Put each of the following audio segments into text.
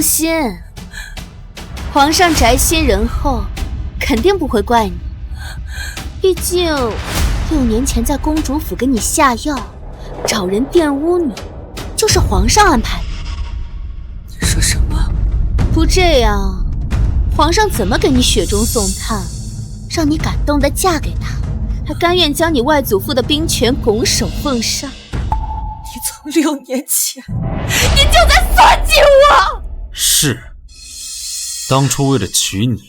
放心，皇上宅心仁厚，肯定不会怪你。毕竟6年前在公主府给你下药，找人玷污你，就是皇上安排的。你说什么？不这样，皇上怎么给你雪中送炭，让你感动的嫁给他，还甘愿将你外祖父的兵权拱手奉上？你从6年前，你就在算计我！是，当初为了娶你，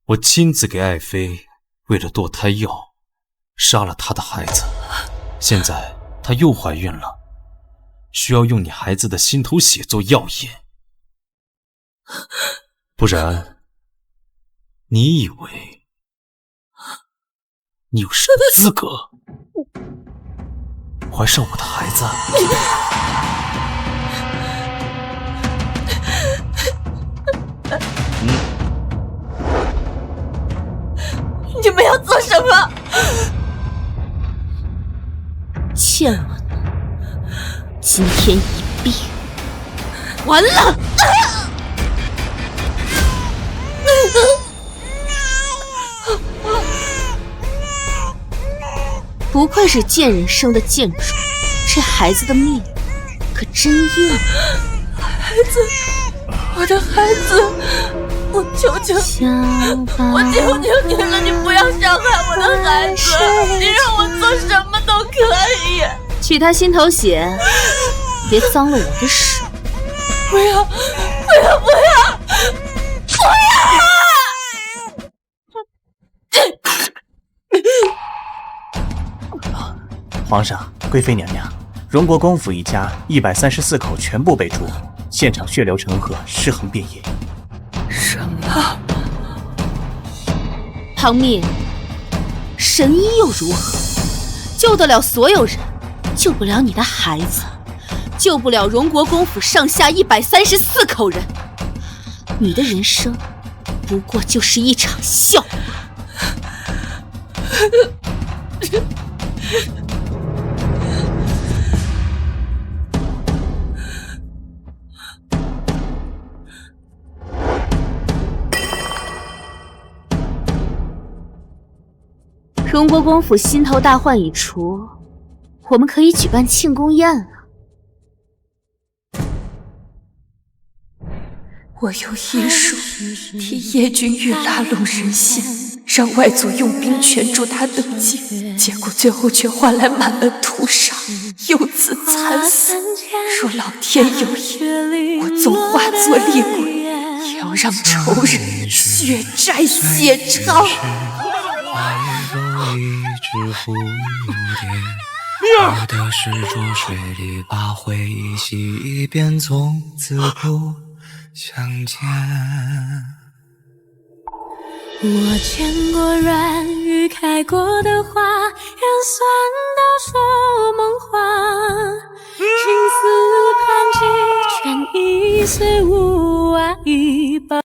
我亲自给爱妃喂了堕胎药，杀了她的孩子。现在她又怀孕了，需要用你孩子的心头血做药引。不然，你以为你有什么资格怀上我的孩子？你们要做什么？欠我的，今天一并完了！不愧是贱人生的贱种，这孩子的命可真硬。孩子，我的孩子，我求求你，我求求你了，你不要伤害我的孩子，你让我做什么都可以。取他心头血，别脏了我的手。不要，不要，不要，不要！皇上、贵妃娘娘，荣国公府一家134口全部被诛，现场血流成河，尸横遍野。什么？唐蜜，神医又如何？救得了所有人，救不了你的孩子，救不了荣国公府上下134口人。你的人生不过就是一场笑话。荣国公府心头大患已除，我们可以举办庆功宴了。我有医术替叶君玉拉拢人心，让外祖用兵权助他登基，结果最后却换来满门屠杀，幼子惨死。若老天有眼，我纵化作厉鬼，也要让仇人血债血偿。我的是浊水里把回忆洗一遍，从此不相见。我见过软语开过的花，人算到说梦话。青丝盘几，全已随无爱一把。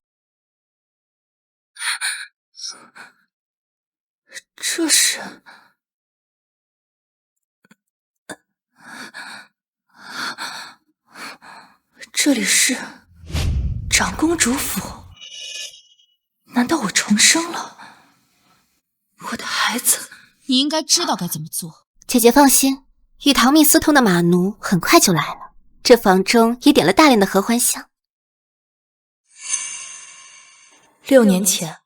这是这里是长公主府？难道我重生了？我的孩子，你应该知道该怎么做。姐姐放心，与唐蜜私通的马奴很快就来了，这房中也点了大量的合欢香。6年前，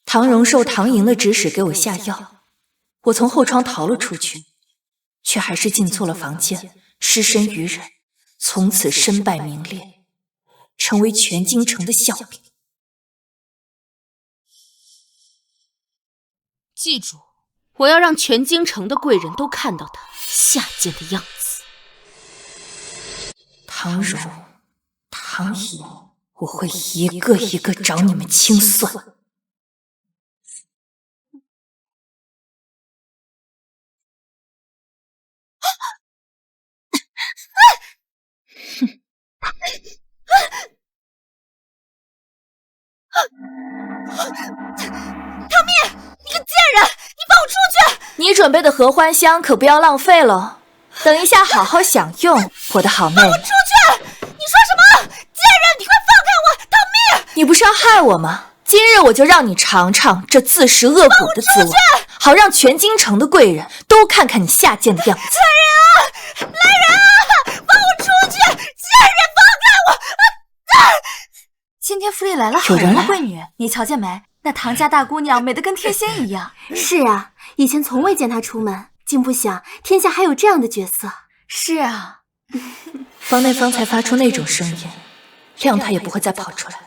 唐荣受唐莹的指使给我下药，我从后窗逃了出去，却还是进错了房间，失身于人，从此身败名裂，成为全京城的笑柄。记住，我要让全京城的贵人都看到他下贱的样子。唐荣、唐颖，我会一个一个找你们清算。唐蜜，你个贱人，你放我出去！你准备的合欢香可不要浪费了，等一下好好享用，我的好妹妹。放我出去！你说什么？你不是要害我吗？今日我就让你尝尝这自食恶果的滋味，好让全京城的贵人都看看你下贱的样子。来人啊！放我出去！贱人，放开我！今天府里来了好多贵女，你瞧见没？那唐家大姑娘美得跟天仙一样。是啊，以前从未见她出门，竟不想天下还有这样的角色。是啊，房内方才发出那种声音，谅他也不会再跑出来。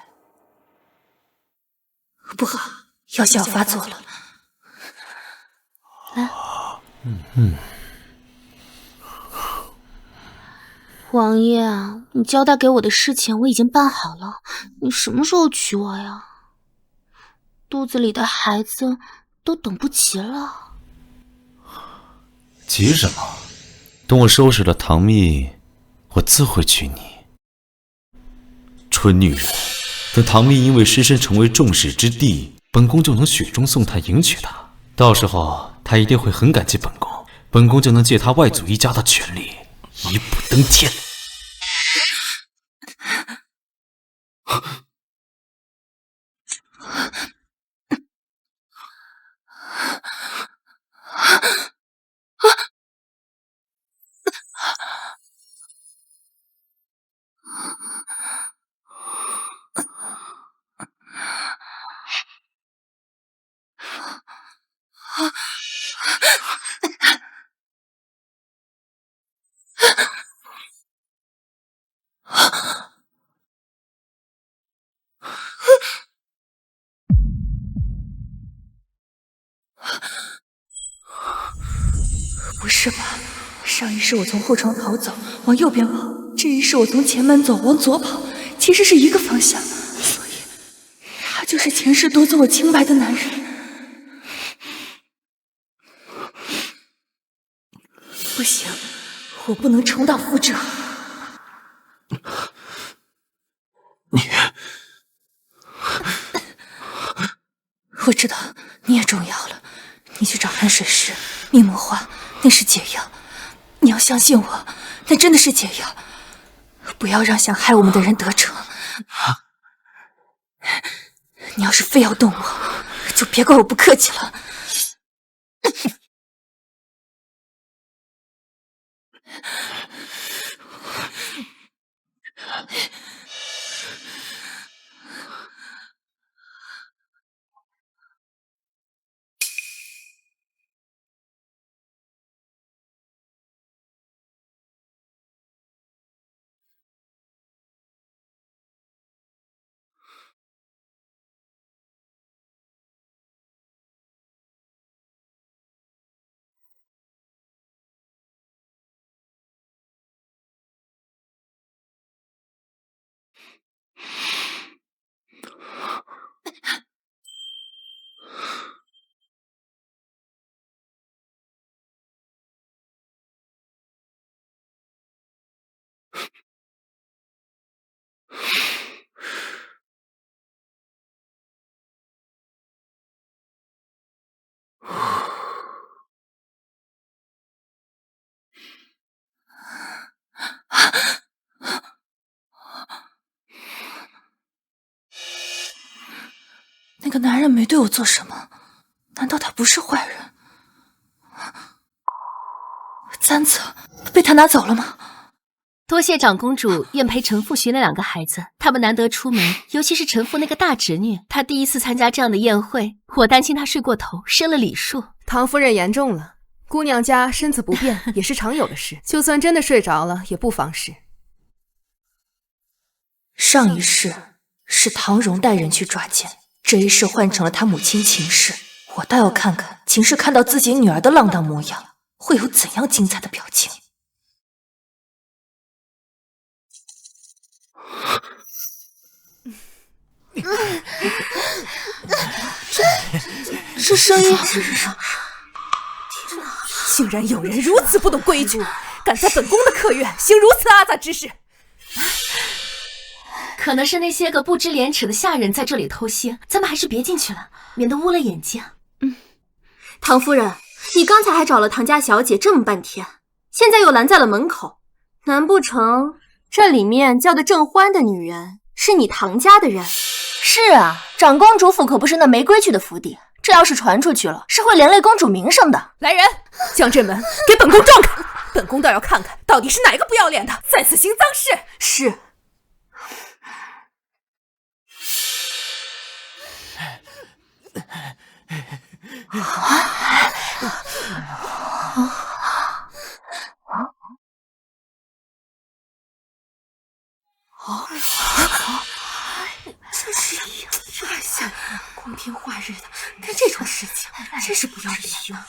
不好，药效发作了。来，王爷啊，你交代给我的事情我已经办好了，你什么时候娶我呀？肚子里的孩子都等不及了。急什么？等我收拾了唐蜜，我自会娶你。蠢女人，等唐蜜因为失身成为众矢之的，本宫就能雪中送炭迎娶她。到时候她一定会很感激本宫，本宫就能借她外祖一家的权力，一步登天。不是吧？上一世我从后窗逃走，往右边跑；这一世我从前门走，往左跑，其实是一个方向。所以，他就是前世夺走我清白的男人。不行，我不能重蹈覆辙。我知道你也中药了，你去找寒水石、蜜魔花，那是解药。你要相信我，那真的是解药。不要让想害我们的人得逞。你要是非要动我，就别怪我不客气了。那个男人没对我做什么，难道他不是坏人？簪子被他拿走了吗？多谢长公主愿陪臣妇寻了2个孩子，他们难得出门，尤其是臣妇那个大侄女，她第一次参加这样的宴会，我担心她睡过头，失了礼数。唐夫人言重了，姑娘家身子不便也是常有的事，就算真的睡着了，也不妨事。上一世是唐荣带人去抓奸，这一世换成了他母亲秦氏，我倒要看看秦氏看到自己女儿的浪荡模样，会有怎样精彩的表情。这声音，竟然有人如此不懂规矩，敢在本宫的客院行如此阿杂之事！可能是那些个不知廉耻的下人在这里偷腥，咱们还是别进去了，免得污了眼睛。唐夫人，你刚才还找了唐家小姐这么半天，现在又拦在了门口，难不成这里面叫得正欢的女人是你唐家的人。是啊，长公主府可不是那没规矩的府邸，这要是传出去了，是会连累公主名声的。来人，将这门给本宫撞开！本宫倒要看看，到底是哪个不要脸的在此行脏事。是。真是这下光天化日的干这种事情，真是不要脸呢！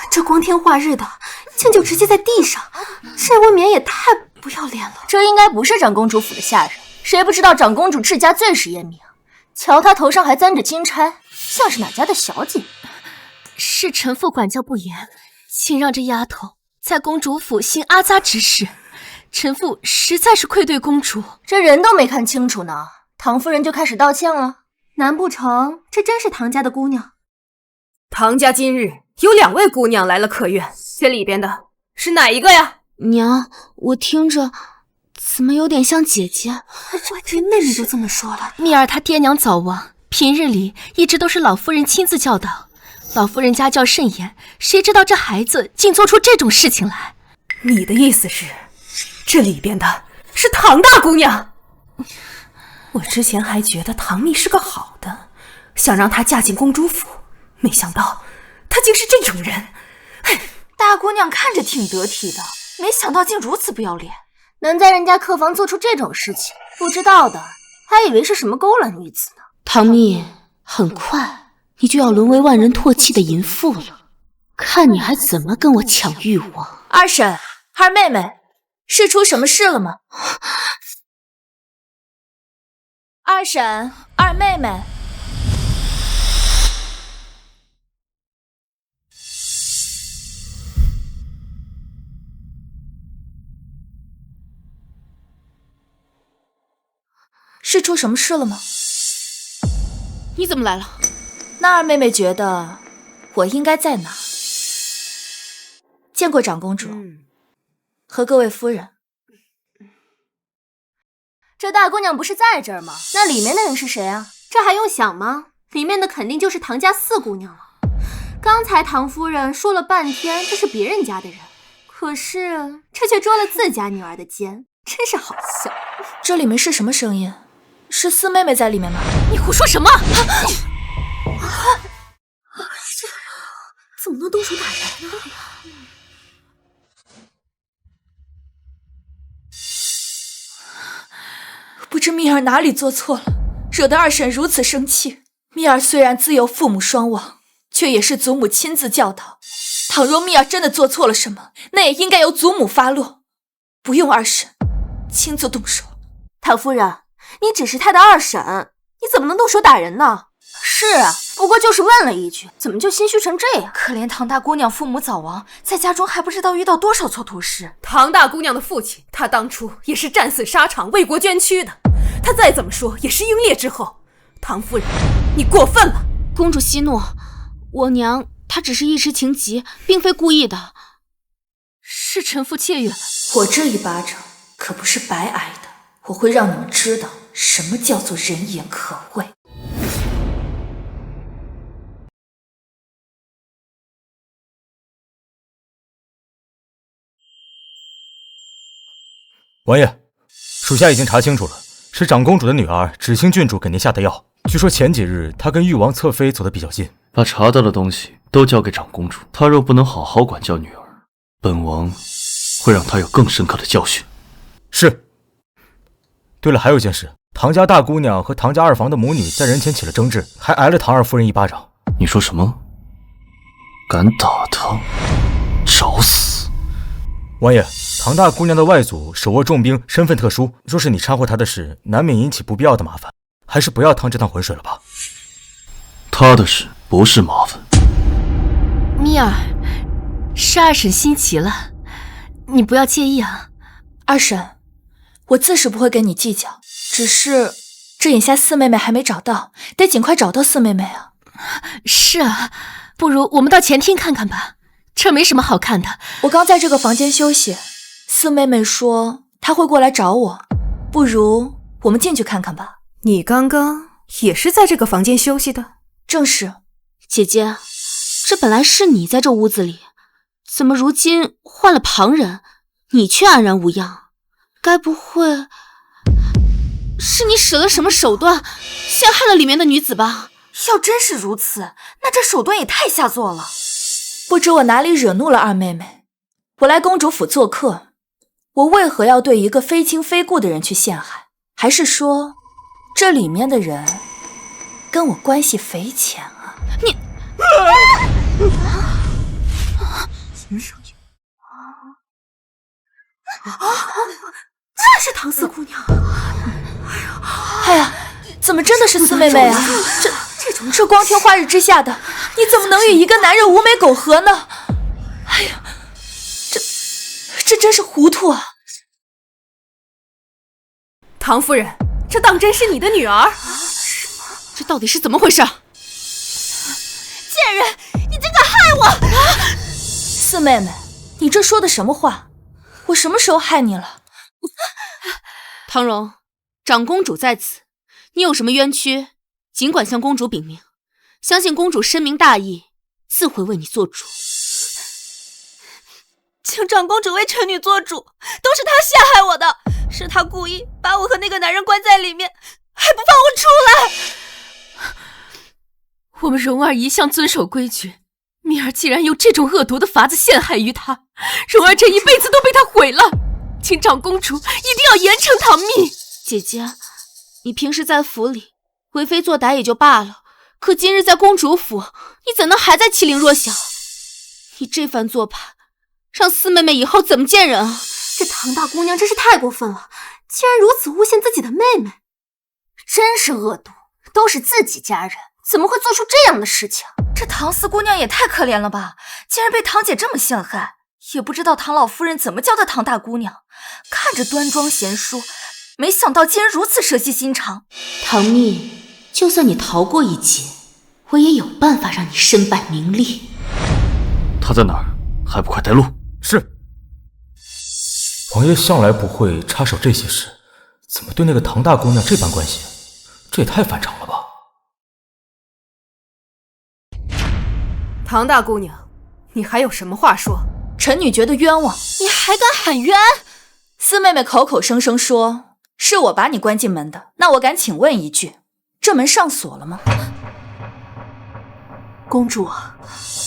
这光天化日的，竟就直接在地上，这未免也太不要脸了。这应该不是长公主府的下人，谁不知道长公主治家最是严明？瞧她头上还簪着金钗，像是哪家的小姐？是臣妇管教不严，请让这丫头在公主府行阿扎之事。臣妇实在是愧对公主，这人都没看清楚呢，唐夫人就开始道歉了？难不成这真是唐家的姑娘？唐家今日有2位姑娘来了客院，这里边的是哪一个呀？娘，我听着怎么有点像姐姐？连妹妹都这么说了。蜜儿她爹娘早亡，平日里一直都是老夫人亲自教导，老夫人家教甚严，谁知道这孩子竟做出这种事情来？你的意思是，这里边的是唐大姑娘？我之前还觉得唐蜜是个好的，想让她嫁进公主府，没想到她竟是这种人。大姑娘看着挺得体的，没想到竟如此不要脸，能在人家客房做出这种事情，不知道的还以为是什么勾栏女子呢。唐蜜，很快你就要沦为万人唾弃的淫妇了，看你还怎么跟我抢欲望。二婶，二妹妹，是出什么事了吗？二婶，二妹妹。是出什么事了吗？你怎么来了？那二妹妹觉得我应该在哪？见过长公主，和各位夫人。这大姑娘不是在这儿吗？那里面的人是谁啊？这还用想吗？里面的肯定就是唐家4姑娘了。刚才唐夫人说了半天这是别人家的人，可是这却捉了自家女儿的奸，真是好笑。这里面是什么声音？是四妹妹在里面吗？你胡说什么？怎么能动手打人呢？不知蜜儿哪里做错了，惹得二婶如此生气。蜜儿虽然自幼父母双亡，却也是祖母亲自教导。倘若蜜儿真的做错了什么，那也应该由祖母发落，不用二婶亲自动手。唐夫人，你只是她的二婶，你怎么能动手打人呢？是啊，不过就是问了一句，怎么就心虚成这样？可怜唐大姑娘父母早亡，在家中还不知道遇到多少蹉跎事。唐大姑娘的父亲，他当初也是战死沙场为国捐躯的，他再怎么说也是英烈之后。唐夫人，你过分了！公主息怒，我娘她只是一时情急，并非故意的，是臣妇怯语了。我这一巴掌可不是白挨的，我会让你们知道什么叫做人言可畏。王爷，属下已经查清楚了，是长公主的女儿芷清郡主给您下的药。据说前几日她跟誉王侧妃走得比较近。把查到的东西都交给长公主，她若不能好好管教女儿，本王会让她有更深刻的教训。是。对了，还有件事，唐家大姑娘和唐家二房的母女在人前起了争执，还挨了唐二夫人一巴掌。你说什么？敢打她，找死！王爷，唐大姑娘的外祖手握重兵，身份特殊，若是你掺和她的事，难免引起不必要的麻烦，还是不要趟这趟浑水了吧。她的事不是麻烦。蜜儿，是二婶心急了，你不要介意啊。二婶，我自是不会跟你计较，只是这眼下四妹妹还没找到，得尽快找到四妹妹啊。是啊，不如我们到前厅看看吧，这没什么好看的。我刚在这个房间休息，四妹妹说他会过来找我，不如我们进去看看吧。你刚刚也是在这个房间休息的？正是。姐姐，这本来是你在这屋子里，怎么如今换了旁人，你却安然无恙？该不会是你使了什么手段陷害了里面的女子吧？要真是如此，那这手段也太下作了。不知我哪里惹怒了二妹妹？我来公主府做客，我为何要对一个非亲非故的人去陷害？还是说，这里面的人跟我关系匪浅啊？你，什么声音？这是唐四姑娘！哎呀，怎么真的是四妹妹啊？这光天化日之下的，你怎么能与一个男人无美苟合呢？哎呀，这真是糊涂啊！唐夫人，这当真是你的女儿？这到底是怎么回事？贱人，你竟敢害我！四妹妹，你这说的什么话？我什么时候害你了？唐荣，长公主在此，你有什么冤屈，尽管向公主禀明，相信公主深明大义，自会为你做主。请长公主为臣女做主，都是她陷害我的，是她故意把我和那个男人关在里面，还不放我出来。我们蓉儿一向遵守规矩，蜜儿既然用这种恶毒的法子陷害于她，蓉儿这一辈子都被她毁了。请长公主一定要严惩唐蜜。姐姐，你平时在府里为非作歹也就罢了，可今日在公主府，你怎能还在欺凌弱小？你这番做派，让四妹妹以后怎么见人啊？这唐大姑娘真是太过分了，竟然如此诬陷自己的妹妹，真是恶毒！都是自己家人，怎么会做出这样的事情？这唐四姑娘也太可怜了吧，竟然被唐姐这么陷害，也不知道唐老夫人怎么教的唐大姑娘，看着端庄贤淑，没想到竟然如此蛇蝎心肠。唐蜜，就算你逃过一劫，我也有办法让你身败名裂。他在哪儿？还不快带路！是。王爷向来不会插手这些事，怎么对那个唐大姑娘这般关系？这也太反常了吧！唐大姑娘，你还有什么话说？臣女觉得冤枉。你还敢喊冤？四妹妹口口声声说是我把你关进门的，那我敢请问一句，这门上锁了吗？公主，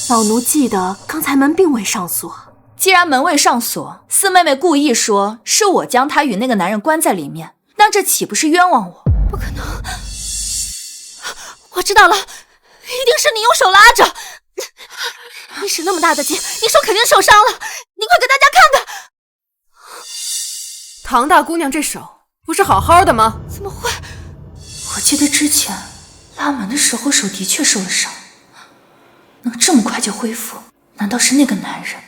老奴记得刚才门并未上锁。既然门未上锁，四妹妹故意说是我将她与那个男人关在里面，那这岂不是冤枉我？不可能！我知道了，一定是你用手拉着。你使那么大的劲，你手肯定受伤了，你快给大家看看。唐大姑娘这手不是好好的吗？怎么会？我记得之前拉门的时候手的确受了伤，能这么快就恢复，难道是那个男人？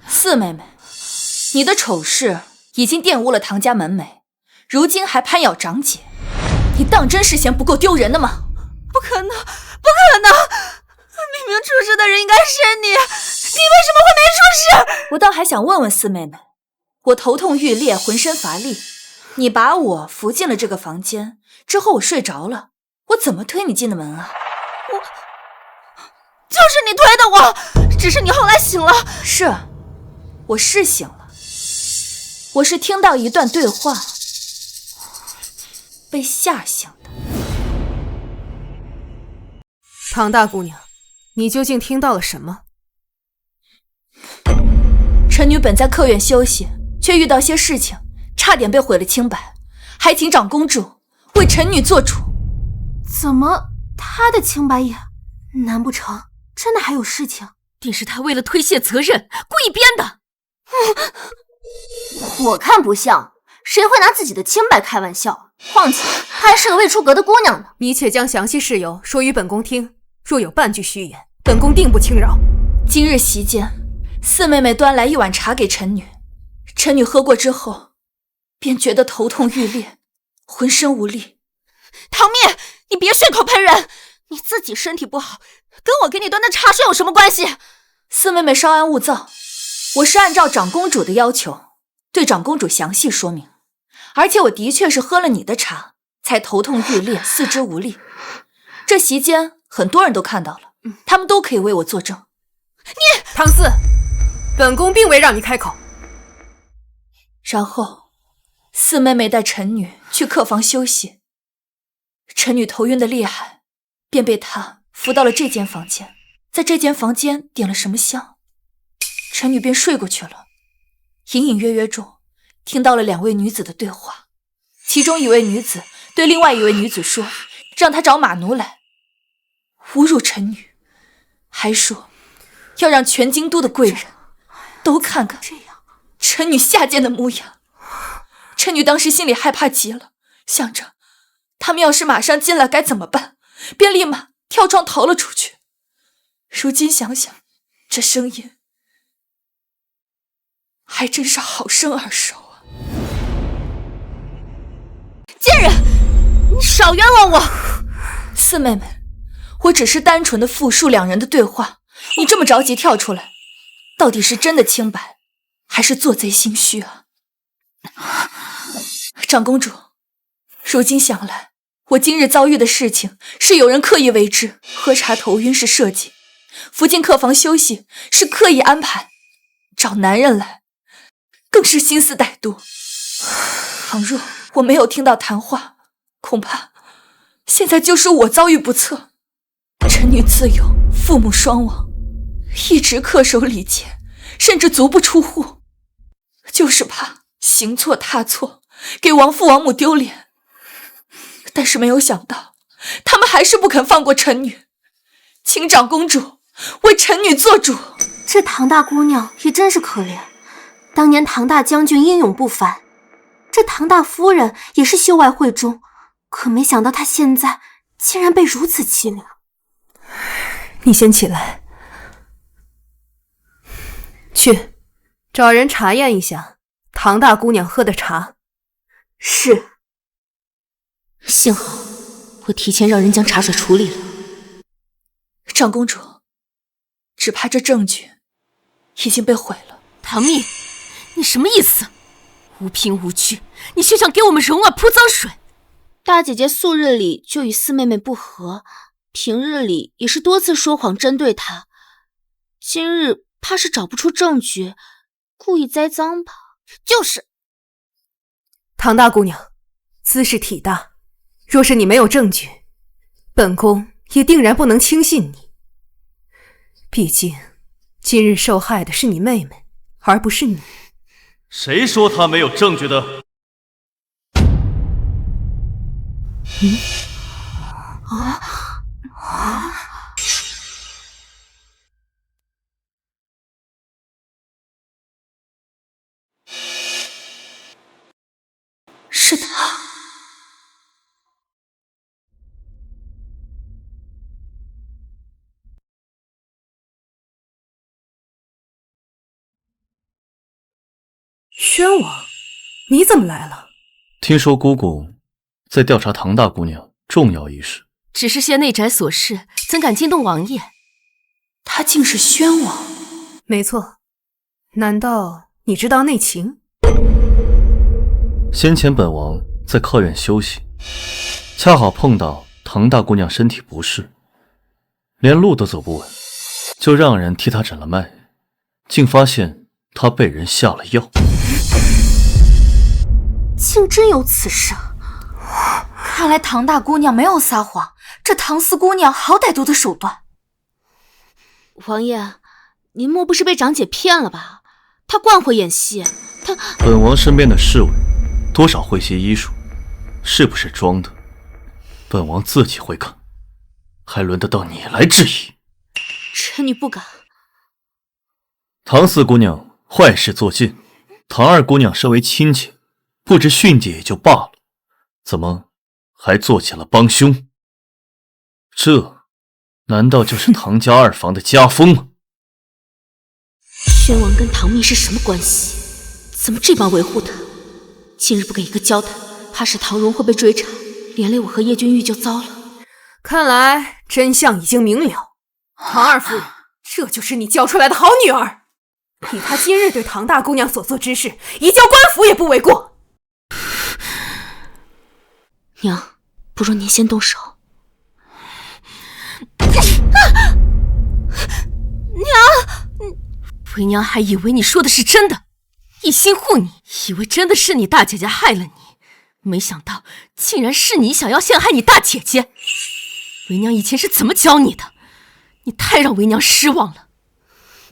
四妹妹，你的丑事已经玷污了唐家门楣，如今还攀咬长姐，你当真是嫌不够丢人的吗？不可能，不可能！明明出事的人应该是你，你为什么会没出事？我倒还想问问四妹妹，我头痛欲裂，浑身乏力，你把我扶进了这个房间之后，我睡着了，我怎么推你进的门啊？就是你推的我，只是你后来醒了。是，我是醒了，我是听到一段对话被吓醒的。唐大姑娘，你究竟听到了什么？臣女本在客院休息，却遇到些事情，差点被毁了清白，还请长公主为臣女做主。怎么她的清白也？难不成真的还有事情？定是他为了推卸责任故意编的。我看不像，谁会拿自己的清白开玩笑？况且她还是个未出阁的姑娘呢。你且将详细事由说与本宫听，若有半句虚言，本宫定不轻饶。今日席间，四妹妹端来一碗茶给臣女，臣女喝过之后，便觉得头痛欲裂，浑身无力。唐蜜，你别血口喷人，你自己身体不好，跟我给你端的茶水有什么关系？四妹妹稍安勿躁，我是按照长公主的要求，对长公主详细说明，而且我的确是喝了你的茶，才头痛欲裂，四肢无力。这席间很多人都看到了，他们都可以为我作证。你唐四，本宫并未让你开口。然后，四妹妹带臣女去客房休息，臣女头晕的厉害，便被她扶到了这间房间，在这间房间点了什么香，臣女便睡过去了。隐隐约约中，听到了两位女子的对话，其中一位女子对另外一位女子说，让她找马奴来，侮辱臣女，还说要让全京都的贵人都看看臣女下贱的模样。臣女当时心里害怕极了，想着他们要是马上进来该怎么办，便立马跳窗逃了出去。如今想想，这声音还真是好生耳熟啊！贱人，你少冤枉我！四妹妹，我只是单纯的复述两人的对话，你这么着急跳出来，到底是真的清白，还是做贼心虚啊？长公主，如今想来，我今日遭遇的事情是有人刻意为之，喝茶头晕是设计，扶进客房休息是刻意安排，找男人来更是心思歹毒。倘若我没有听到谈话，恐怕现在就是我遭遇不测。臣女自幼父母双亡，一直恪守礼节，甚至足不出户，就是怕行错踏错，给王父王母丢脸。但是没有想到，他们还是不肯放过臣女。请长公主为臣女做主。这唐大姑娘也真是可怜，当年唐大将军英勇不凡，这唐大夫人也是秀外慧中，可没想到她现在竟然被如此凄凉。你先起来，去找人查验一下唐大姑娘喝的茶。是。幸好我提前让人将茶水处理了。长公主，只怕这证据已经被毁了。唐蜜，你什么意思？无凭无据，你却想给我们蓉儿泼脏水？大姐姐素日里就与四妹妹不和，平日里也是多次说谎针对她，今日怕是找不出证据，故意栽赃吧？就是。唐大姑娘，姿势体大，若是你没有证据，本宫也定然不能轻信你。毕竟今日受害的是你妹妹，而不是你。谁说她没有证据的？是他。宣王，你怎么来了？听说姑姑在调查唐大姑娘重要一事，只是些内宅琐事，怎敢惊动王爷？他竟是宣王？没错。难道你知道内情？先前本王在客院休息，恰好碰到唐大姑娘身体不适，连路都走不稳，就让人替她诊了脉，竟发现她被人下了药。竟真有此事！看来唐大姑娘没有撒谎，这唐四姑娘好歹毒的手段。王爷，您莫不是被长姐骗了吧？她惯会演戏，她……本王身边的侍卫多少会些医术，是不是装的，本王自己会看，还轮得到你来质疑？臣女不敢。唐四姑娘坏事做尽，唐二姑娘身为亲戚，不知训诫也就罢了，怎么还做起了帮凶？这难道就是唐家二房的家风吗？宣王跟唐蜜是什么关系？怎么这般维护他？今日不给一个交代，怕是唐荣会被追查，连累我和叶君玉就糟了。看来真相已经明了，唐二夫人，这就是你教出来的好女儿。以她今日对唐大姑娘所做之事，移交官府也不为过。娘，不如您先动手。娘，为娘还以为你说的是真的，一心护你，以为真的是你大姐姐害了你，没想到竟然是你想要陷害你大姐姐。为娘以前是怎么教你的？你太让为娘失望了，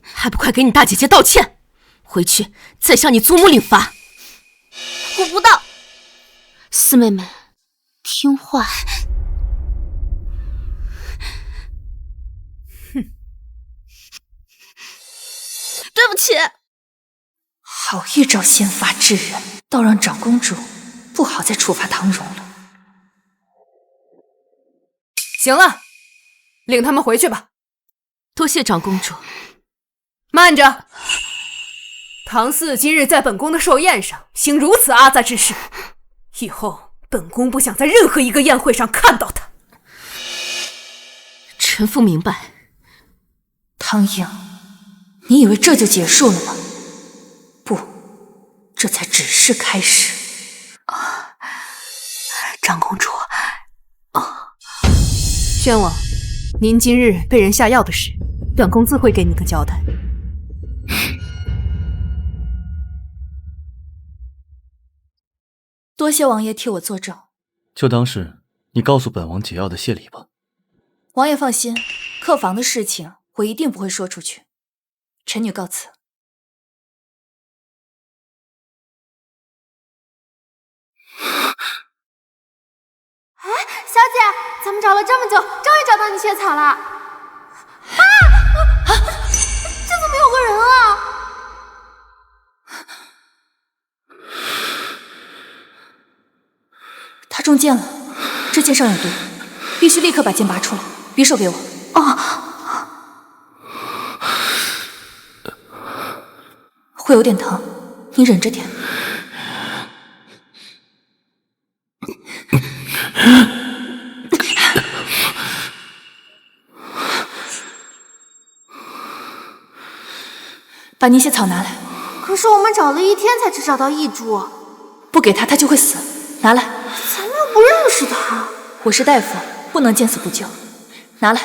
还不快给你大姐姐道歉，回去再向你祖母领罚。我不道。四妹妹，听话。对不起。好一招先发制人，倒让长公主不好再处罚唐荣了。行了，领他们回去吧。多谢长公主。慢着，唐四今日在本宫的寿宴上行如此阿杂之事，以后本宫不想在任何一个宴会上看到他。臣妇明白。唐颖，你以为这就结束了吗？不，这才只是开始。长公主，宣王，您今日被人下药的事，本宫自会给你个交代。多谢王爷替我作证，就当是你告诉本王解药的谢礼吧。王爷放心，客房的事情我一定不会说出去。臣女告辞。哎，小姐，咱们找了这么久，终于找到你雪草了。啊！这怎么有个人啊？他中箭了，这箭上有毒，必须立刻把箭拔出来。匕首给我。会有点疼，你忍着点。把那些草拿来。可是我们找了一天才只找到一株。不给他，他就会死。拿来。咱们又不认识他。我是大夫，不能见死不救。拿来。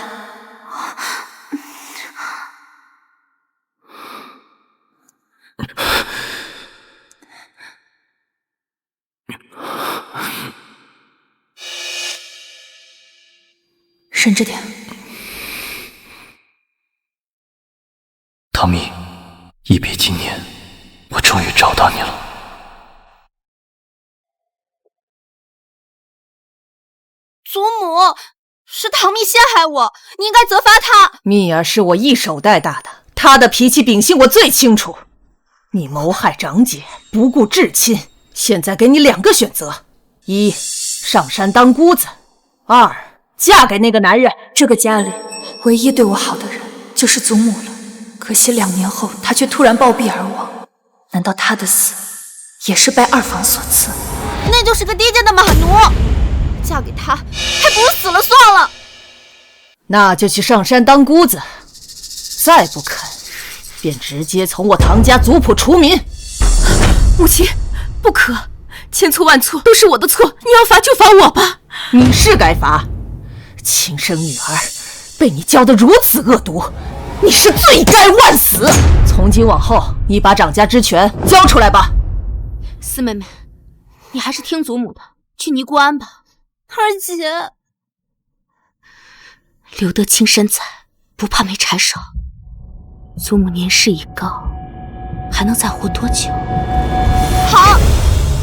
忍着点。唐蜜，一别经年，我终于找到你了。祖母，是唐蜜陷害我，你应该责罚她。蜜儿是我一手带大的，她的脾气秉性我最清楚。你谋害长姐，不顾至亲，现在给你2个选择：一，上山当姑子；二，嫁给那个男人。这个家里唯一对我好的人就是祖母了，可惜2年后她却突然暴毙而亡。难道她的死也是拜二房所赐？那就是个低贱的马奴，嫁给他还不如死了算了。那就去上山当姑子，再不肯便直接从我唐家族谱除名。母亲，不可，千错万错都是我的错，你要罚就罚我吧。你是该罚，亲生女儿被你教得如此恶毒，你是罪该万死。从今往后，你把长家之权交出来吧。四妹妹，你还是听祖母的，去尼姑庵吧。二姐，留得青山在，不怕没柴烧。祖母年事已高，还能再活多久？好，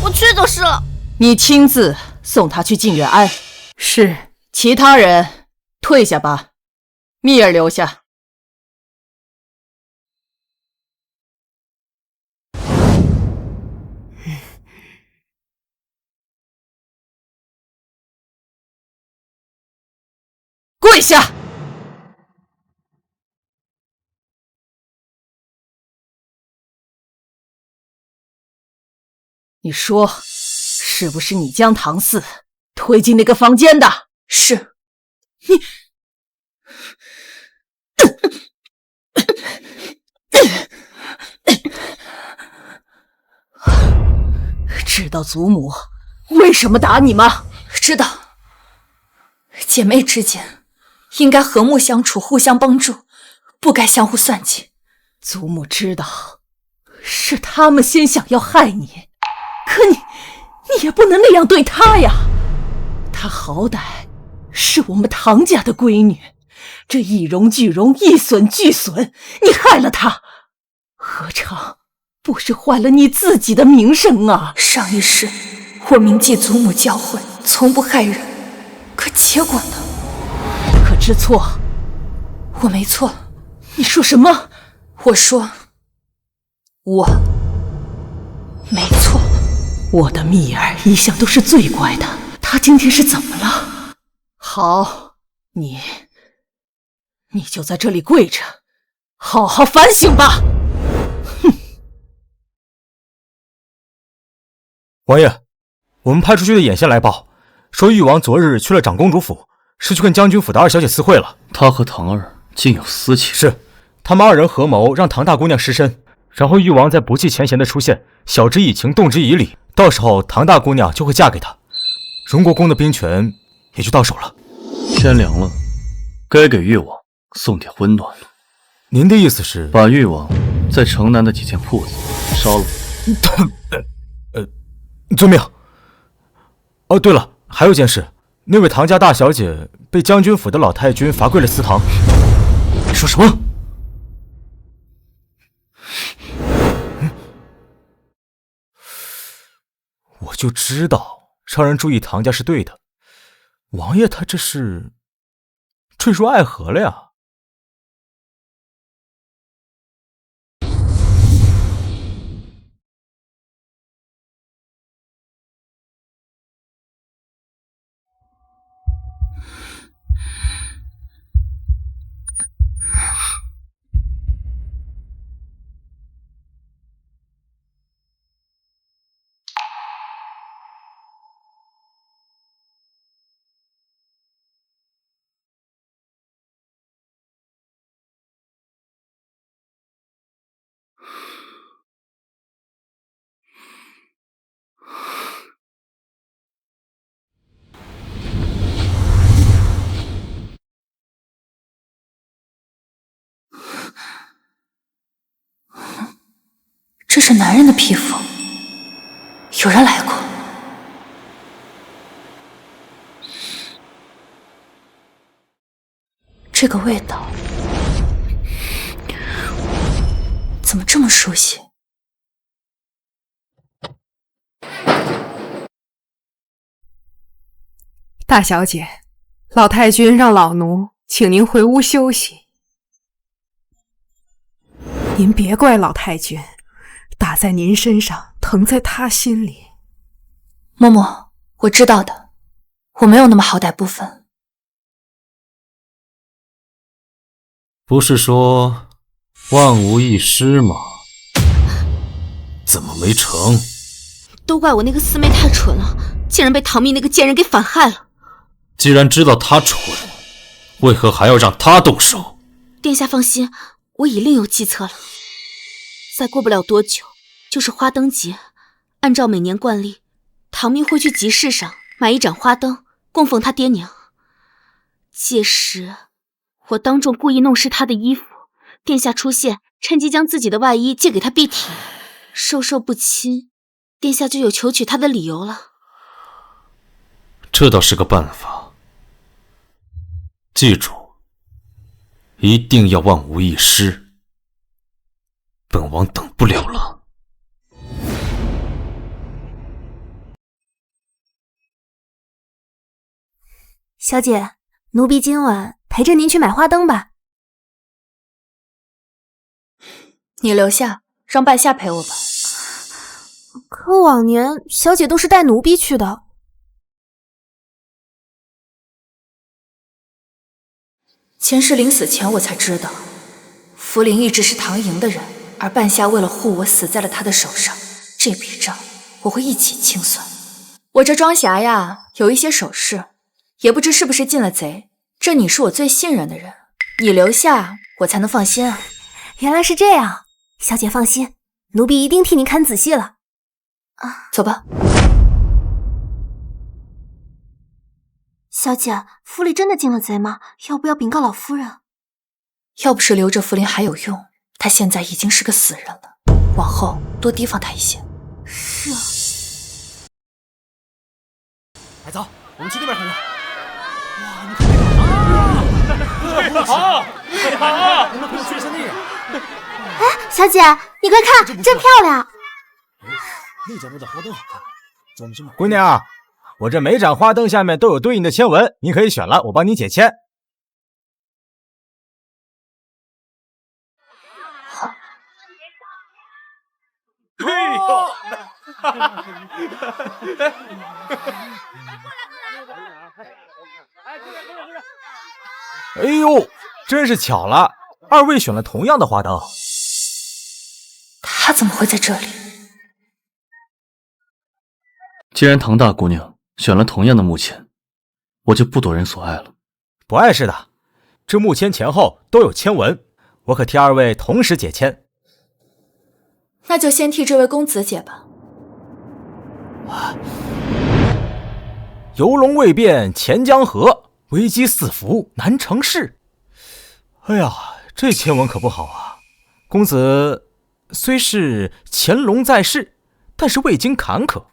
我去就是了。你亲自送她去静远庵。是，其他人退下吧，蜜儿留下。跪下！你说，是不是你将唐四推进那个房间的？是。你。知道祖母为什么打你吗？知道。姐妹之间应该和睦相处，互相帮助，不该相互算计。祖母知道，是他们先想要害你，可你也不能那样对她呀。她好歹是我们唐家的闺女，这一荣俱荣，一损俱损，你害了她，何尝不是坏了你自己的名声啊？上一世我铭记祖母教诲，从不害人，可结果呢？可知错？我没错。你说什么？我说我没错。我的蜜儿一向都是最乖的，她今天是怎么了？好，你就在这里跪着，好好反省吧。哼！王爷，我们派出去的眼线来报，说誉王昨日去了长公主府，是去跟将军府的二小姐私会了。他和唐儿竟有私情？是，他们二人合谋让唐大姑娘失身，然后誉王再不计前嫌的出现，晓之以情，动之以理，到时候唐大姑娘就会嫁给他，荣国公的兵权也就到手了。天凉了，该给誉王送点温暖了。您的意思是把誉王在城南的几间铺子烧了？遵命。哦，对了，还有件事，那位唐家大小姐被将军府的老太君罚跪了祠堂。你说什么？我就知道让人注意唐家是对的，王爷他这是坠入爱河了呀。这是男人的皮肤，有人来过。这个味道怎么这么熟悉？大小姐，老太君让老奴请您回屋休息。您别怪老太君，打在您身上，疼在她心里。嬷嬷，我知道的，我没有那么好歹不分。不是说万无一失吗？怎么没成？都怪我那个四妹太蠢了，竟然被唐蜜那个贱人给反害了。既然知道他蠢，为何还要让他动手？殿下放心，我已另有计策了。再过不了多久，就是花灯节。按照每年惯例，唐蜜会去集市上买一盏花灯，供奉他爹娘。届时，我当众故意弄湿他的衣服，殿下出现，趁机将自己的外衣借给他蔽体，授受不亲，殿下就有求娶他的理由了。这倒是个办法。记住，一定要万无一失。本王等不了了。小姐，奴婢今晚陪着您去买花灯吧。你留下，让半夏陪我吧。可往年小姐都是带奴婢去的。前世临死前我才知道，福临一直是唐营的人，而半夏为了护我死在了他的手上。这笔账我会一起清算。我这庄匣呀，有一些首饰，也不知是不是进了贼。这你是我最信任的人，你留下我才能放心啊。原来是这样，小姐放心，奴婢一定替您看仔细了。走吧。小姐，府里真的进了贼吗？要不要禀告老夫人？要不是留着福临还有用，他现在已经是个死人了。往后多提防他一些。是啊。来，走，我们去那边看看。哇，你看这个啊！厉害，厉害啊！我们可以去一下那个。哎，小姐，你快看，真漂亮！那角落的花灯好看，咱们去买。姑娘，我这每盏花灯下面都有对应的签文，你可以选了，我帮你解签。好。哎呦！哎呦，真是巧了，二位选了同样的花灯。他怎么会在这里？既然唐大姑娘选了同样的木签，我就不夺人所爱了。不碍事的，这木签前后都有签文，我可替二位同时解签。那就先替这位公子解吧。游龙未变钱江河，危机四伏难成事。哎呀，这签文可不好啊！公子虽是乾隆在世，但是未经坎坷，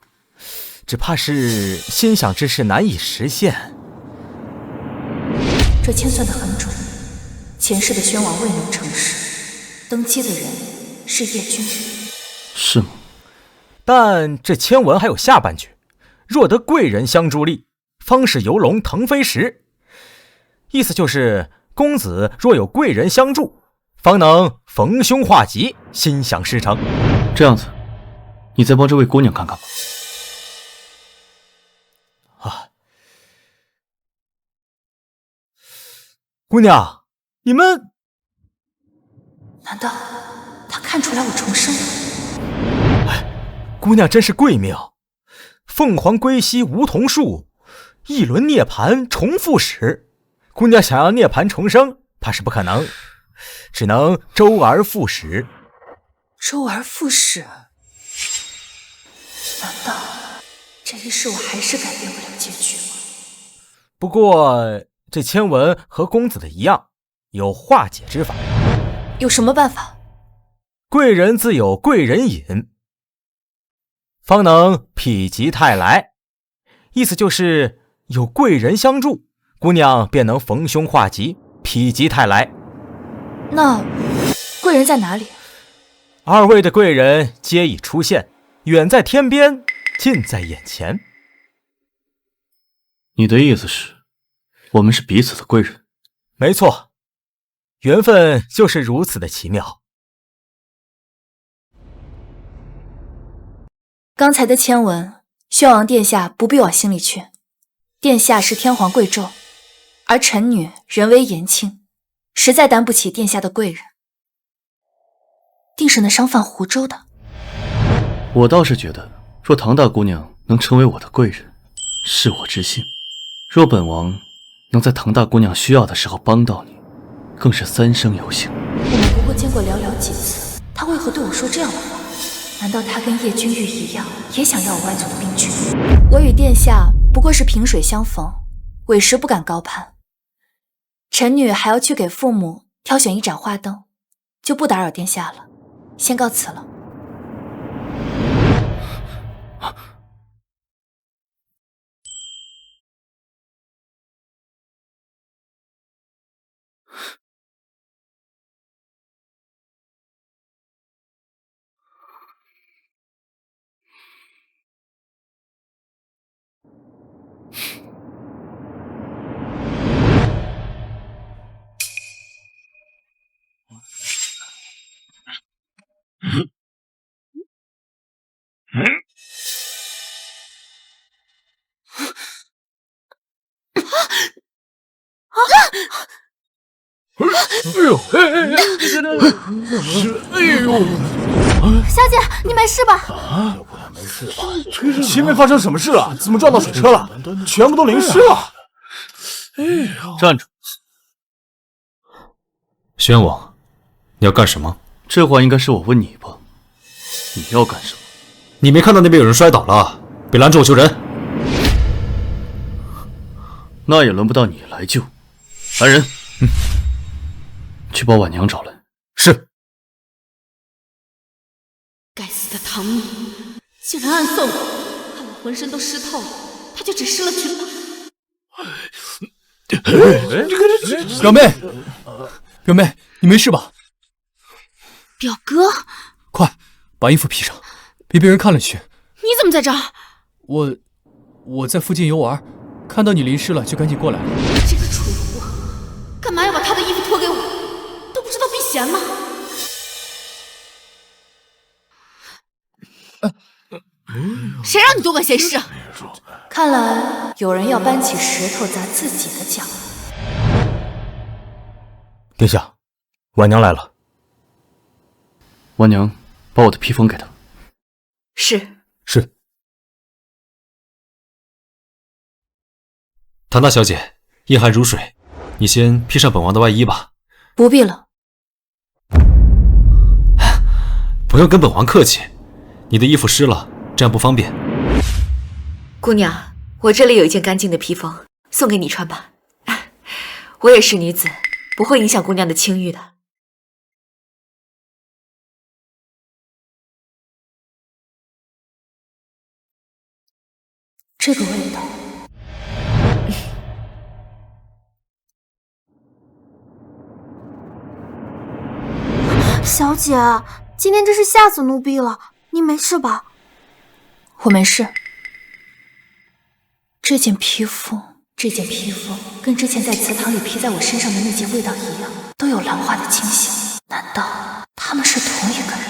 只怕是心想之事难以实现。这签算得很准，前世的宣王未能成事，登基的人是叶君。是吗？但这签文还有下半句，若得贵人相助力，方是游龙腾飞时。意思就是公子若有贵人相助，方能逢凶化吉，心想事成。这样子，你再帮这位姑娘看看吧。姑娘，你们……难道他看出来我重生了？姑娘真是贵命，凤凰归西梧桐树，一轮涅槃重复始。姑娘想要涅槃重生，怕是不可能，只能周而复始。周而复始？难道这一世我还是改变不了结局吗？不过这签文和公子的一样，有化解之法。有什么办法？贵人自有贵人引，方能否极泰来。意思就是有贵人相助，姑娘便能逢凶化吉，否极泰来。那贵人在哪里？二位的贵人皆已出现，远在天边，近在眼前。你的意思是，我们是彼此的贵人？没错，缘分就是如此的奇妙。刚才的签文，宣王殿下不必往心里去。殿下是天皇贵胄，而臣女人微言轻，实在担不起殿下的贵人，定是那商贩胡诌的。我倒是觉得，若唐大姑娘能成为我的贵人，是我之幸；若本王能在唐大姑娘需要的时候帮到你，更是三生有幸。我们不过见过寥寥几次，他为何对我说这样的话？难道他跟叶君玉一样，也想要我外祖的兵权？我与殿下不过是萍水相逢，委实不敢高攀。臣女还要去给父母挑选一盏花灯，就不打扰殿下了，先告辞了。小姐，你没事吧？前面发生什么事了？怎么撞到水车了？全部都淋湿了。站住！宣王，你要干什么？这话应该是我问你吧？你要干什么？你没看到那边有人摔倒了，别拦住我救人。那也轮不到你来救。来人，去把婉娘找来。是。该死的唐蜜，竟然暗算我，害我浑身都湿透了，他就只湿了裙摆。表妹，表妹，你没事吧？表哥，快把衣服披上，别被人看了去。你怎么在这儿？我在附近游玩，看到你淋湿了，就赶紧过来了。这个蠢货，干嘛要把他的衣服脱给我？都不知道避嫌吗？谁让你多管闲事？看来有人要搬起石头砸自己的脚。殿下，婉娘来了。婉娘，把我的披风给她。是。是。唐大小姐，夜寒如水，你先披上本王的外衣吧。不必了。不用跟本王客气，你的衣服湿了，这样不方便。姑娘，我这里有一件干净的披风，送给你穿吧。我也是女子，不会影响姑娘的清誉的。这个味道。小姐，今天真是吓死奴婢了，你没事吧？我没事。这件披风跟之前在祠堂里披在我身上的那件味道一样，都有兰花的清香。难道他们是同一个人？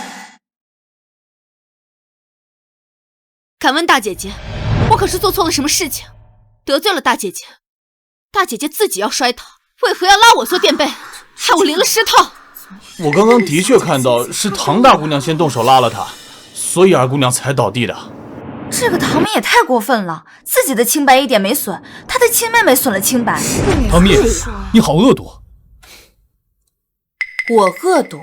敢问大姐姐，我可是做错了什么事情，得罪了大姐姐？大姐姐自己要摔倒，为何要拉我做垫背，害我淋了湿透？我刚刚的确看到是唐大姑娘先动手拉了她，所以二姑娘才倒地的。这个唐明也太过分了，自己的清白一点没损，他的亲妹妹损了清白。唐蜜，你好恶毒！我恶毒？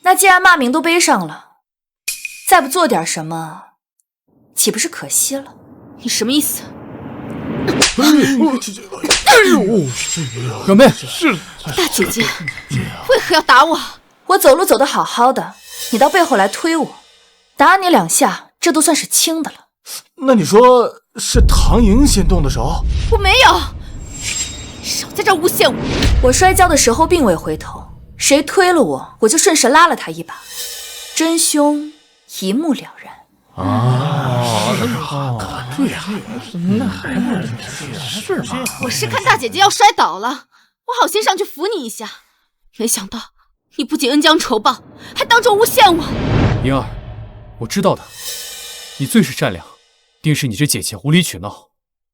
那既然骂名都背上了，再不做点什么，岂不是可惜了？你什么意思？表妹，大姐姐，为何要打我？我走路走得好好的，你到背后来推我，打你2下，这都算是轻的了。那你说是唐莹先动的手？我没有，少在这儿诬陷我！我摔跤的时候并未回头，谁推了我，我就顺势拉了他一把，真凶一目了然。对呀，那还是吗？我是看大姐姐要摔倒了，我好先上去扶你一下，没想到你不仅恩将仇报，还当众诬陷我。莹儿，我知道的，你最是善良，定是你这姐姐无理取闹，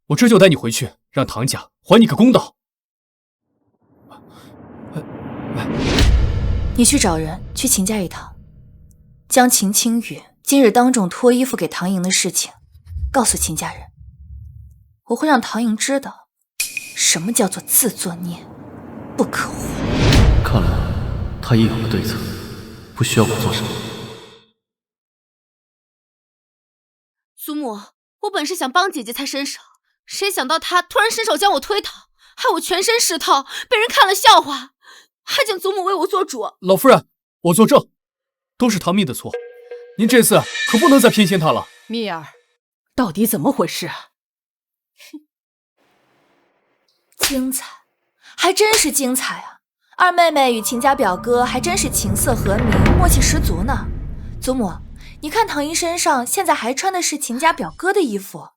我这就带你回去，让唐家还你个公道。你去找人去秦家一趟，将秦青雨今日当众脱衣服给唐莹的事情告诉秦家人，我会让唐莹知道什么叫做自作孽不可活。看来他已有了对策，不需要我做什么。祖母，我本是想帮姐姐才伸手，谁想到她突然伸手将我推倒，害我全身湿透，被人看了笑话，还请祖母为我做主。老夫人，我作证，都是唐蜜的错，您这次可不能再偏心她了。蜜儿，到底怎么回事啊？精彩，还真是精彩啊！二妹妹与秦家表哥还真是琴瑟和鸣，默契十足呢。祖母，你看唐莹身上现在还穿的是秦家表哥的衣服，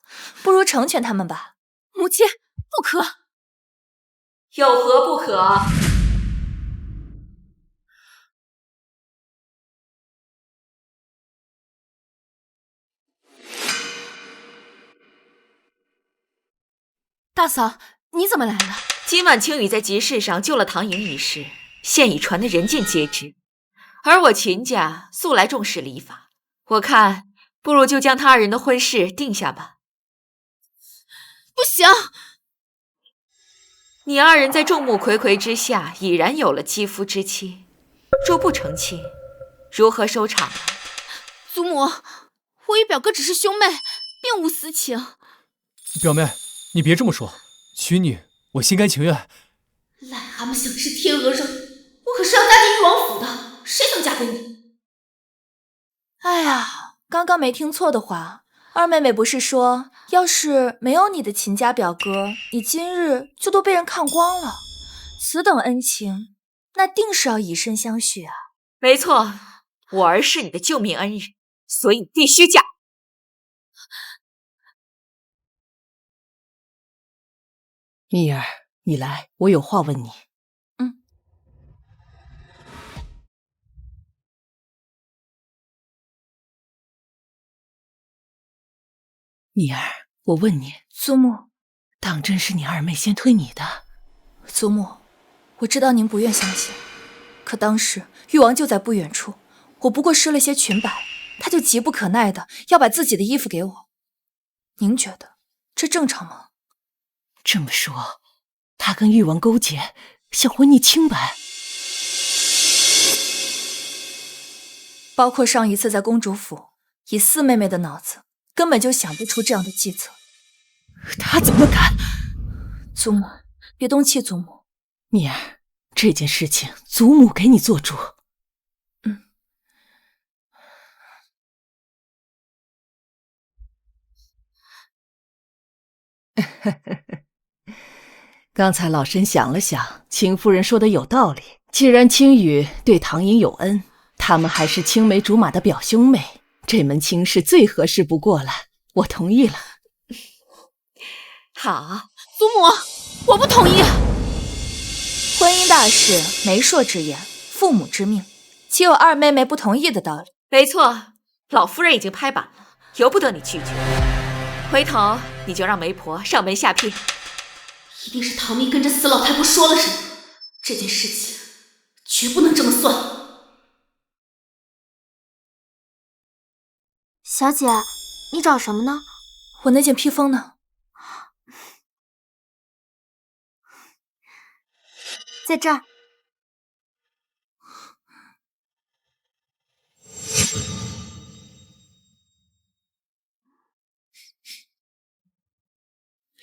不如成全他们吧。母亲，不可！有何不可？大嫂，你怎么来了？今晚青羽在集市上救了唐颖一事，现已传得人尽皆知。而我秦家素来重视礼法，我看不如就将他二人的婚事定下吧。不行！你二人在众目睽睽之下已然有了肌肤之亲，若不成亲，如何收场啊？祖母，我与表哥只是兄妹，并无私情。表妹，你别这么说，娶你我心甘情愿。癞蛤蟆想吃天鹅肉，我可是要嫁进誉王府的，谁想嫁给你？哎呀，刚刚没听错的话，二妹妹不是说，要是没有你的秦家表哥，你今日就都被人看光了。此等恩情，那定是要以身相许啊。没错，我儿是你的救命恩人，所以必须嫁。蜜儿，你来，我有话问你。蜜儿，我问你，祖母，当真是你二妹先推你的？祖母，我知道您不愿相信，可当时誉王就在不远处，我不过施了些裙摆，他就急不可耐的要把自己的衣服给我。您觉得这正常吗？这么说，他跟誉王勾结，想还你清白？包括上一次在公主府，以四妹妹的脑子，根本就想不出这样的计策。他怎么敢？祖母，别动气，祖母。蜜儿，这件事情祖母给你做主。刚才老身想了想，秦夫人说的有道理。既然青羽对唐颖有恩，他们还是青梅竹马的表兄妹，这门亲事最合适不过了。我同意了。好，祖母，我不同意。婚姻大事，媒妁之言，父母之命，岂有二妹妹不同意的道理？没错，老夫人已经拍板了，由不得你拒绝。回头你就让媒婆上门下聘。一定是唐蜜跟着死老太婆说了什么，这件事情绝不能这么算。小姐，你找什么呢？我那件披风呢？在这儿。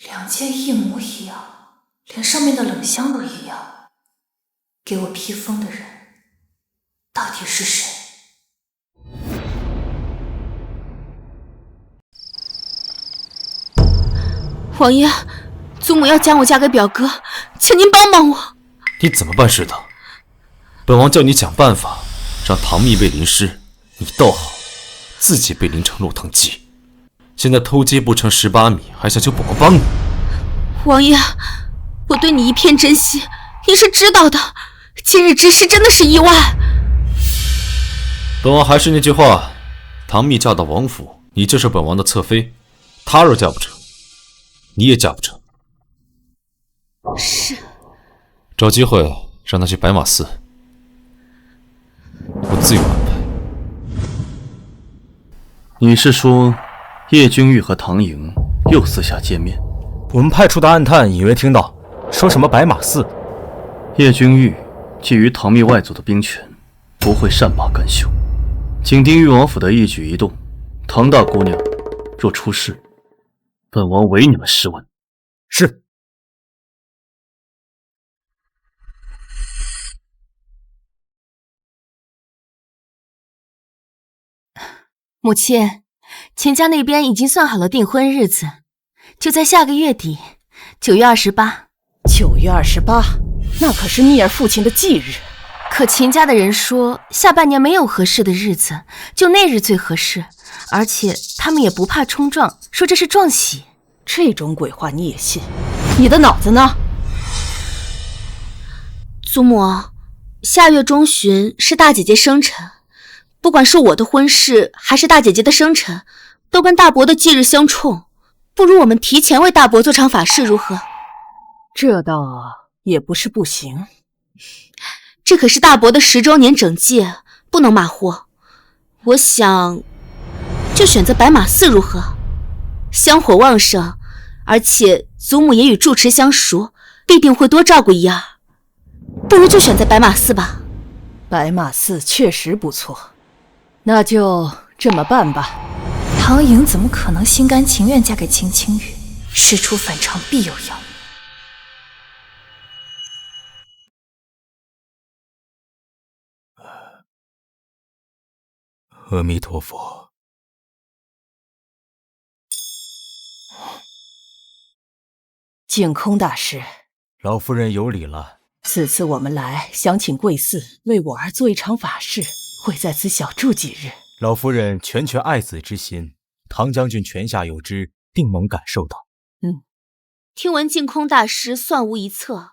两件一模一样，连上面的冷香都一样。给我披风的人到底是谁？王爷，祖母要将我嫁给表哥，请您帮帮我。你怎么办事的？本王叫你想办法，让唐蜜被淋湿，你倒好，自己被淋成落汤鸡。现在偷鸡不成18米，还想求本王帮你？王爷，我对你一片珍惜，你是知道的。今日之事真的是意外。本王还是那句话，唐蜜嫁到王府，你就是本王的侧妃。她若嫁不成，你也嫁不成。是。找机会让她去白马寺，我自有安排。你是说叶君玉和唐颖又私下见面？我们派出的暗探隐约听到，说什么白马寺。叶君玉觊觎唐蜜外族的兵权，不会善罢甘休。紧盯誉王府的一举一动，唐大姑娘若出事，本王唯你们是问。是。母亲，钱家那边已经算好了订婚日子，就在下个月底，9月28。9月28，那可是蜜儿父亲的忌日。可秦家的人说，下半年没有合适的日子，就那日最合适，而且他们也不怕冲撞，说这是撞喜。这种鬼话你也信？你的脑子呢？祖母，下月中旬是大姐姐生辰，不管是我的婚事还是大姐姐的生辰，都跟大伯的忌日相冲，不如我们提前为大伯做场法事如何？这倒也不是不行。这可是大伯的10周年整戒，不能马虎。我想，就选择白马寺如何？香火旺盛，而且祖母也与住持相熟，必定会多照顾一二。不如就选择白马寺吧。白马寺确实不错，那就这么办吧。唐颖怎么可能心甘情愿嫁给秦青羽？事出反常必有妖。阿弥陀佛。净空大师，老夫人有礼了。此次我们来，想请贵寺为我儿做一场法事，会在此小住几日。老夫人全爱子之心，唐将军泉下有知，定能感受到。听闻净空大师算无一策，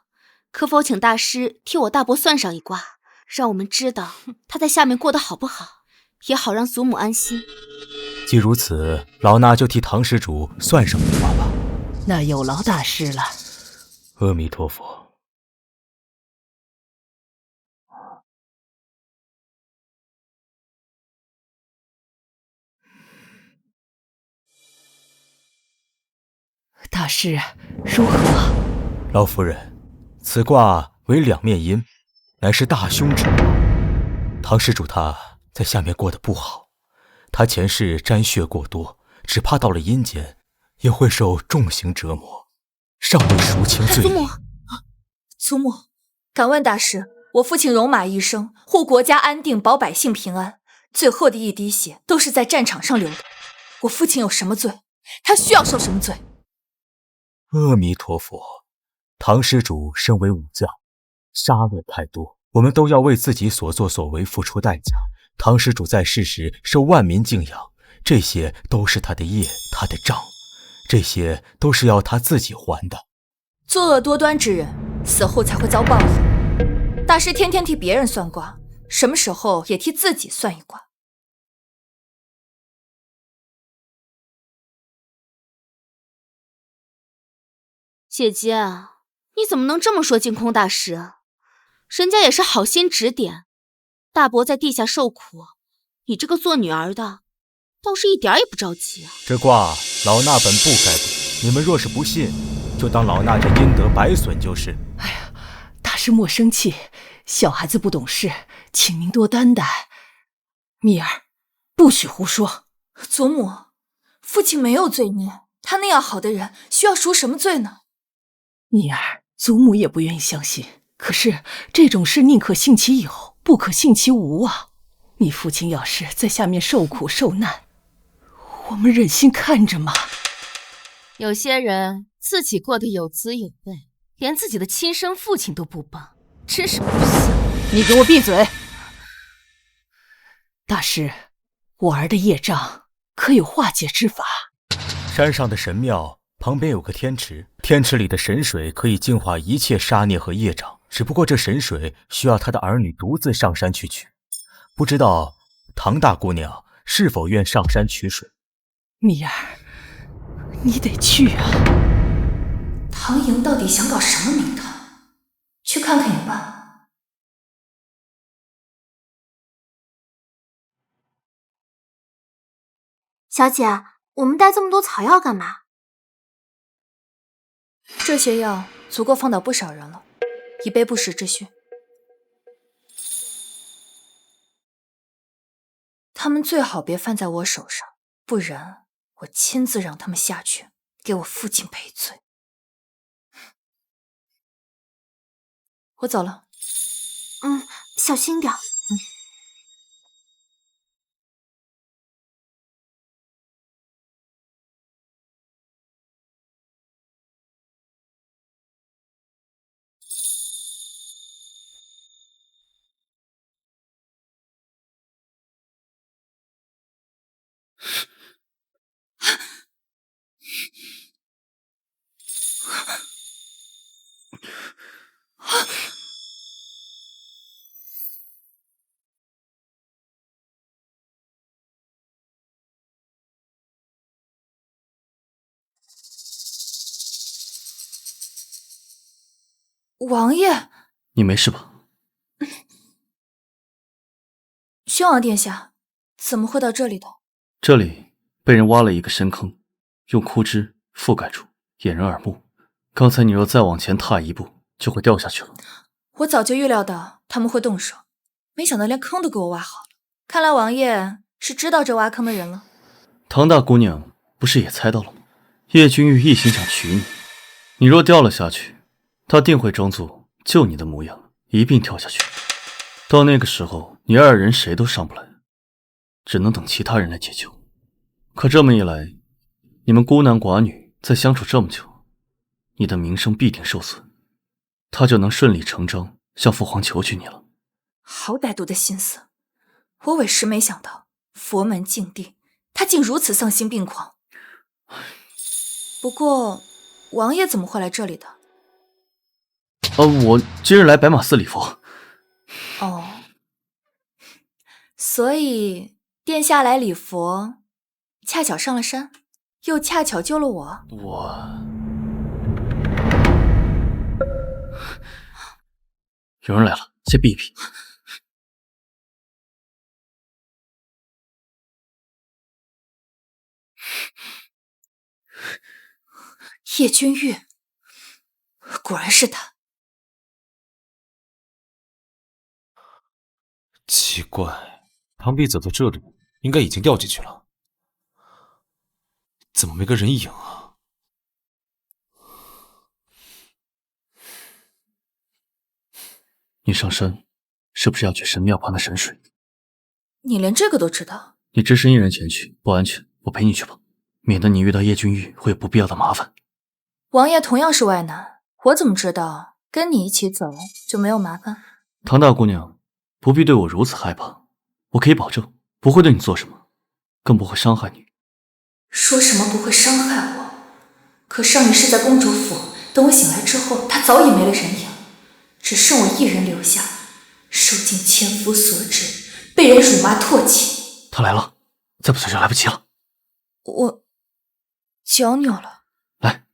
可否请大师替我大伯算上一卦，让我们知道他在下面过得好不好，也好让祖母安心。既如此，老衲就替唐施主算上一卦吧。那有劳大师了。阿弥陀佛。大师如何？老夫人，此卦为两面阴，乃是大凶之卦。唐施主他在下面过得不好，他前世沾血过多，只怕到了阴间也会受重刑折磨，尚未赎清罪孽。祖母，敢问大师，我父亲戎马一生，护国家安定，保百姓平安，最后的一滴血都是在战场上流的。我父亲有什么罪？他需要受什么罪？阿弥陀佛，唐施主身为武将，杀恶太多，我们都要为自己所作所为付出代价。唐施主在世时受万民敬仰，这些都是他的业，他的账，这些都是要他自己还的。作恶多端之人，死后才会遭报应。大师天天替别人算卦，什么时候也替自己算一卦？姐姐，你怎么能这么说净空大师啊？人家也是好心指点，大伯在地下受苦，你这个做女儿的倒是一点也不着急啊。这卦老衲本不该卜，你们若是不信，就当老衲这阴德白损就是。哎呀，大师莫生气，小孩子不懂事，请您多担待。蜜儿，不许胡说。祖母，父亲没有罪孽，他那样好的人，需要赎什么罪呢？蜜儿，祖母也不愿意相信，可是这种事宁可信其有，不可信其无啊。你父亲要是在下面受苦受难，我们忍心看着吗？有些人自己过得有滋有味，连自己的亲生父亲都不帮，真是不幸。你给我闭嘴！大师，我儿的业障可有化解之法？山上的神庙旁边有个天池，天池里的神水可以净化一切杀孽和业障，只不过这神水需要他的儿女独自上山去取。不知道唐大姑娘是否愿上山取水？蜜儿，你得去啊！唐颖到底想搞什么名堂？去看看也罢。小姐，我们带这么多草药干嘛？这些药足够放倒不少人了，以备不时之需。他们最好别犯在我手上，不然我亲自让他们下去给我父亲赔罪。我走了。小心点。王爷，你没事吧？宣王殿下，怎么会到这里的？这里被人挖了一个深坑，用枯枝覆盖住，掩人耳目。刚才你若再往前踏一步，就会掉下去了。我早就预料到他们会动手，没想到连坑都给我挖好了。看来王爷是知道这挖坑的人了。唐大姑娘不是也猜到了吗？叶君玉一心想娶你，你若掉了下去，他定会装作救你的模样，一并跳下去。到那个时候，你二人谁都上不来，只能等其他人来解救。可这么一来，你们孤男寡女再相处这么久，你的名声必定受损，他就能顺理成章向父皇求娶你了。好歹毒的心思，我委实没想到佛门净地，他竟如此丧心病狂。不过，王爷怎么会来这里的？我今日来白马寺礼佛。哦，所以殿下来礼佛，恰巧上了山，又恰巧救了我。有人来了，先避一避。叶君玉，果然是他。奇怪，唐碧走到这里，应该已经掉进去了，怎么没个人影啊？你上山是不是要去神庙旁的神水？你连这个都知道？你只身一人前去不安全，我陪你去吧，免得你遇到叶君玉会有不必要的麻烦。王爷同样是外男，我怎么知道跟你一起走就没有麻烦？唐大姑娘，不必对我如此害怕，我可以保证不会对你做什么，更不会伤害你。说什么不会伤害我？可上一世在公主府，等我醒来之后，他早已没了人影，只剩我一人留下，受尽千夫所指，被人辱骂唾弃。他来了，再不走就来不及了。我脚扭了。来，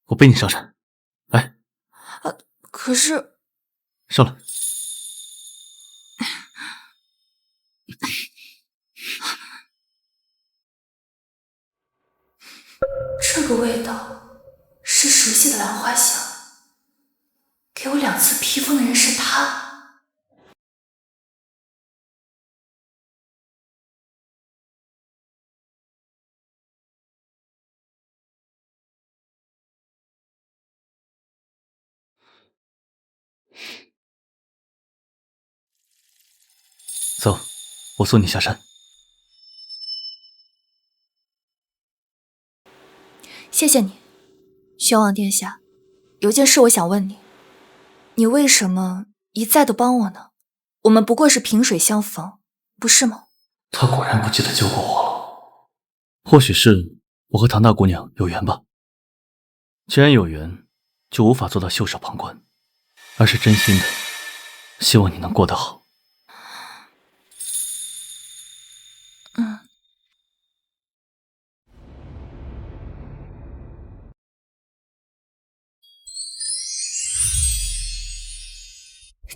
我背你上山。来。可是上来。这个味道是熟悉的兰花香，给我2次披风的人是他。走，我送你下山。谢谢你，宣王殿下。有件事我想问你，你为什么一再的帮我呢？我们不过是萍水相逢，不是吗？他果然不记得救过我了。或许是我和唐大姑娘有缘吧。既然有缘，就无法做到袖手旁观，而是真心的希望你能过得好。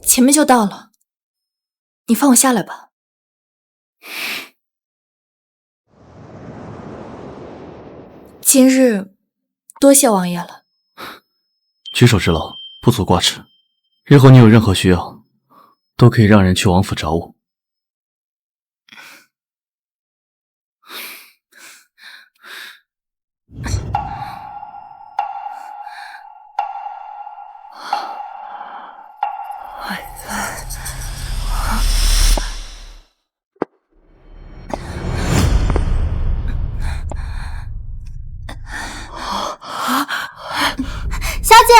前面就到了，你放我下来吧。今日多谢王爷了。举手之劳，不足挂齿。日后你有任何需要，都可以让人去王府找我。小姐，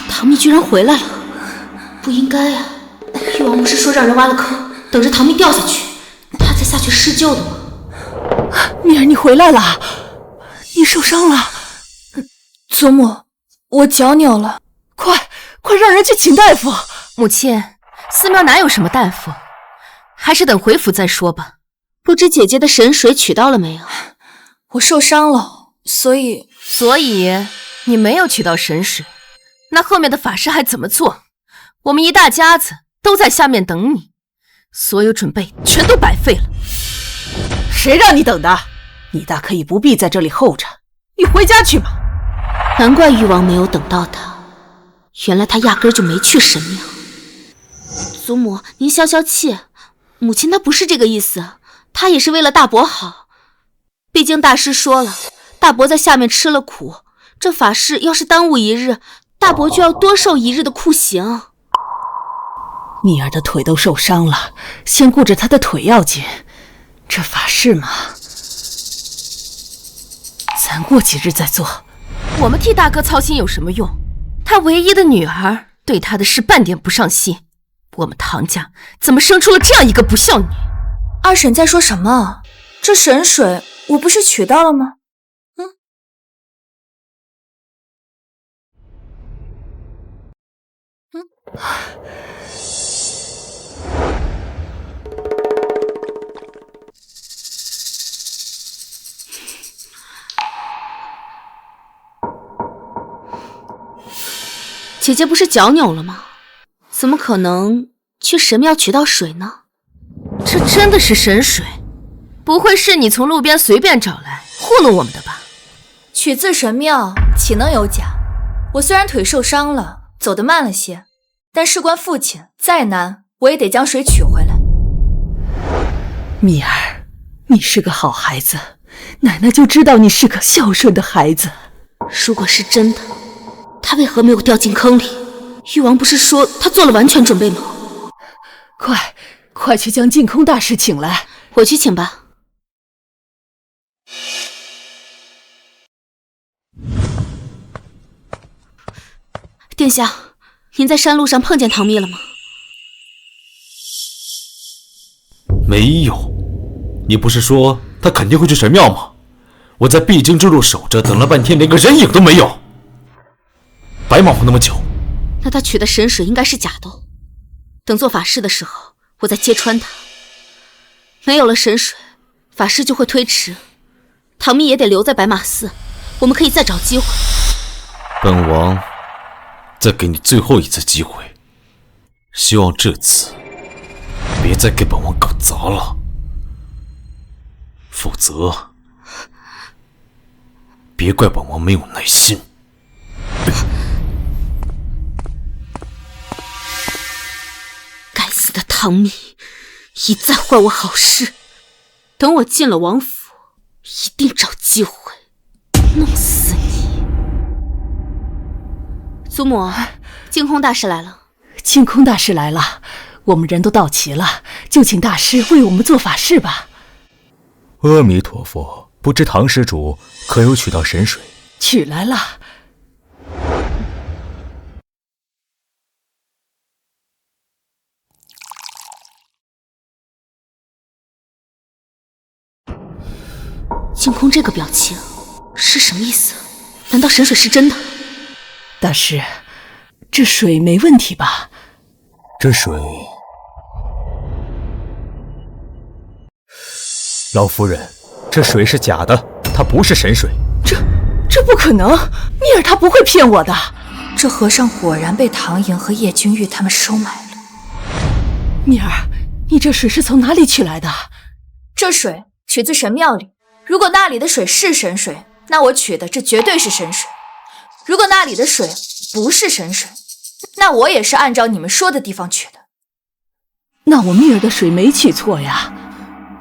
唐蜜居然回来了，不应该啊！玉王不是说让人挖了坑，等着唐蜜掉下去，他才下去施救的吗？蜜儿，你回来了，你受伤了。祖母，我脚扭了，快让人去请大夫。母亲，寺庙哪有什么大夫，还是等回府再说吧。不知姐姐的神水取到了没有？我受伤了，所以你没有取到神水，那后面的法事还怎么做？我们一大家子都在下面等你，所有准备全都白费了。谁让你等的？你大可以不必在这里候着，你回家去吧。难怪誉王没有等到他，原来他压根就没去神庙。祖母，您消消气，母亲她不是这个意思，她也是为了大伯好。毕竟大师说了，大伯在下面吃了苦，这法事要是耽误一日，大伯就要多受一日的酷刑。蜜儿的腿都受伤了，先顾着她的腿要紧。这法事嘛，咱过几日再做。我们替大哥操心有什么用？他唯一的女儿对他的事半点不上心，我们唐家怎么生出了这样一个不孝女？二婶在说什么？这神水我不是取到了吗？姐姐不是脚扭了吗？怎么可能去神庙取到水呢？这真的是神水？不会是你从路边随便找来糊弄我们的吧？取自神庙，岂能有假？我虽然腿受伤了，走得慢了些，但事关父亲，再难我也得将水取回来。蜜儿，你是个好孩子，奶奶就知道你是个孝顺的孩子。如果是真的，他为何没有掉进坑里？誉王不是说他做了完全准备吗？快去将净空大师请来。我去请吧。殿下，您在山路上碰见唐蜜了吗？没有，你不是说他肯定会去神庙吗？我在必经之路守着，等了半天，连个人影都没有，白忙活那么久。那他取的神水应该是假的，等做法事的时候，我再揭穿他。没有了神水，法事就会推迟，唐蜜也得留在白马寺，我们可以再找机会。本王再给你最后一次机会，希望这次别再给本王搞砸了，否则别怪本王没有耐心。该死的唐蜜，一再坏我好事，等我进了王府，一定找机会弄死你。祖母，净空大师来了。净空大师来了，我们人都到齐了，就请大师为我们做法事吧。阿弥陀佛，不知唐施主可有取到神水？取来了。净空这个表情是什么意思？难道神水是真的？大师，这水没问题吧？这水……老夫人，这水是假的，它不是神水。这不可能，蜜儿她不会骗我的。这和尚果然被唐寅和叶君玉他们收买了。蜜儿，你这水是从哪里取来的？这水取自神庙里，如果那里的水是神水，那我取的这绝对是神水；如果那里的水不是神水，那我也是按照你们说的地方取的。那我蜜儿的水没取错呀。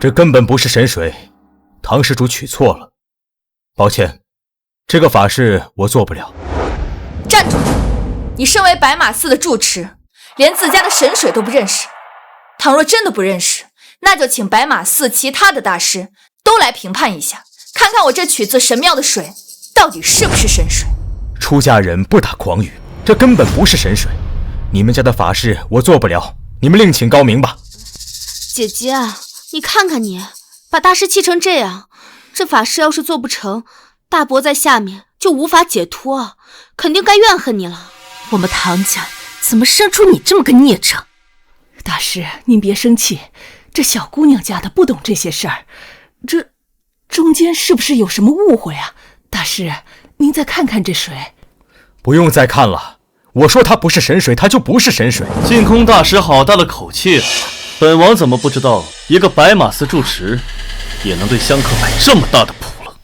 这根本不是神水，唐施主取错了。抱歉，这个法事我做不了。站住！你身为白马寺的住持，连自家的神水都不认识。倘若真的不认识，那就请白马寺其他的大师都来评判一下，看看我这取自神庙的水到底是不是神水。出家人不打诳语，这根本不是神水。你们家的法事我做不了，你们另请高明吧。姐姐，你看看你，把大师气成这样，这法事要是做不成，大伯在下面就无法解脱，肯定该怨恨你了。我们唐家怎么生出你这么个孽障？大师，您别生气，这小姑娘家的不懂这些事儿，这中间是不是有什么误会啊？大师，您再看看这水。不用再看了，我说它不是神水，它就不是神水。净空大师好大的口气啊！本王怎么不知道一个白马寺住持也能对香客摆这么大的谱了？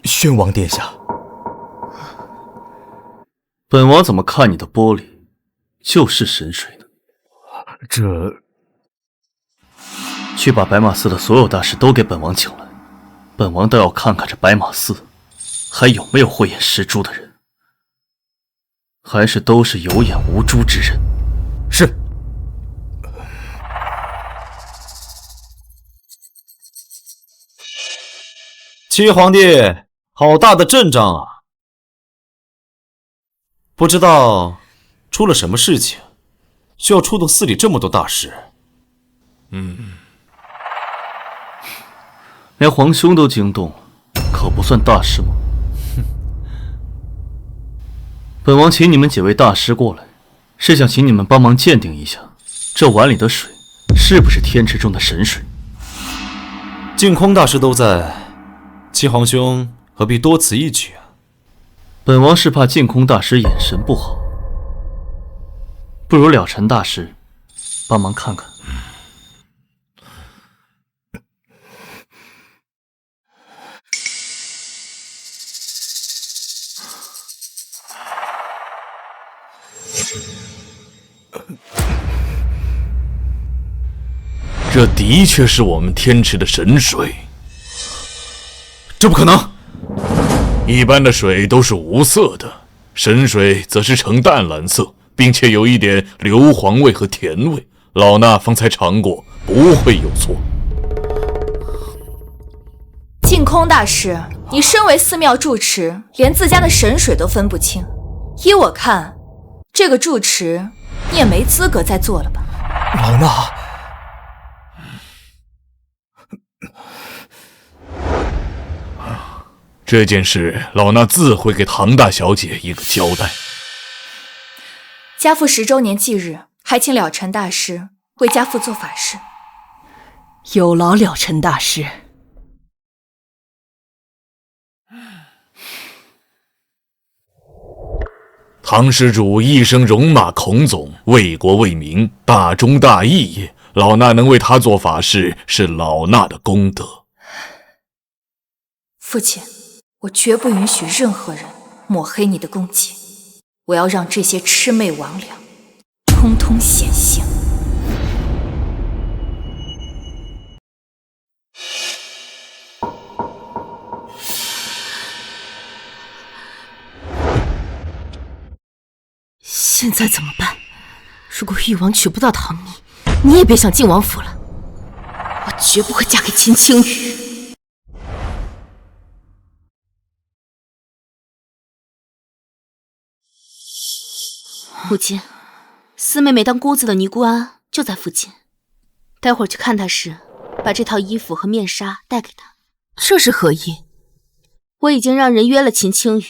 宣王殿下，本王怎么看你的玻璃就是神水呢？去把白马寺的所有大师都给本王请来，本王倒要看看这白马寺还有没有慧眼识珠的人，还是都是有眼无珠之人。是。七皇帝，好大的阵仗啊！不知道出了什么事情，需要出动寺里这么多大师。连皇兄都惊动了，可不算大事吗？本王请你们几位大师过来，是想请你们帮忙鉴定一下，这碗里的水是不是天池中的神水。净空大师都在，七皇兄何必多此一举啊？本王是怕净空大师眼神不好，不如了尘大师帮忙看看。这的确是我们天池的神水。这不可能！一般的水都是无色的，神水则是呈淡蓝色，并且有一点硫磺味和甜味。老衲方才尝过，不会有错。净空大师，你身为寺庙住持，连自家的神水都分不清，依我看，这个住持你也没资格再做了吧？老衲，这件事，老衲自会给唐大小姐一个交代。家父10周年忌日，还请了尘大师为家父做法事。有劳了尘大师。唐施主一生戎马孔总，为国为民，大忠大义也。老衲能为他做法事，是老衲的功德。父亲，我绝不允许任何人抹黑你的功绩，我要让这些魑魅魍魉通通显形。现在怎么办？如果誉王娶不到唐妮，你也别想进王府了。我绝不会嫁给秦青羽。母亲，四妹妹当姑子的尼姑庵就在附近，待会儿去看她时，把这套衣服和面纱带给她。这是何意？我已经让人约了秦青羽，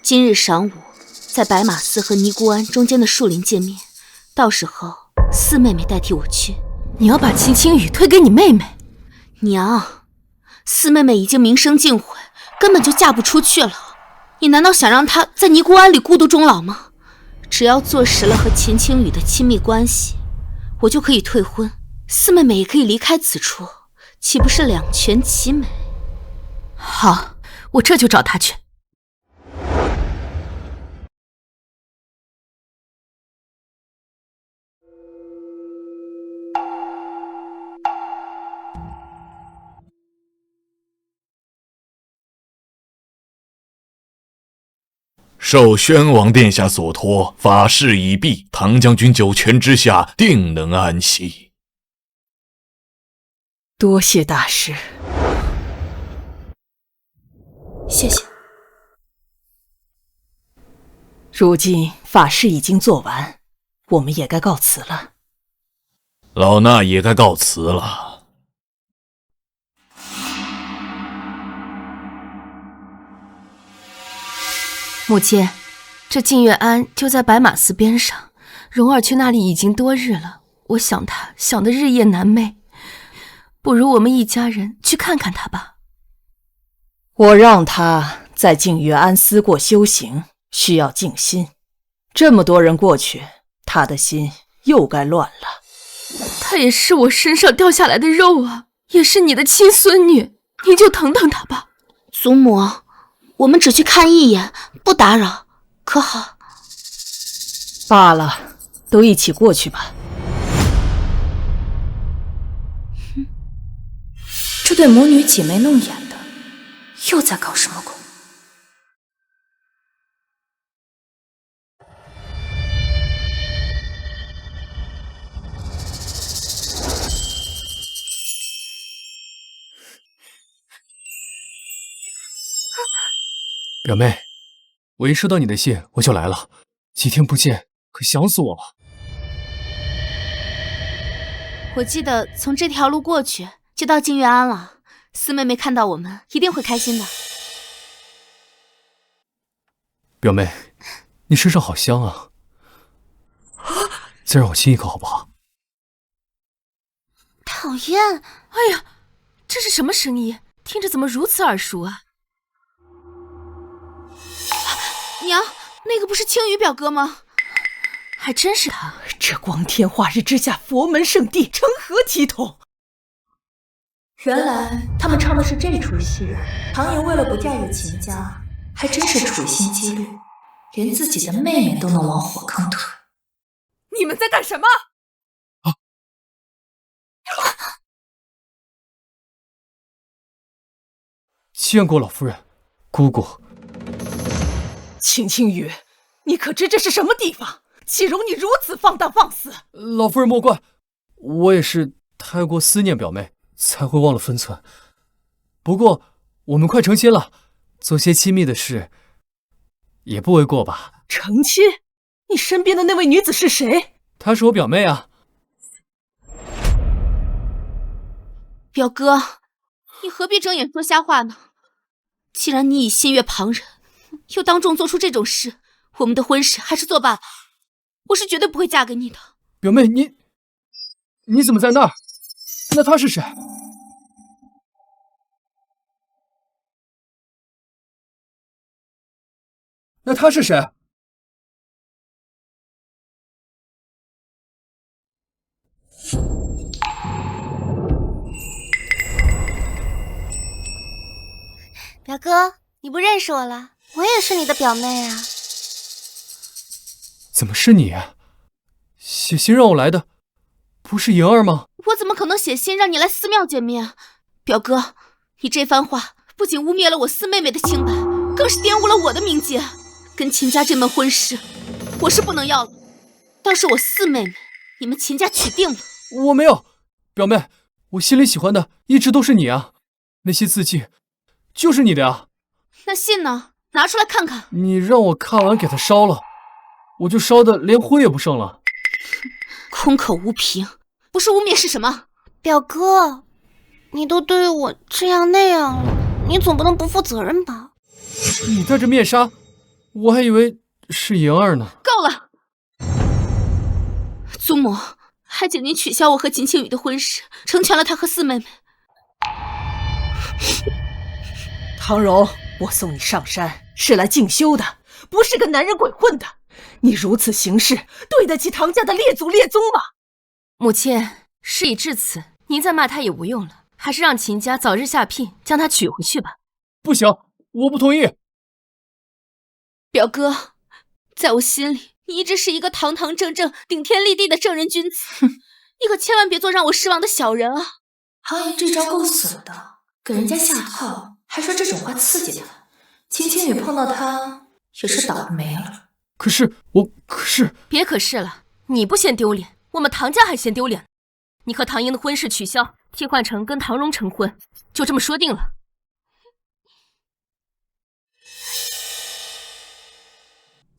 今日晌午在白马寺和尼姑庵中间的树林见面，到时候四妹妹代替我去。你要把秦青羽推给你妹妹？娘，四妹妹已经名声尽毁，根本就嫁不出去了。你难道想让她在尼姑庵里孤独终老吗？只要坐实了和秦青羽的亲密关系，我就可以退婚，四妹妹也可以离开此处，岂不是两全其美？好，我这就找她去。受宣王殿下所托，法事已毕，唐将军九泉之下，定能安息。多谢大师。谢谢。如今法法事已经做完，我们也该告辞了。老衲也该告辞了。母亲，这净月庵就在白马寺边上，蓉儿去那里已经多日了，我想她想得日夜难寐，不如我们一家人去看看她吧。我让他在净月庵思过修行，需要静心。这么多人过去，他的心又该乱了。她也是我身上掉下来的肉啊，也是你的亲孙女，你就疼疼她吧。祖母，我们只去看一眼，不打扰，可好？罢了，都一起过去吧。这对母女挤眉弄眼的，又在搞什么鬼？表妹，我一收到你的信我就来了，几天不见，可想死我了。我记得从这条路过去就到净月庵了，四妹妹看到我们一定会开心的。表妹，你身上好香啊，再让我亲一口好不好？讨厌！哎呀，这是什么声音？听着怎么如此耳熟啊？娘，那个不是青羽表哥吗？还真是他！这光天化日之下，佛门圣地，成何体统？原来他们唱的是这出戏。唐莹为了不嫁入秦家，还真是处心积虑，连自己的妹妹都能往火坑推。你们在干什么？见过老夫人，姑姑。秦青羽，你可知这是什么地方？岂容你如此放荡放肆！老夫人莫怪，我也是太过思念表妹，才会忘了分寸。不过我们快成亲了，做些亲密的事也不为过吧？成亲？你身边的那位女子是谁？她是我表妹啊。表哥，你何必睁眼说瞎话呢？既然你已心悦旁人，又当众做出这种事，我们的婚事还是作罢吧。我是绝对不会嫁给你的。表妹，你怎么在那儿？那他是谁？那他是谁？表哥，你不认识我了？我也是你的表妹啊。怎么是你？写信让我来的，不是莹儿吗？我怎么可能写信让你来寺庙见面？表哥，你这番话不仅污蔑了我四妹妹的清白，更是玷污了我的名节。跟秦家这门婚事，我是不能要了。倒是我四妹妹，你们秦家娶定了。我没有，表妹，我心里喜欢的一直都是你啊。那些字迹，就是你的呀。那信呢？拿出来看看。你让我看完给它烧了，我就烧的连灰也不剩了。空口无凭，不是污蔑是什么？表哥，你都对我这样那样了，你总不能不负责任吧？你戴着面纱，我还以为是莹儿呢。够了！祖母，还请您取消我和秦青羽的婚事，成全了他和四妹妹。唐柔，我送你上山是来进修的，不是跟男人鬼混的。你如此行事，对得起唐家的列祖列宗吗？母亲，事已至此，您再骂他也无用了，还是让秦家早日下聘，将他娶回去吧。不行，我不同意。表哥，在我心里，你一直是一个堂堂正正、顶天立地的正人君子。你可千万别做让我失望的小人啊！唐莹这招够损的，给人家下套，还说这种话刺激他。秦青羽碰到他也是倒了霉了。可是别可是了，你不嫌丢脸，我们唐家还嫌丢脸。你和唐英的婚事取消，替换成跟唐荣成婚，就这么说定了。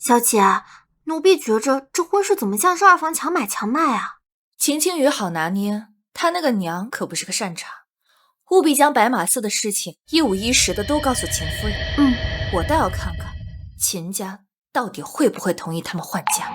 小姐，奴婢觉着这婚事怎么像是二房强买强卖啊？秦青雨好拿捏，她那个娘可不是个善茬，务必将白马寺的事情一五一十的都告诉秦夫人。我倒要看看秦家到底会不会同意他们换嫁。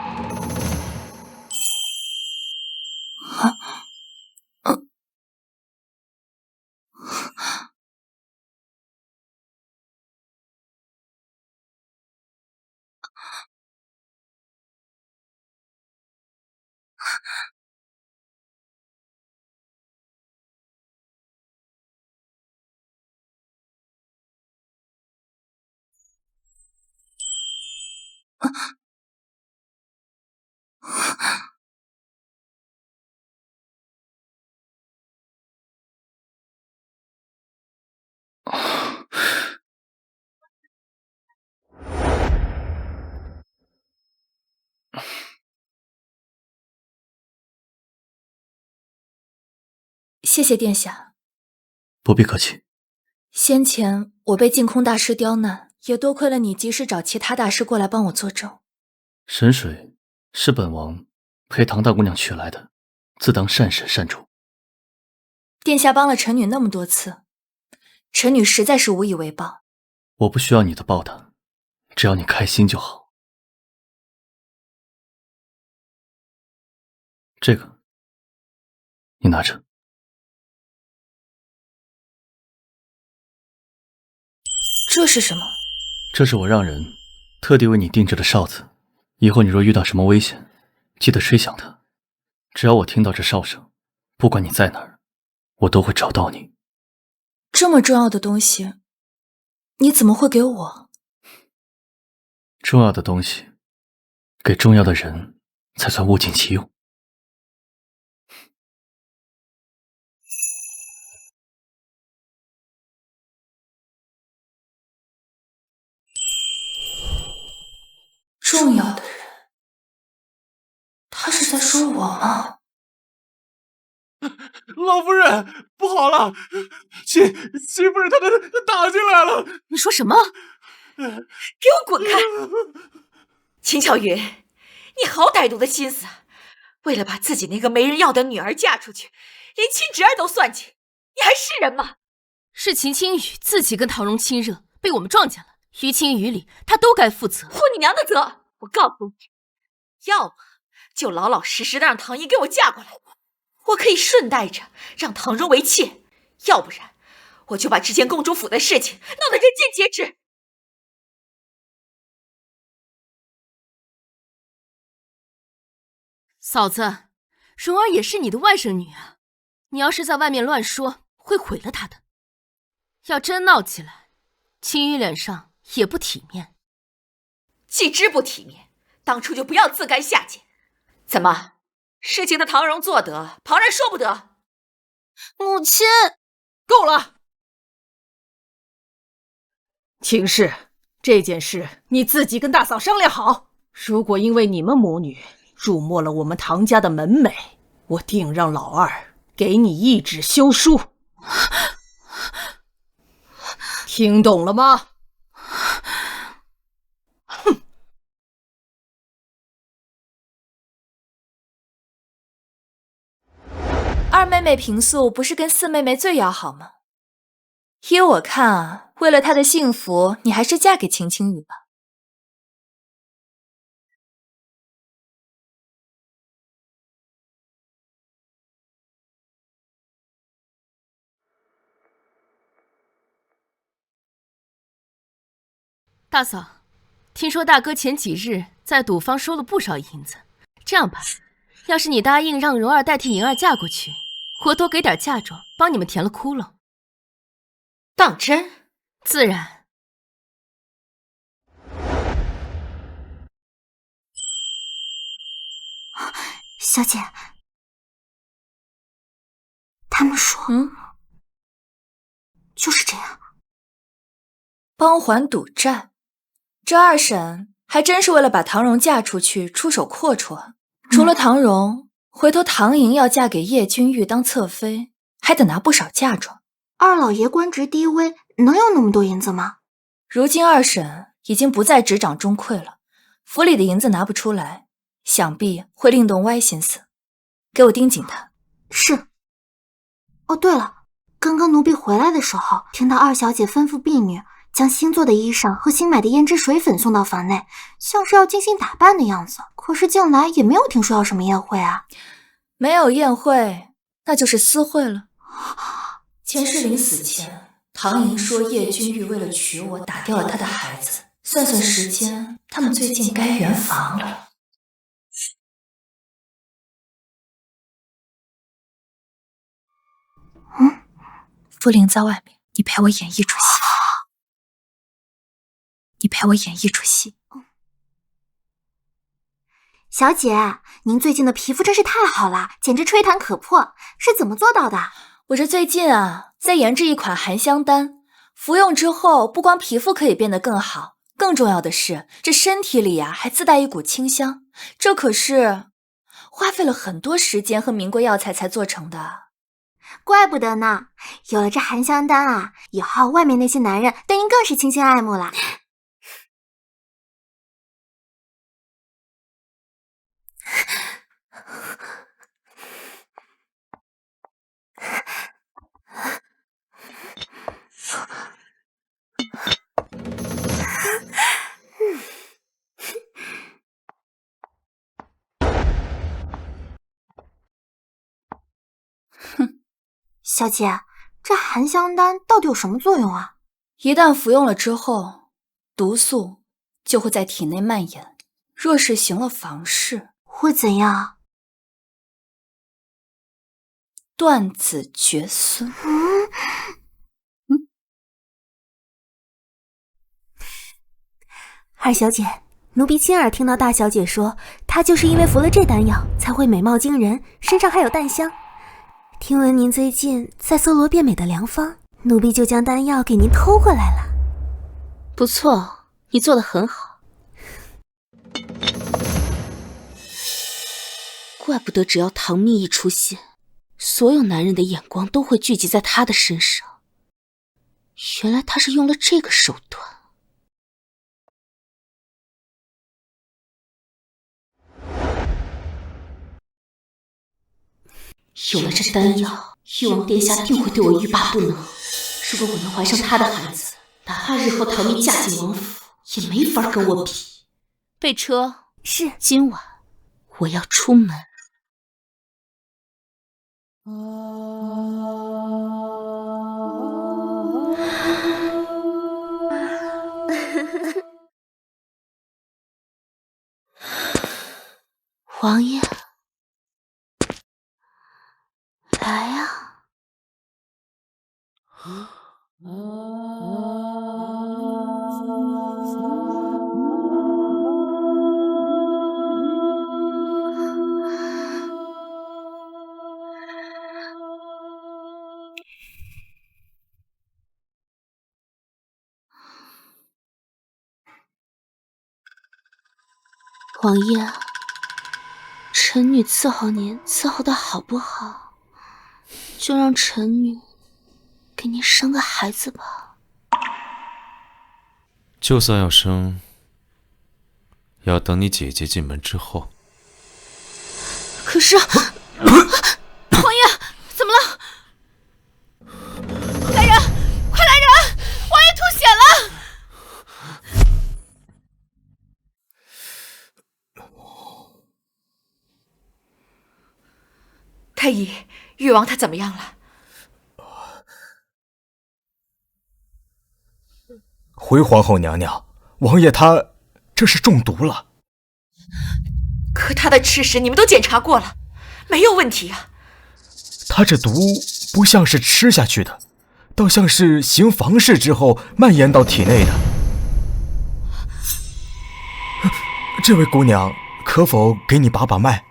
谢谢殿下。不必客气。先前我被净空大师刁难，也多亏了你及时找其他大师过来帮我作证。神水是本王陪唐大姑娘取来的，自当善始善终。殿下帮了臣女那么多次，臣女实在是无以为报。我不需要你的报答，只要你开心就好。这个你拿着。这是什么？这是我让人特地为你定制的哨子，以后你若遇到什么危险，记得吹响它。只要我听到这哨声，不管你在哪儿，我都会找到你。这么重要的东西，你怎么会给我？重要的东西，给重要的人才算物尽其用。重要的人，他是在说我吗？老夫人，不好了，秦夫人她打进来了！你说什么？给我滚开！秦小云，你好歹毒的心思啊！为了把自己那个没人要的女儿嫁出去，连亲侄儿都算计，你还是人吗？是秦青雨自己跟唐荣亲热，被我们撞见了。于情于理，他都该负责。负你娘的责！我告诉你，要么就老老实实的让唐英给我嫁过来，我可以顺带着让唐荣为妾；要不然，我就把之前公主府的事情闹得人尽皆知。嫂子，蓉儿也是你的外甥女啊，你要是在外面乱说，会毁了她的。要真闹起来，青雨脸上也不体面。既知不体面，当初就不要自甘下贱。怎么，事情的唐荣做得，旁人说不得？母亲，够了！秦氏，这件事你自己跟大嫂商量好。如果因为你们母女辱没了我们唐家的门楣，我定让老二给你一纸休书。听懂了吗？哼！二妹妹平素不是跟四妹妹最要好吗？依我看啊，为了她的幸福，你还是嫁给秦青雨吧。大嫂，听说大哥前几日在赌坊收了不少银子。这样吧，要是你答应让蓉儿代替莹儿嫁过去，我多给点嫁妆，帮你们填了窟窿。当真？自然。小姐，他们说，就是这样。帮还赌债，这二婶还真是为了把唐荣嫁出去出手阔绰啊。除了唐荣，回头唐莹要嫁给叶君玉当侧妃，还得拿不少嫁妆。二老爷官职低微，能有那么多银子吗？如今二婶已经不再执掌钟馗了，府里的银子拿不出来，想必会另动歪心思，给我盯紧他。是。哦，对了，刚刚奴婢回来的时候，听到二小姐吩咐婢女将新做的衣裳和新买的胭脂水粉送到房内，像是要精心打扮的样子。可是近来也没有听说要什么宴会啊。没有宴会，那就是私会了。钱世林死前，唐寅说叶君玉为了娶我打掉了他的孩子，算算时间，他们最近该圆房了。傅林在外面，你陪我演一出戏。你陪我演一出戏。小姐，您最近的皮肤真是太好了，简直吹弹可破，是怎么做到的？我这最近在研制一款含香丹，服用之后不光皮肤可以变得更好，更重要的是这身体里还自带一股清香，这可是花费了很多时间和名贵药材才做成的。怪不得呢，有了这含香丹以后外面那些男人对您更是倾心爱慕了。小姐，这含香丹到底有什么作用啊？一旦服用了之后，毒素就会在体内蔓延，若是行了房事，会怎样？断子绝孙。二小姐，奴婢亲耳听到大小姐说，她就是因为服了这丹药，才会美貌惊人，身上还有淡香。听闻您最近在搜罗变美的良方，奴婢就将丹药给您偷过来了。不错，你做得很好。怪不得只要唐蜜一出现，所有男人的眼光都会聚集在她的身上。原来她是用了这个手段。有了这丹药，誉王殿下定会对我欲罢不能。如果我能怀上他的孩子，哪怕日后唐蜜嫁进王府，也没法跟我比。备车。是。今晚我要出门。王爷，来呀！王爷，臣女伺候您伺候的好不好？就让臣女给您生个孩子吧。就算要生，也要等你姐姐进门之后。可是，王爷，怎么了？来人，快来人！王爷吐血了！太医，誉王他怎么样了？回皇后娘娘，王爷他这是中毒了。可他的吃食你们都检查过了，没有问题啊。他这毒不像是吃下去的，倒像是行房事之后蔓延到体内的。这位姑娘，可否给你把把脉？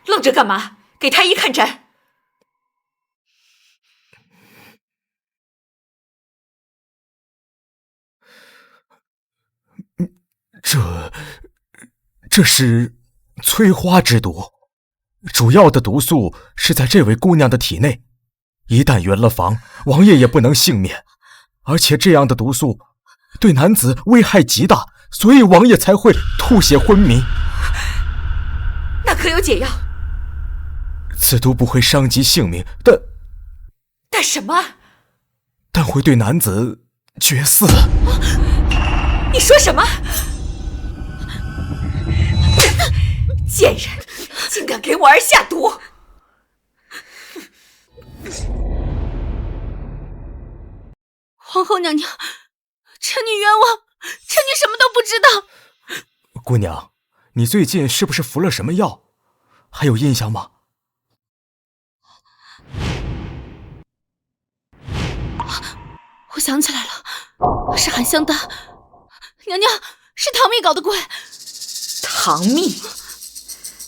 愣着干嘛？给太医看诊。这是催花之毒，主要的毒素是在这位姑娘的体内，一旦圆了房，王爷也不能幸免。而且这样的毒素对男子危害极大，所以王爷才会吐血昏迷。那可有解药？此毒不会伤及性命，但什么？但会对男子绝嗣。你说什么？贱人，竟敢给我儿下毒！皇后娘娘，臣女冤枉，臣女什么都不知道。姑娘，你最近是不是服了什么药？还有印象吗？我想起来了，是含香丹。娘娘，是唐蜜搞的鬼。唐蜜？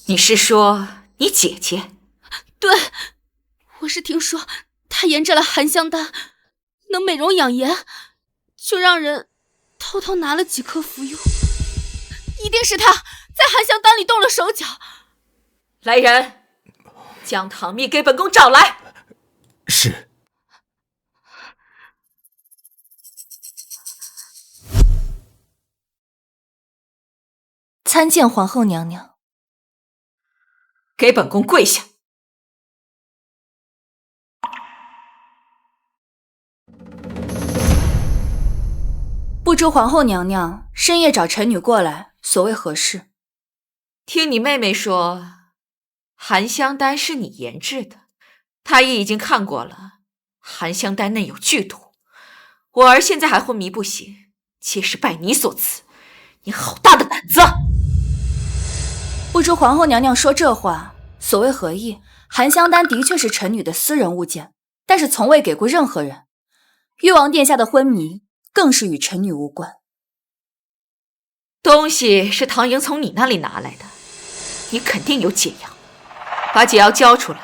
你是说你姐姐？对，我是听说她研制了含香丹，能美容养颜，就让人偷偷拿了几颗服用。一定是她在含香丹里动了手脚。来人，将唐蜜给本宫找来。是。参见皇后娘娘。给本宫跪下。不知皇后娘娘深夜找臣女过来，所谓何事？听你妹妹说，含香丹是你研制的，她也已经看过了，含香丹内有剧毒，我儿现在还昏迷不醒，皆是拜你所赐。你好大的胆子！不知皇后娘娘说这话，所谓何意？含香丹的确是臣女的私人物件，但是从未给过任何人。誉王殿下的昏迷，更是与臣女无关。东西是唐莹从你那里拿来的，你肯定有解药，把解药交出来。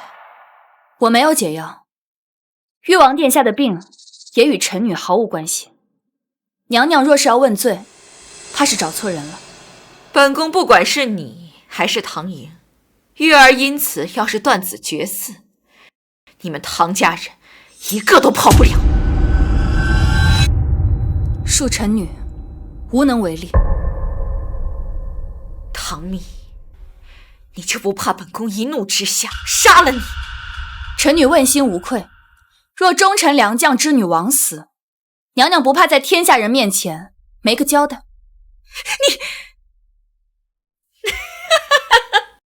我没有解药，誉王殿下的病也与臣女毫无关系。娘娘若是要问罪，怕是找错人了。本宫不管是你还是唐莹，玉儿因此要是断子绝嗣，你们唐家人一个都跑不了。恕臣女无能为力。唐蜜，你就不怕本宫一怒之下杀了你？臣女问心无愧，若忠臣良将之女枉死，娘娘不怕在天下人面前没个交代。你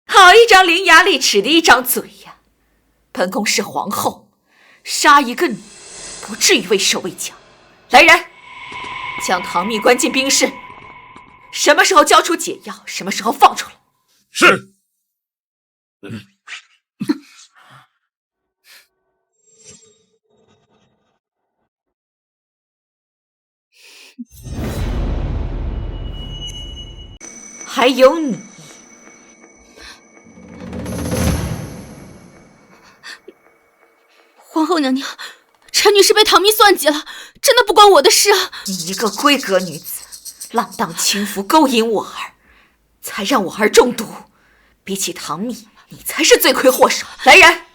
好一张伶牙俐齿的一张嘴呀！本宫是皇后，杀一个女不至于畏手畏脚。来人，将唐蜜关进冰室，什么时候交出解药，什么时候放出来。是。还有你，皇后娘娘，臣女是被唐蜜算计了，真的不关我的事啊！你一个闺阁女子，浪荡轻浮，勾引我儿，才让我儿中毒。比起唐蜜，你才是罪魁祸首。来人！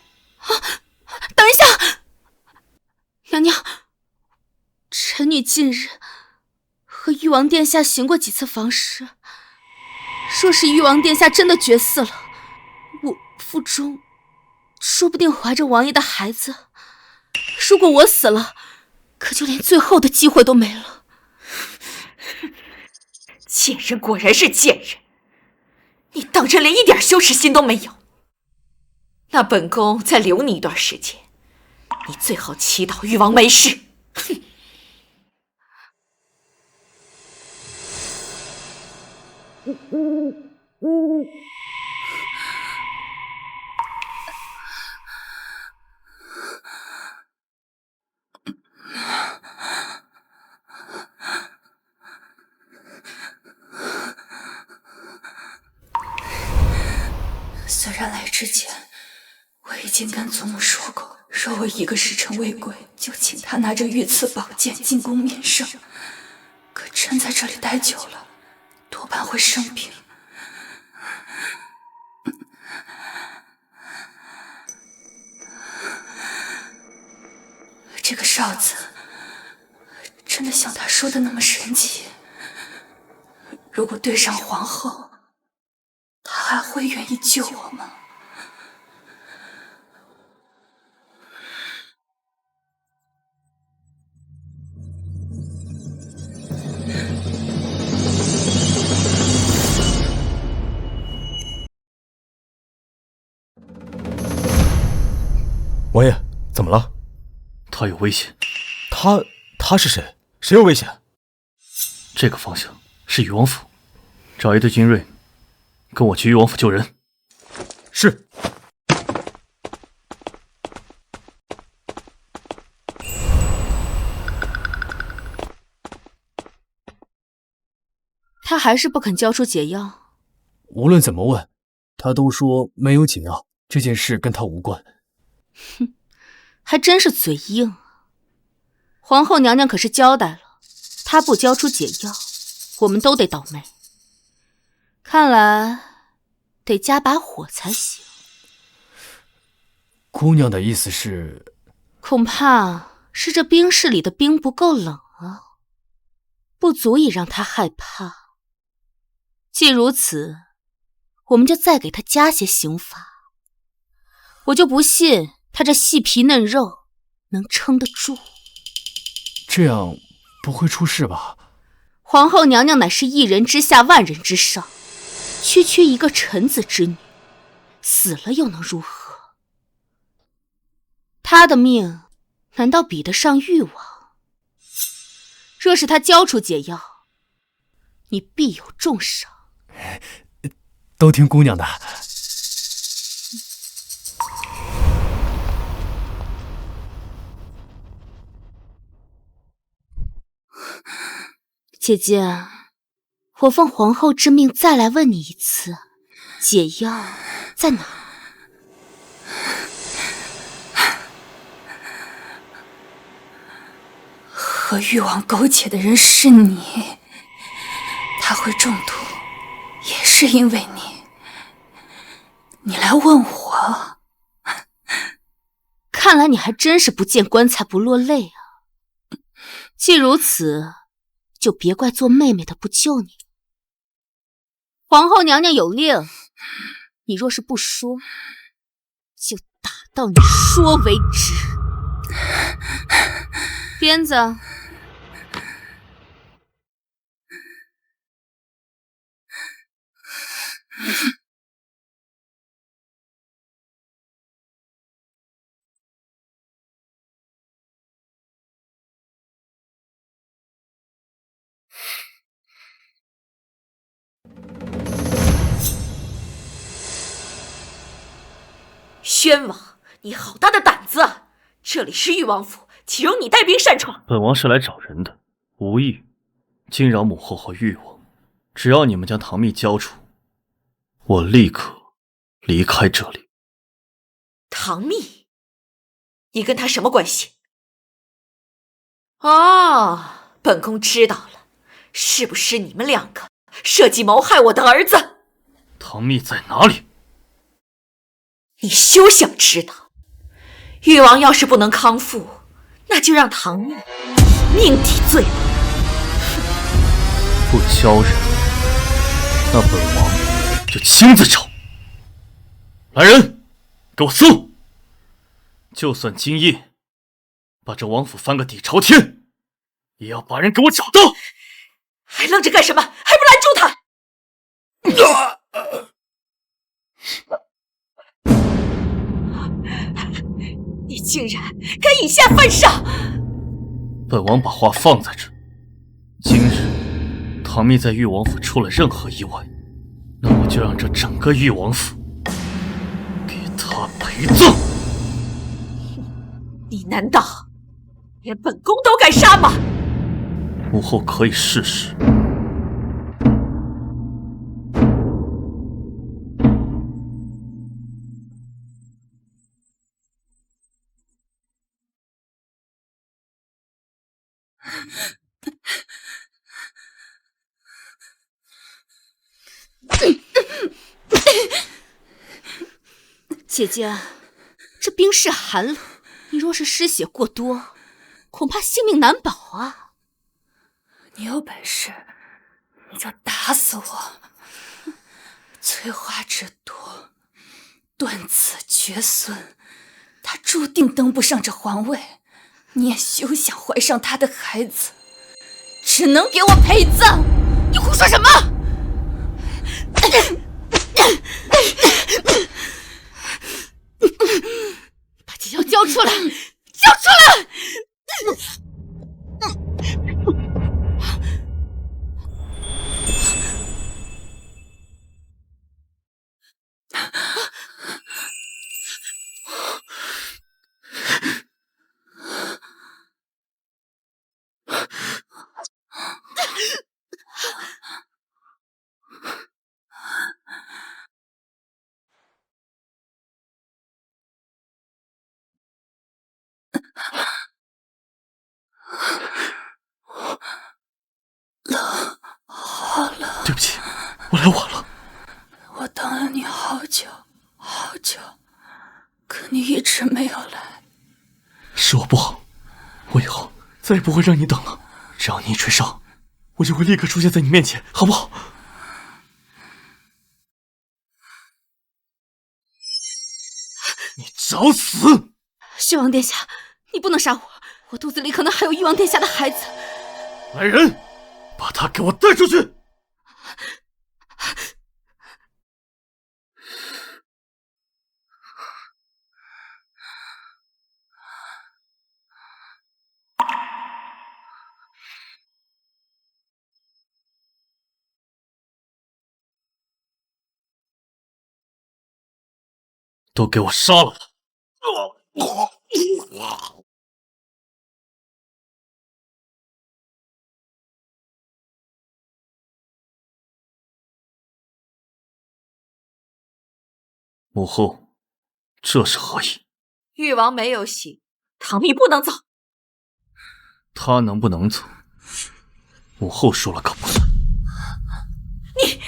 等一下，娘娘，臣女近日和誉王殿下行过几次房事，若是誉王殿下真的绝嗣了，我腹中说不定怀着王爷的孩子。如果我死了，可就连最后的机会都没了。贱人果然是贱人，你当真连一点羞耻心都没有？那本宫再留你一段时间，你最好祈祷誉王没事。哼！虽然来之前我已经跟祖母说过，若我一个时辰未归，就请他拿着御赐宝剑进宫面圣。可朕在这里待久了，多半会生病。这个哨子真的像他说的那么神奇？如果对上皇后，她还会愿意救我吗？王爷，怎么了？他有危险。他是谁？谁有危险？这个方向是誉王府，找一队精锐，跟我去誉王府救人。是。他还是不肯交出解药。无论怎么问，他都说没有解药，这件事跟他无关。哼，还真是嘴硬。皇后娘娘可是交代了，她不交出解药，我们都得倒霉。看来得加把火才行。姑娘的意思是？恐怕是这冰室里的冰不够冷啊，不足以让她害怕。既如此，我们就再给她加些刑罚。我就不信她这细皮嫩肉能撑得住。这样不会出事吧？皇后娘娘乃是一人之下万人之上，区区一个臣子之女，死了又能如何？她的命难道比得上誉王？若是她交出解药，你必有重赏。都听姑娘的。姐姐，我奉皇后之命再来问你一次，解药在哪？和誉王苟且的人是你，他会中毒，也是因为你。你来问我，看来你还真是不见棺材不落泪啊！既如此，就别怪做妹妹的不救你。皇后娘娘有令，你若是不说，就打到你说为止。鞭子。宣王，你好大的胆子啊！这里是誉王府，岂容你带兵擅闯？本王是来找人的，无意惊扰母后和誉王。只要你们将唐蜜交出，我立刻离开这里。唐蜜，你跟他什么关系？哦，本宫知道了，是不是你们两个设计谋害我的儿子？唐蜜在哪里？你休想知道！誉王要是不能康复，那就让唐蜜命抵罪了。不交人，那本王就亲自找。来人，给我搜！就算今夜把这王府翻个底朝天，也要把人给我找到！还愣着干什么？还不拦住他！你竟然敢以下犯上！本王把话放在这，今日唐蜜在誉王府出了任何意外，那我就让这整个誉王府给他陪葬！你难道连本宫都敢杀吗？母后可以试试。姐姐，这冰室寒冷，你若是失血过多，恐怕性命难保啊！你有本事你就打死我！翠花之多，断子绝孙，他注定登不上这皇位，你也休想怀上他的孩子，只能给我陪葬！你胡说什么？把解药交出来！交出来！好冷，对不起，我来晚了。我等了你好久好久，可你一直没有来。是我不好，我以后再也不会让你等了。只要你一吹哨，我就会立刻出现在你面前，好不好？你找死！宣王殿下，你不能杀我，我肚子里可能还有誉王殿下的孩子。来人，把他给我带出去！都给我杀了他！母后，这是何意？誉王没有喜，唐蜜不能走。他能不能走，母后说了可不算。你，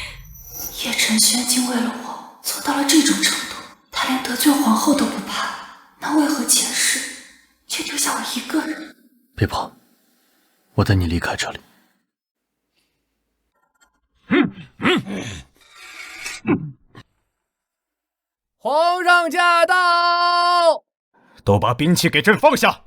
叶晨轩竟为了我做到了这种程度，他连得罪皇后都不怕，那为何前世却丢下我一个人？别跑，我带你离开这里。皇上驾到！都把兵器给朕放下！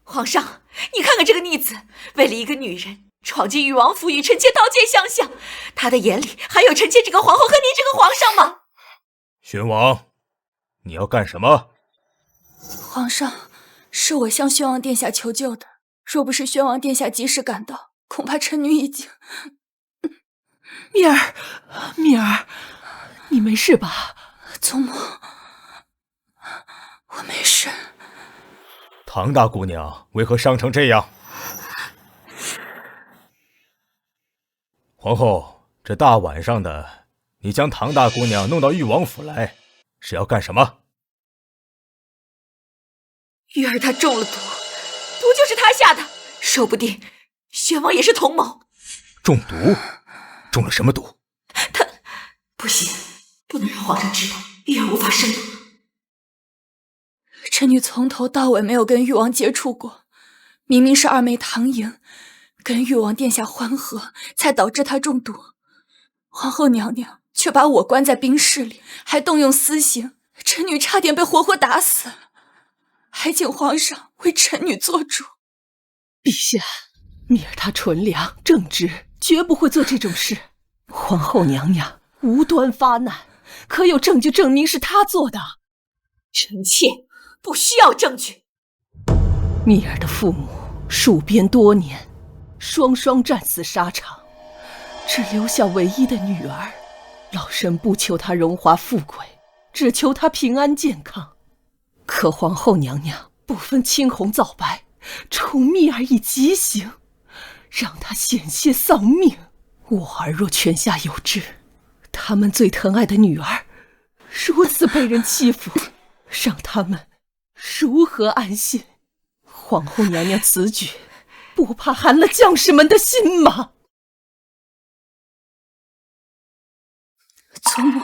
皇上，你看看这个逆子，为了一个女人闯进誉王府，与臣妾刀剑相向，他的眼里还有臣妾这个皇后和您这个皇上吗？宣王，你要干什么？皇上，是我向宣王殿下求救的，若不是宣王殿下及时赶到，恐怕臣女已经……蜜儿，蜜儿，你没事吧？祖母，我没事。唐大姑娘为何伤成这样？皇后，这大晚上的，你将唐大姑娘弄到誉王府来，是要干什么？玉儿她中了毒，毒就是她下的，说不定宣王也是同谋。中毒？中了什么毒？他不行，不能让皇上知道，玉儿无法生毒。臣女从头到尾没有跟誉王接触过，明明是二妹唐莹跟誉王殿下欢和，才导致她中毒。皇后娘娘却把我关在冰室里，还动用私刑，臣女差点被活活打死。还请皇上为臣女做主。陛下，蜜儿她纯良正直，绝不会做这种事。皇后娘娘无端发难，可有证据证明是她做的？臣妾不需要证据。蜜儿的父母戍边多年，双双战死沙场，只留下唯一的女儿。老身不求她荣华富贵，只求她平安健康。可皇后娘娘不分青红皂白，宠蜜儿以极刑，让她险些丧命。我儿若泉下有知，他们最疼爱的女儿如此被人欺负，让他们如何安心？皇后娘娘此举，不怕寒了将士们的心吗？祖母，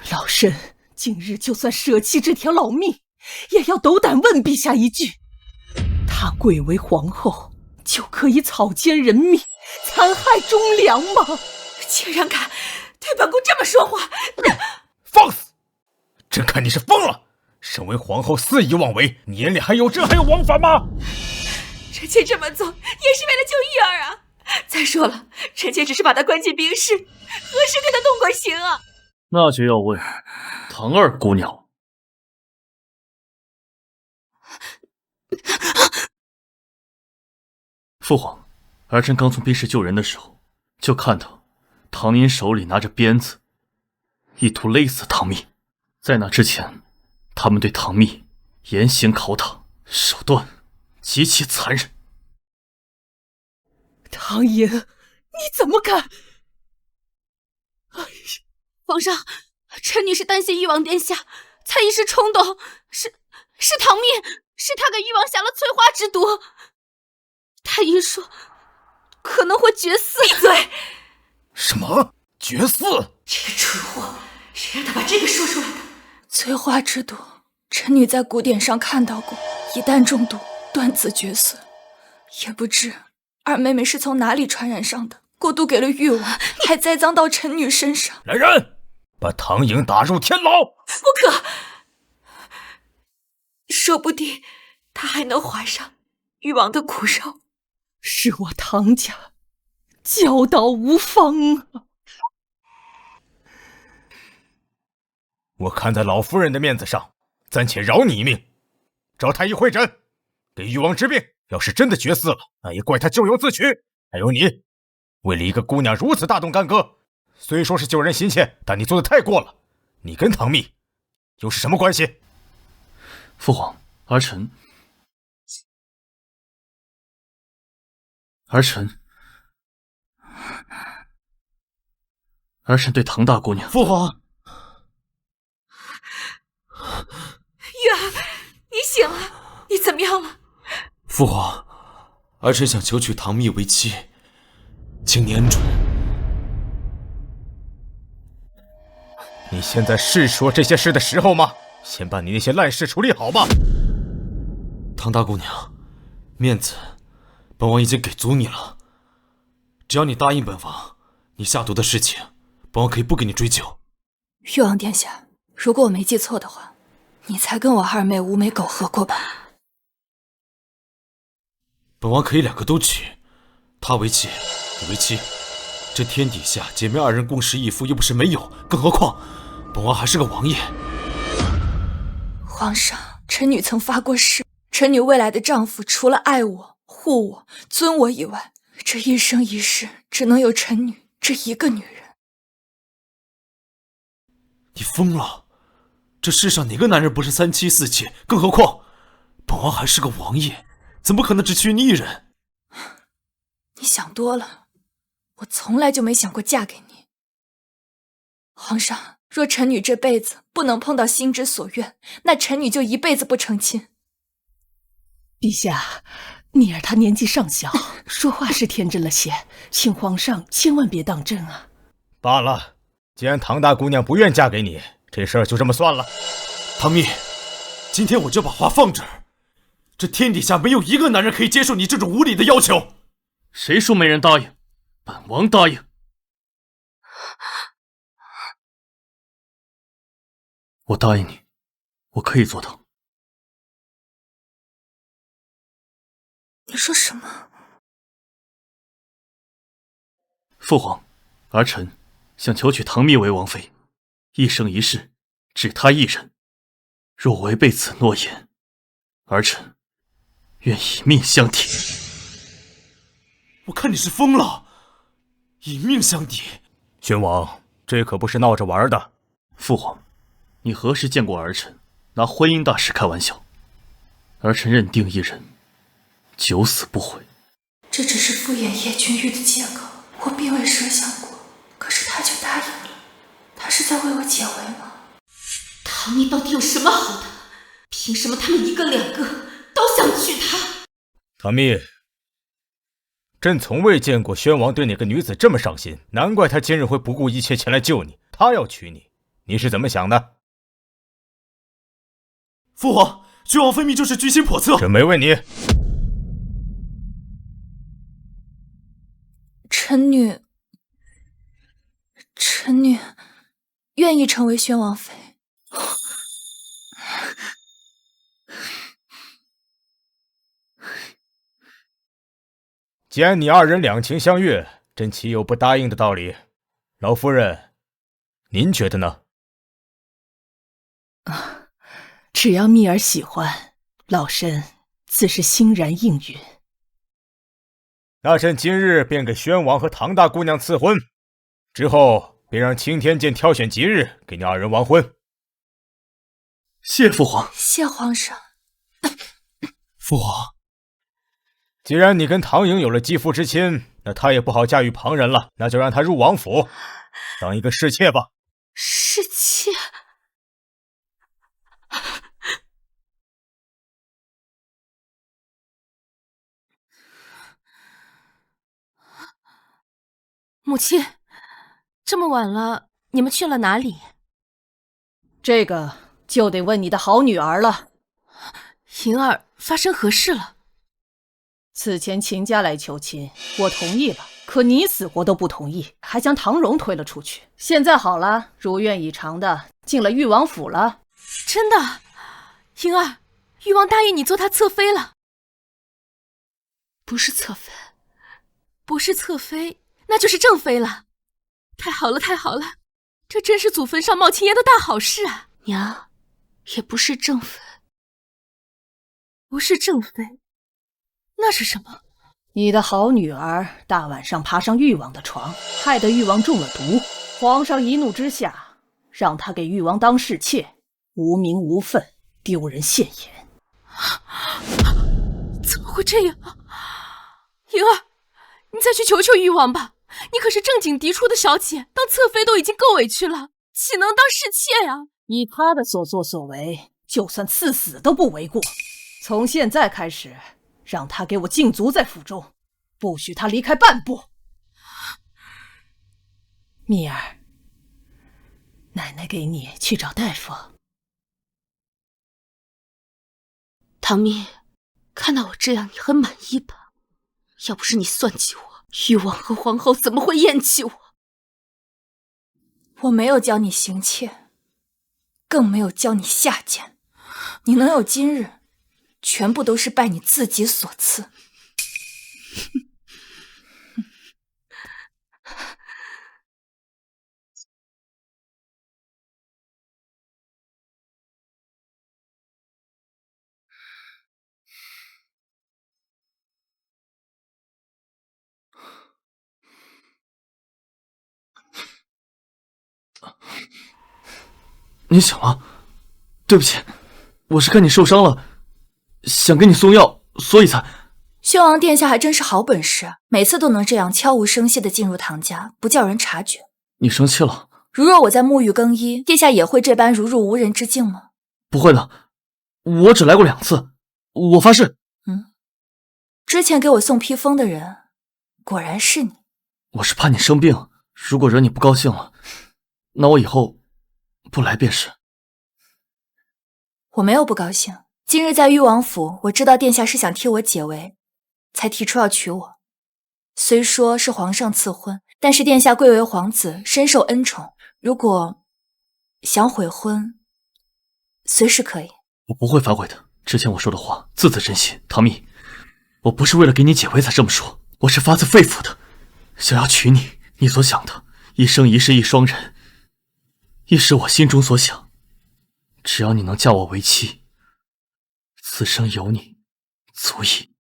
老身今日就算舍弃这条老命，也要斗胆问陛下一句：她贵为皇后，就可以草菅人命，残害忠良吗？竟然敢对本宫这么说话！放肆！朕看你是疯了！身为皇后肆意妄为，你眼里还有王法吗？臣妾这么做也是为了救玉儿啊！再说了，臣妾只是把她关进冰室，何时对她动过刑啊？那就要问唐二姑娘。父皇，儿臣刚从冰室救人的时候，就看到唐宁手里拿着鞭子，意图勒死唐蜜。在那之前，他们对唐蜜严刑拷打，手段极其残忍。唐寅，你怎么敢？皇上，臣女是担心誉王殿下，才一时冲动。是唐蜜，是他给誉王下了催花之毒。太医说可能会绝嗣。闭嘴！什么绝嗣？这个蠢货，谁让他把这个说出来的？催花之毒，臣女在古典上看到过，一旦中毒，断子绝孙。也不知二妹妹是从哪里传染上的，过度给了誉王，还栽赃到臣女身上。来人，把唐颖打入天牢！不可，说不定他还能怀上誉王的骨肉。是我唐家教导无方啊！我看在老夫人的面子上，暂且饶你一命。召太医会诊，给誉王治病。要是真的绝嗣了，那也怪他咎由自取。还有你，为了一个姑娘如此大动干戈，虽说是救人心切，但你做的太过了。你跟唐蜜又是什么关系？父皇，儿臣对唐大姑娘。父皇，玉儿，你醒了，你怎么样了？父皇，儿臣想求娶唐蜜为妻，请年准。你现在是说这些事的时候吗？先把你那些烂事处理好吧。唐大姑娘，面子本王已经给足你了，只要你答应本王，你下毒的事情，本王可以不给你追究。誉王殿下，如果我没记错的话，你才跟我二妹无眉苟合过吧？本王可以两个都娶，她为妻，你为妻。这天底下姐妹二人共侍一夫又不是没有，更何况本王还是个王爷。皇上，臣女曾发过誓，臣女未来的丈夫除了爱我、护我、尊我以外，这一生一世只能有臣女这一个女人。你疯了？这世上哪个男人不是三妻四妾？更何况本王还是个王爷，怎么可能只娶你一人？你想多了，我从来就没想过嫁给你。皇上，若臣女这辈子不能碰到心之所愿，那臣女就一辈子不成亲。陛下，妮儿她年纪尚小，说话是天真了些，请皇上千万别当真啊。罢了，既然唐大姑娘不愿嫁给你，这事儿就这么算了。唐蜜，今天我就把话放这儿，这天底下没有一个男人可以接受你这种无理的要求。谁说没人答应？本王答应。我答应你，我可以做到。你说什么？父皇，儿臣想求娶唐蜜为王妃，一生一世只她一人。若违背此诺言，儿臣愿以命相抵。我看你是疯了，以命相抵。宣王，这可不是闹着玩的。父皇，你何时见过儿臣拿婚姻大事开玩笑？儿臣认定一人，九死不悔。这只是敷衍叶君玉的借口，我并未设想过，可是他却答应了。他是在为我解围吗？唐蜜到底有什么好的？凭什么他们一个两个都想娶她？唐蜜，朕从未见过宣王对哪个女子这么上心，难怪他今日会不顾一切前来救你。他要娶你，你是怎么想的？父皇，君王分明就是居心叵测。朕没问你。臣女愿意成为宣王妃。既然你二人两情相悦，朕岂有不答应的道理？老夫人，您觉得呢？只要蜜儿喜欢，老身自是欣然应允。那朕今日便给宣王和唐大姑娘赐婚，之后便让青天剑挑选吉日给你二人完婚。谢父皇。谢皇上。父皇，既然你跟唐颖有了继父之亲，那她也不好驾驭旁人了，那就让她入王府，当一个侍妾吧。侍妾？母亲，这么晚了，你们去了哪里？这个就得问你的好女儿了。莹儿，发生何事了？此前秦家来求亲，我同意了，可你死活都不同意，还将唐荣推了出去。现在好了，如愿以偿的进了誉王府了。真的？莹儿，誉王答应你做他侧妃了。不是侧妃，不是侧妃，那就是正妃了。太好了，太好了，这真是祖坟上冒青烟的大好事啊！娘，也不是正妃。不是正妃，那是什么？你的好女儿大晚上爬上誉王的床，害得誉王中了毒。皇上一怒之下，让她给誉王当侍妾，无名无分，丢人现眼。怎么会这样？莹儿，你再去求求誉王吧。你可是正经嫡出的小姐，当侧妃都已经够委屈了，岂能当侍妾呀？以她的所作所为，就算赐死都不为过。从现在开始，让她给我禁足在府中，不许她离开半步。蜜儿，奶奶给你去找大夫。唐蜜，看到我这样，你很满意吧？要不是你算计我，誉王和皇后怎么会厌弃我？我没有教你行妾，更没有教你下贱。你能有今日，全部都是拜你自己所赐。你醒了？对不起，我是看你受伤了，想给你送药，所以才……宣王殿下还真是好本事，每次都能这样悄无声息地进入唐家，不叫人察觉。你生气了？如若我在沐浴更衣，殿下也会这般如入无人之境吗？不会的，我只来过2次，我发誓。之前给我送披风的人，果然是你。我是怕你生病，如果惹你不高兴了，那我以后不来便是。我没有不高兴。今日在誉王府，我知道殿下是想替我解围，才提出要娶我。虽说是皇上赐婚，但是殿下贵为皇子，深受恩宠。如果想悔婚，随时可以。我不会反悔的。之前我说的话，字字真心。唐蜜，我不是为了给你解围才这么说，我是发自肺腑的，想要娶你。你所想的，一生一世一双人，亦是我心中所想。只要你能嫁我为妻，此生有你，足矣。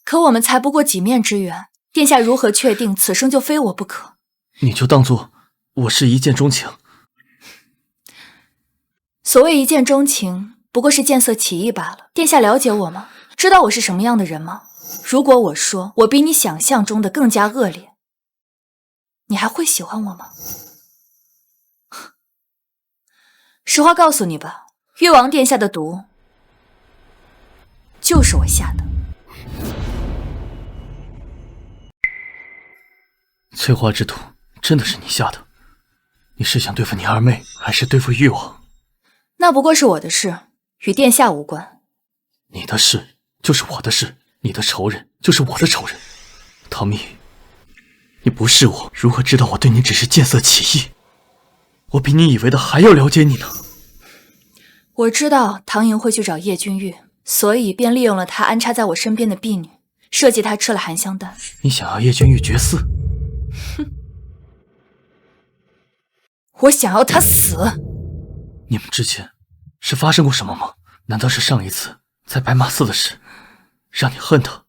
可我们才不过几面之缘，殿下如何确定此生就非我不可？你就当作我是一见钟情。所谓一见钟情，不过是见色起意罢了。殿下了解我吗？知道我是什么样的人吗？如果我说我比你想象中的更加恶劣，你还会喜欢我吗？实话告诉你吧，誉王殿下的毒就是我下的。翠花之毒真的是你下的？你是想对付你二妹，还是对付誉王？那不过是我的事，与殿下无关。你的事就是我的事，你的仇人就是我的仇人。唐蜜，你不是我，如何知道我对你只是见色起意？我比你以为的还要了解你呢。我知道唐莹会去找叶君玉，所以便利用了她安插在我身边的婢女，设计她吃了含香丹。你想要叶君玉绝嗣？哼，我想要她死。你们之间是发生过什么吗？难道是上一次在白马寺的事让你恨他？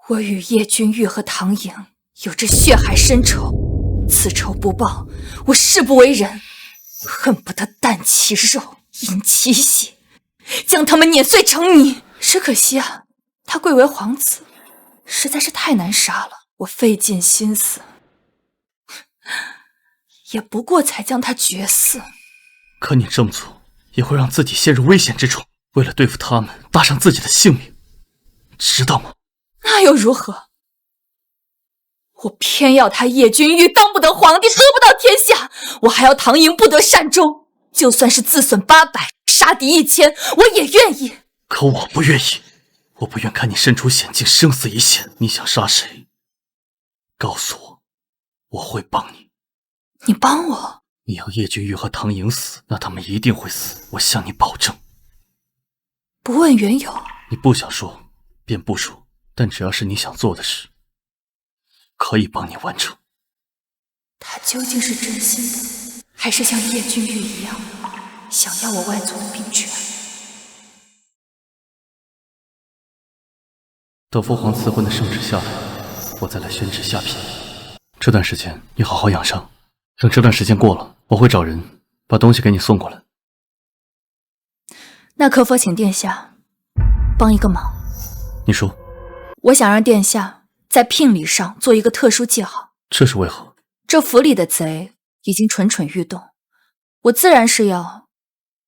我与叶君玉和唐莹有着血海深仇，此仇不报，我誓不为人，恨不得啖其肉，饮其血，将他们碾碎成泥。只可惜啊，他贵为皇子，实在是太难杀了。我费尽心思，也不过才将他绝嗣。可你这么做也会让自己陷入危险之中，为了对付他们搭上自己的性命，知道吗？那又如何？我偏要他叶君玉当不得皇帝，得不到天下，我还要唐莹不得善终。就算是自损800，杀敌1000，我也愿意。可我不愿意，我不愿看你身处险境，生死一线。你想杀谁？告诉我，我会帮你。你帮我？你要叶君玉和唐莹死，那他们一定会死，我向你保证。不问缘由？你不想说，便不说。但只要是你想做的事，可以帮你完成。他究竟是真心的，还是像叶君玉一样，想要我外族的兵权？等父皇赐婚的圣旨下来，我再来宣旨下聘。这段时间你好好养伤，等这段时间过了，我会找人把东西给你送过来。那可否请殿下帮一个忙？你说。我想让殿下在聘礼上做一个特殊记号。这是为何？这府里的贼已经蠢蠢欲动，我自然是要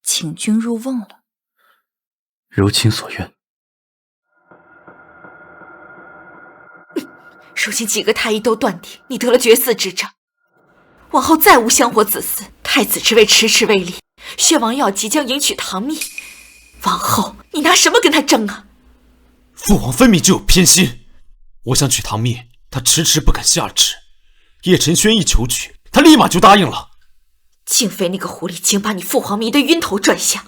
请君入瓮了。如卿所愿。如今几个太医都断定你得了绝嗣之症，往后再无香火子嗣，太子之位迟迟未立，薛王要即将迎娶唐蜜，往后你拿什么跟他争啊？父皇分明就有偏心，我想娶唐蜜，他迟迟不肯下旨。叶晨轩一求娶，他立马就答应了。静妃那个狐狸精把你父皇迷得晕头转向，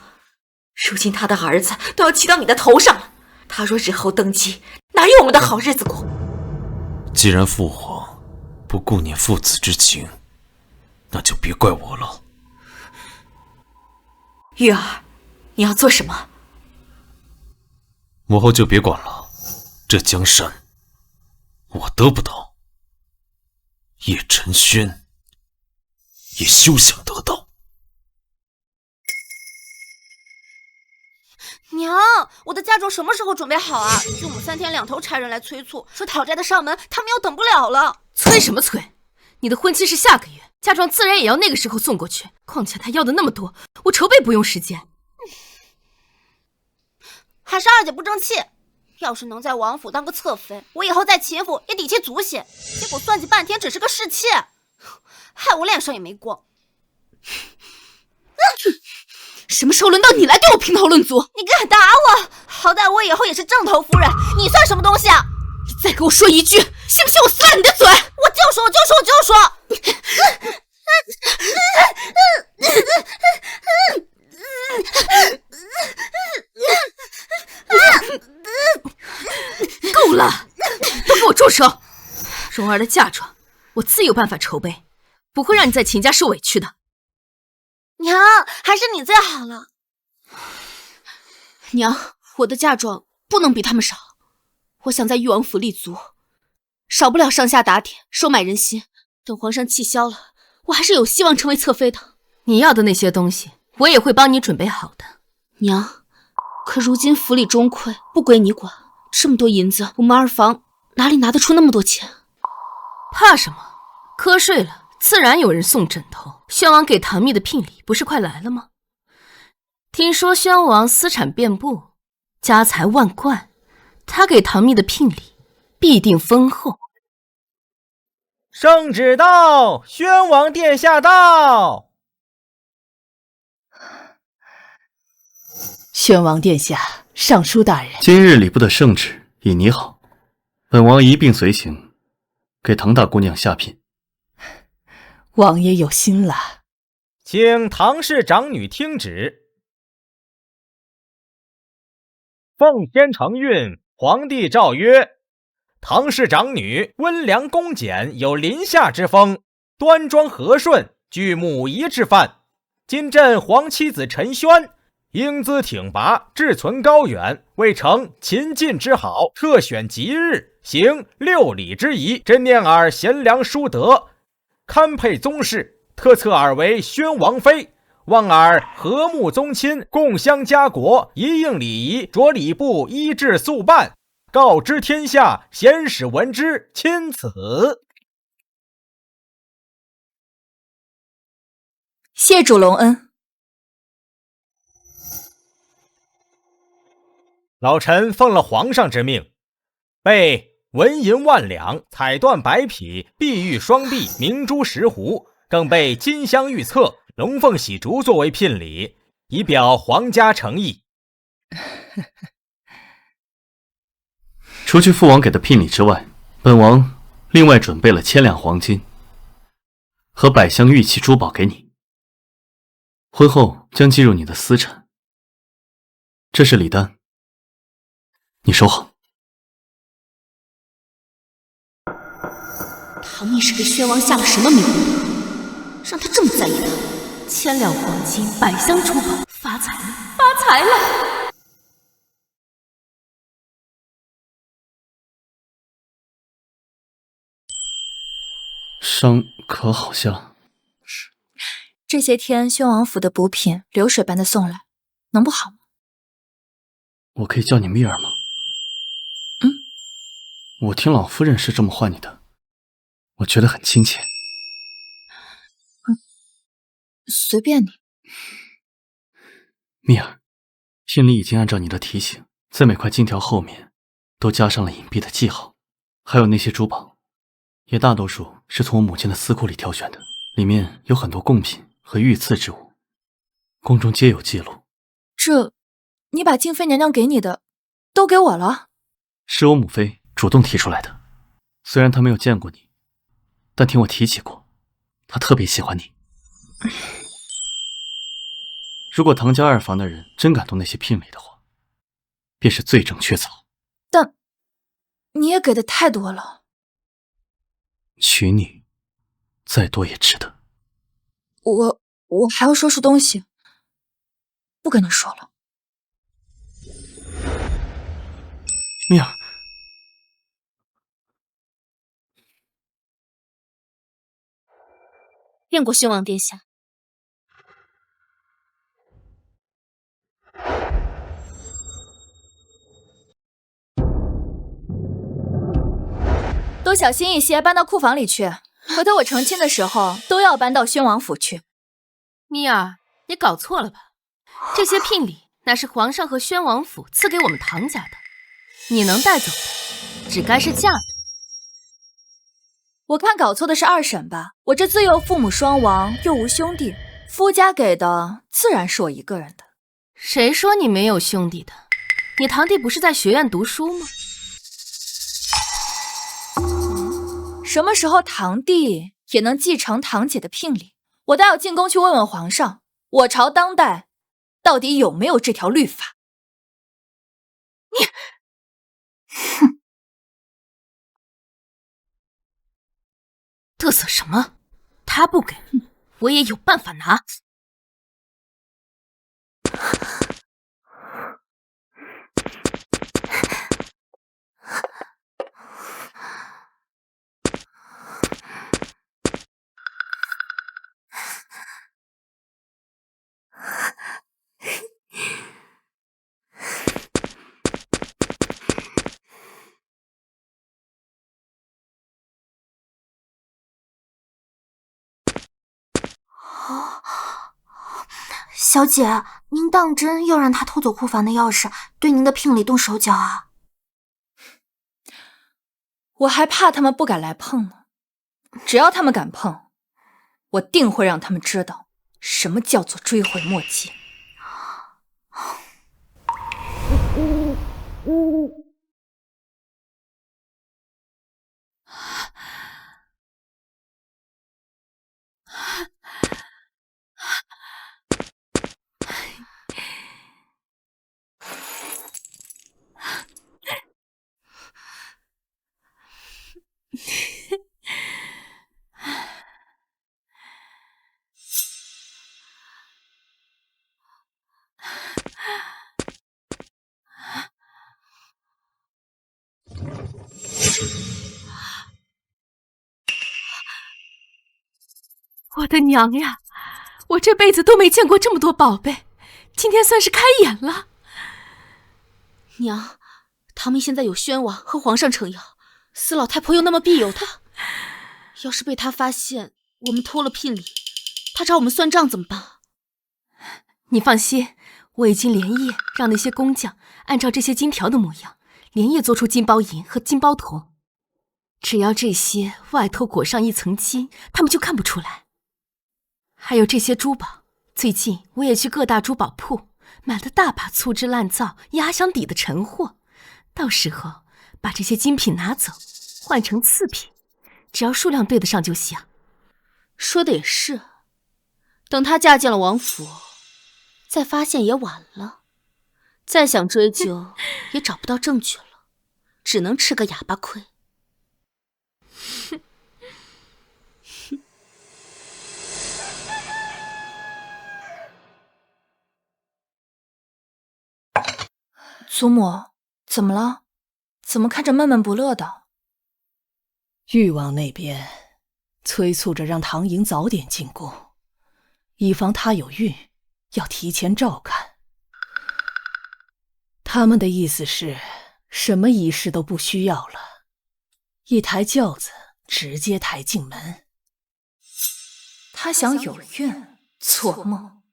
如今他的儿子都要骑到你的头上了，他若日后登基，哪有我们的好日子过？既然父皇不顾念父子之情，那就别怪我了。玉儿，你要做什么？母后就别管了，这江山我得不到，叶晨轩也休想得到。娘，我的嫁妆什么时候准备好啊？舅母3天2头差人来催促，说讨债的上门，他们要等不了了。催什么催？你的婚期是下个月，嫁妆自然也要那个时候送过去。况且他要的那么多，我筹备不用时间。还是二姐不争气，要是能在王府当个侧妃，我以后在齐府也抵其足些。结果算计半天只是个侍妾，害我脸上也没光。什么时候轮到你来对我评头论足？你敢打我？好歹我以后也是正头夫人，你算什么东西啊？你再给我说一句，信不信我撕烂你的嘴？我就说。够了，都给我住手！蓉儿的嫁妆，我自有办法筹备，不会让你在秦家受委屈的。娘，还是你最好了。娘，我的嫁妆不能比他们少，我想在誉王府立足，少不了上下打点，收买人心。等皇上气消了，我还是有希望成为侧妃的。你要的那些东西，我也会帮你准备好的。娘，可如今府里中馈不归你管，这么多银子，我们二房哪里拿得出那么多钱？怕什么？瞌睡了，自然有人送枕头。宣王给唐蜜的聘礼不是快来了吗？听说宣王私产遍布，家财万贯，他给唐蜜的聘礼必定丰厚。圣旨到，宣王殿下到。宣王殿下，尚书大人。今日礼部的圣旨已拟好，本王一并随行，给唐大姑娘下聘。王爷有心了。请唐氏长女听旨。奉先承运，皇帝诏曰：唐氏长女温良恭俭，有临下之风，端庄和顺，具母仪之范。今朕皇妻子陈轩，英姿挺拔，志存高远，为成秦晋之好，特选吉日，行6礼之仪。朕念尔贤良淑德，堪配宗室，特册尔为宣王妃。望尔和睦宗亲，共襄家国，一应礼仪，着礼部依制速办，告知天下，贤使闻之，钦此。谢主隆恩。老臣奉了皇上之命，备纹银1两，彩缎100匹，碧玉双璧，明珠10壶，更备金镶玉册、龙凤喜烛作为聘礼，以表皇家诚意。除去父王给的聘礼之外，本王另外准备了1000两黄金和100箱玉器珠宝给你，婚后将计入你的私产。这是礼单，你收好。唐蜜是给宣王下了什么迷魂药，让他这么在意他？1000两黄金，100箱珠宝，发财了，发财了！伤可好些？这些天宣王府的补品流水般的送来，能不好吗？我可以叫你蜜儿吗？我听老夫人是这么唤你的，我觉得很亲切。随便你。蜜儿，聘礼已经按照你的提醒，在每块金条后面都加上了隐蔽的记号，还有那些珠宝，也大多数是从我母亲的私库里挑选的，里面有很多贡品和御赐之物，宫中皆有记录。这，你把静妃娘娘给你的都给我了？是我母妃主动提出来的，虽然她没有见过你，但听我提起过，她特别喜欢你。如果唐家2房的人真敢动那些聘礼的话，便是罪证确凿。但你也给的太多了。娶你，再多也值得。我还要收拾东西，不跟你说了。蜜儿，见过宣王殿下。都小心一些，搬到库房里去。回头我成亲的时候，都要搬到宣王府去。蜜儿，你搞错了吧？这些聘礼那是皇上和宣王府赐给我们唐家的，你能带走的，只该是嫁的。我看搞错的是2婶吧？我这自幼父母双亡，又无兄弟，夫家给的自然是我一个人的。谁说你没有兄弟的？你堂弟不是在学院读书吗？什么时候堂弟也能继承堂姐的聘礼？我倒要进宫去问问皇上，我朝当代到底有没有这条律法？你，哼，嘚瑟什么？他不给，我也有办法拿。小姐，您当真要让他偷走库房的钥匙，对您的聘礼动手脚啊？我还怕他们不敢来碰呢。只要他们敢碰，我定会让他们知道什么叫做追悔莫及。我的娘呀！我这辈子都没见过这么多宝贝，今天算是开眼了。娘，唐明现在有宣王和皇上撑腰，司老太婆又那么庇佑他，要是被他发现我们偷了聘礼，他找我们算账怎么办？你放心，我已经连夜让那些工匠按照这些金条的模样，连夜做出金包银和金包铜。只要这些外头裹上一层金，他们就看不出来。还有这些珠宝，最近我也去各大珠宝铺买了大把粗制滥造、压箱底的陈货，到时候把这些精品拿走，换成次品，只要数量对得上就行。说的也是，等她嫁进了王府，再发现也晚了，再想追究也找不到证据了，只能吃个哑巴亏。祖母，怎么了？怎么看着闷闷不乐的？誉王那边催促着让唐莹早点进宫，以防她有孕，要提前照看。他们的意思是，什么仪式都不需要了，一抬轿子直接抬进门。他想有孕，做梦。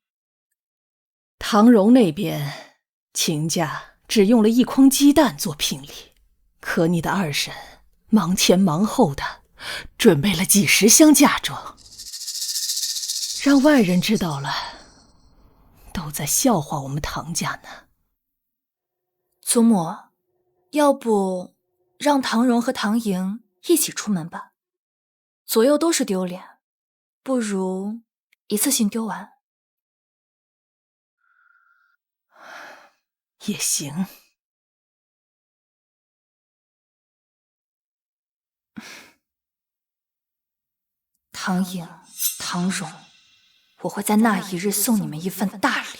唐荣那边，秦家只用了1筐鸡蛋做聘礼，可你的二婶忙前忙后的准备了几10箱嫁妆，让外人知道了，都在笑话我们唐家呢。祖母，要不让唐荣和唐莹一起出门吧？左右都是丢脸，不如一次性丢完。也行。唐颖、唐荣，我会在那一日送你们一份大礼。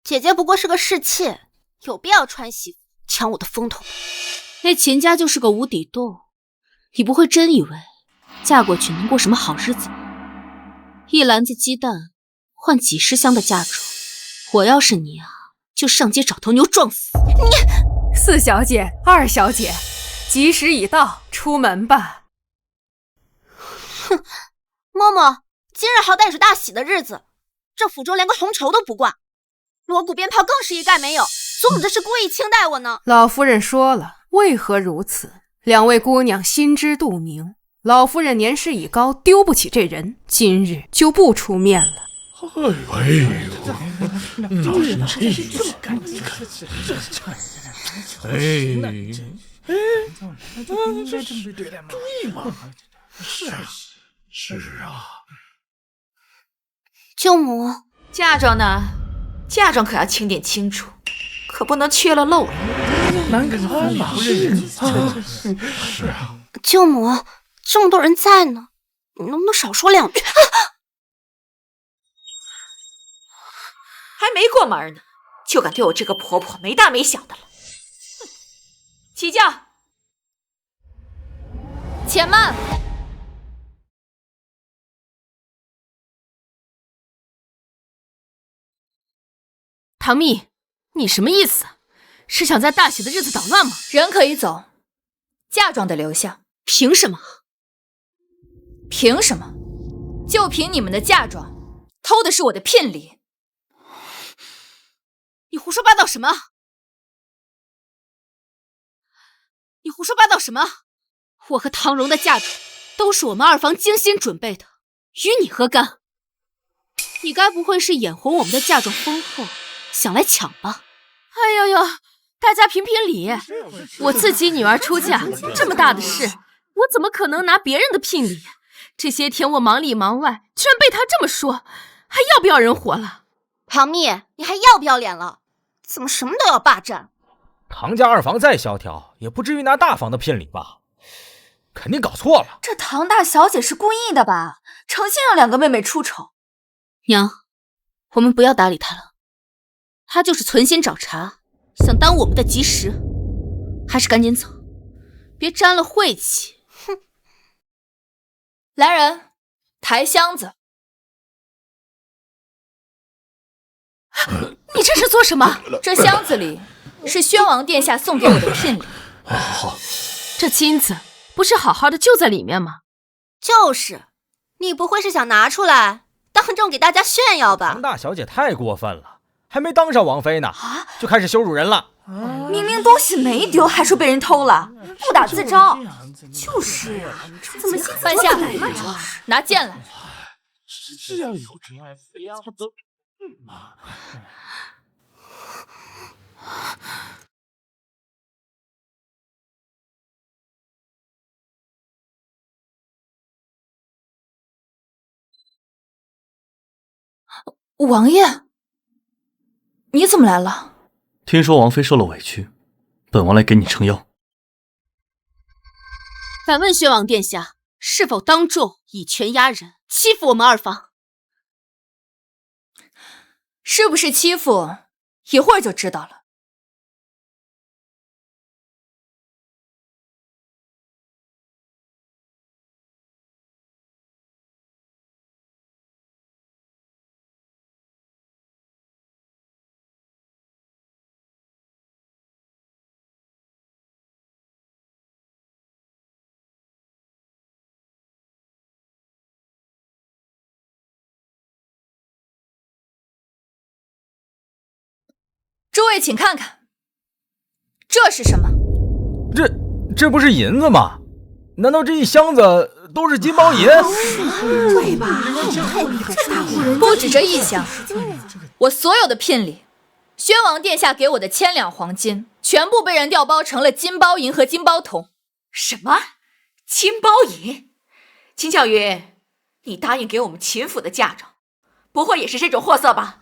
姐姐不过是个侍妾，有必要穿媳妇抢我的风头？那秦家就是个无底洞，你不会真以为嫁过去能过什么好日子吗？一篮子鸡蛋换几10箱的嫁妆，我要是你啊，就上街找头牛撞死你。4小姐、2小姐，吉时已到，出门吧。哼，嬷嬷，今日好歹是大喜的日子，这府中连个红绸都不挂，锣鼓鞭炮更是一概没有，祖母这是故意轻待我呢。老夫人说了，为何如此？2位姑娘心知肚明，老夫人年事已高，丢不起这人，今日就不出面了。哎呦，哪是这么干？对嘛？是啊。舅母，嫁妆呢？嫁妆可要清点清楚，可不能缺了漏了。难看吧？是啊。舅母，这么多人在呢，你能不能少说2句？还没过门呢，就敢对我这个婆婆没大没小的了。起轿。且慢！唐蜜，你什么意思？是想在大喜的日子捣乱吗？人可以走，嫁妆得留下。凭什么？凭什么？就凭你们的嫁妆，偷的是我的聘礼。你胡说八道什么？你胡说八道什么？我和唐荣的嫁妆都是我们二房精心准备的，与你何干？你该不会是眼红我们的嫁妆丰厚，想来抢吧？哎呦呦，大家评评理！我自己女儿出嫁这么大的事，我怎么可能拿别人的聘礼？这些天我忙里忙外，居然被他这么说，还要不要人活了？唐蜜，你还要不要脸了？怎么什么都要霸占？唐家二房再萧条，也不至于拿大房的聘礼吧？肯定搞错了。这唐大小姐是故意的吧？诚心让两个妹妹出丑。娘，我们不要搭理她了。她就是存心找茬，想当我们的及时。还是赶紧走，别沾了晦气。哼！来人，抬箱子。你这是做什么？这箱子里是宣王殿下送给我的聘礼。好，这金子不是好好的就在里面吗？就是，你不会是想拿出来当众给大家炫耀吧？唐大小姐太过分了，还没当上王妃呢，就开始羞辱人了。明明东西没丢，还说被人偷了，不打自招。就是呀，怎么现在半夏，拿剑来。是这样有真爱妃呀，他都。王爷，你怎么来了？听说王妃受了委屈，本王来给你撑腰。敢问宣王殿下，是否当众以权压人，欺负我们二房？是不是欺负，一会儿就知道了。诸位请看看，这是什么？这不是银子吗？难道这一箱子都是金包银？对吧？不止这一箱，我所有的聘礼，宣王殿下给我的1000两黄金，全部被人调包成了金包银和金包铜。什么？金包银？秦小云，你答应给我们秦府的嫁妆，不会也是这种货色吧？